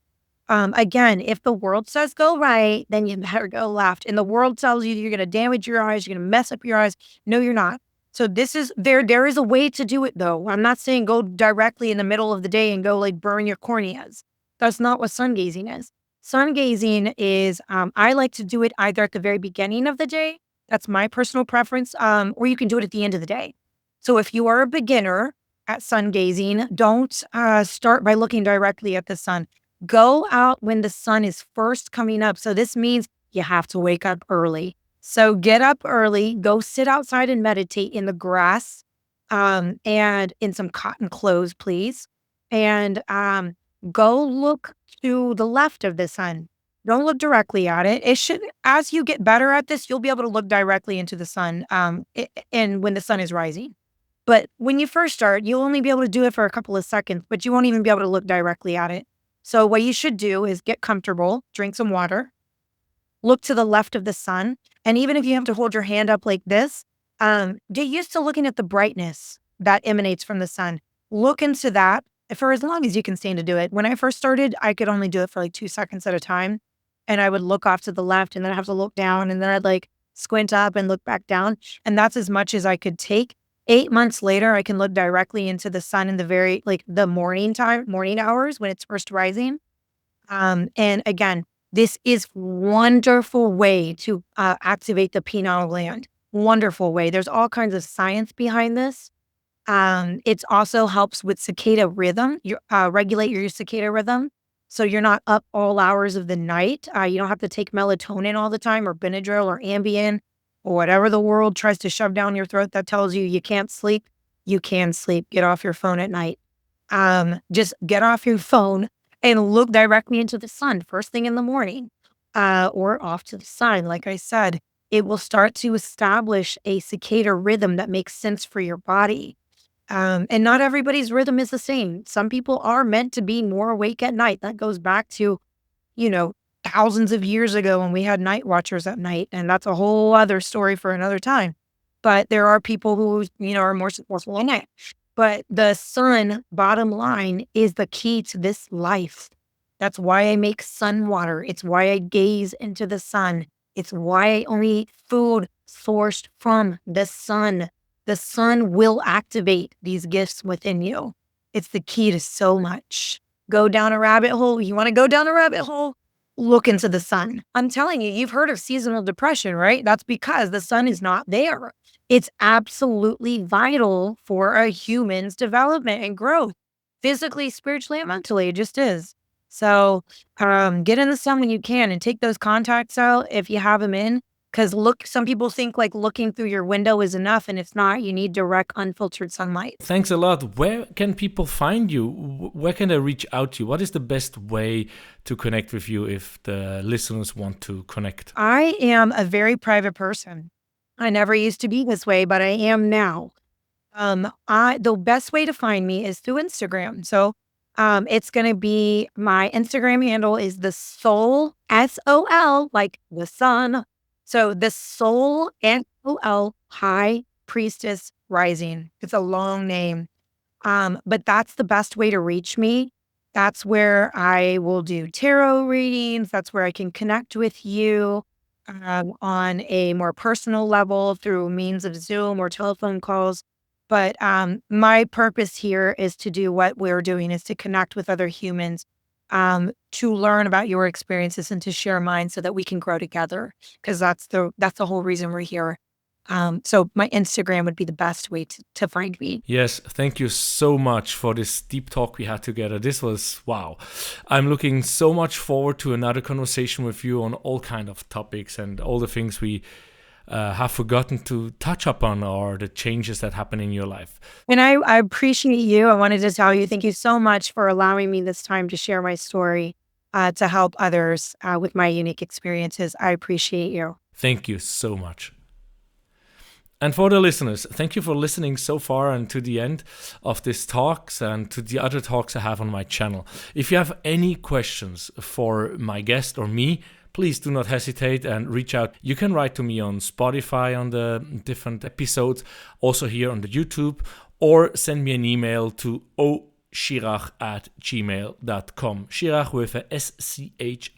Again, if the world says go right, then you better go left. And the world tells you you're going to damage your eyes, you're going to mess up your eyes. No, you're not. So this is, there is a way to do it though. I'm not saying go directly in the middle of the day and go like burn your corneas. That's not what sun gazing is. sun gazing is, I like to do it either at the very beginning of the day. That's my personal preference. Or you can do it at the end of the day. So if you are a beginner at sun gazing, don't start by looking directly at the sun. Go out when the sun is first coming up. So this means you have to wake up early. So get up early, go sit outside and meditate in the grass, and in some cotton clothes, please. And go look to the left of the sun. Don't look directly at it. It should, as you get better at this, you'll be able to look directly into the sun, and when the sun is rising. But when you first start, you'll only be able to do it for a couple of seconds, but you won't even be able to look directly at it. So what you should do is get comfortable, drink some water, look to the left of the sun. And even if you have to hold your hand up like this, get used to looking at the brightness that emanates from the sun. Look into that for as long as you can stand to do it. When I first started, I could only do it for like 2 seconds at a time. And I would look off to the left and then I'd have to look down and then I'd like squint up and look back down. And that's as much as I could take. 8 months later, I can look directly into the sun in the very, like the morning hours when it's first rising. And again, this is wonderful way to activate the pineal gland. Wonderful way. There's all kinds of science behind this. It also helps with cicada rhythm. You regulate your cicada rhythm. So you're not up all hours of the night. You don't have to take melatonin all the time or Benadryl or Ambien or whatever the world tries to shove down your throat that tells you you can't sleep. You can sleep. Get off your phone at night. Just get off your phone and look directly into the sun first thing in the morning, or off to the side. Like I said, it will start to establish a cicada rhythm that makes sense for your body. And not everybody's rhythm is the same. Some people are meant to be more awake at night. That goes back to, thousands of years ago when we had night watchers at night. And that's a whole other story for another time. But there are people who, are more successful at night. But the sun, bottom line, is the key to this life. That's why I make sun water. It's why I gaze into the sun. It's why I only eat food sourced from the sun. The sun will activate these gifts within you. It's the key to so much. Go down a rabbit hole. You want to go down a rabbit hole? Look into the sun. I'm telling you, you've heard of seasonal depression, right? That's because the sun is not there. It's absolutely vital for a human's development and growth, physically, spiritually, and mentally. It just is. So get in the sun when you can and take those contacts out if you have them in. Because some people think like looking through your window is enough, and it's not. You need direct, unfiltered sunlight. Thanks a lot. Where can people find you? Where can they reach out to you? What is the best way to connect with you if the listeners want to connect? I am a very private person. I never used to be this way, but I am now. The best way to find me is through Instagram. So it's going to be, my Instagram handle is the Soul, SOL, like the sun. So the Soul, SOL, High Priestess Rising. It's a long name. But that's the best way to reach me. That's where I will do tarot readings. That's where I can connect with you on a more personal level through means of Zoom or telephone calls. But my purpose here is to do what we're doing, is to connect with other humans, to learn about your experiences and to share mine so that we can grow together, because that's the whole reason we're here. So my Instagram would be the best way to find me. Yes, thank you so much for this deep talk we had together. This was, wow. I'm looking so much forward to another conversation with you on all kind of topics and all the things we have forgotten to touch upon, or the changes that happen in your life. And I appreciate you. I wanted to tell you, thank you so much for allowing me this time to share my story, to help others with my unique experiences. I appreciate you. Thank you so much. And for the listeners, thank you for listening so far and to the end of this talks and to the other talks I have on my channel. If you have any questions for my guest or me, please do not hesitate and reach out. You can write to me on Spotify on the different episodes, also here on the YouTube, or send me an email to oschirach@gmail.com. Schirach with a SCHIRACH.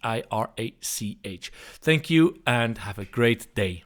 Thank you and have a great day.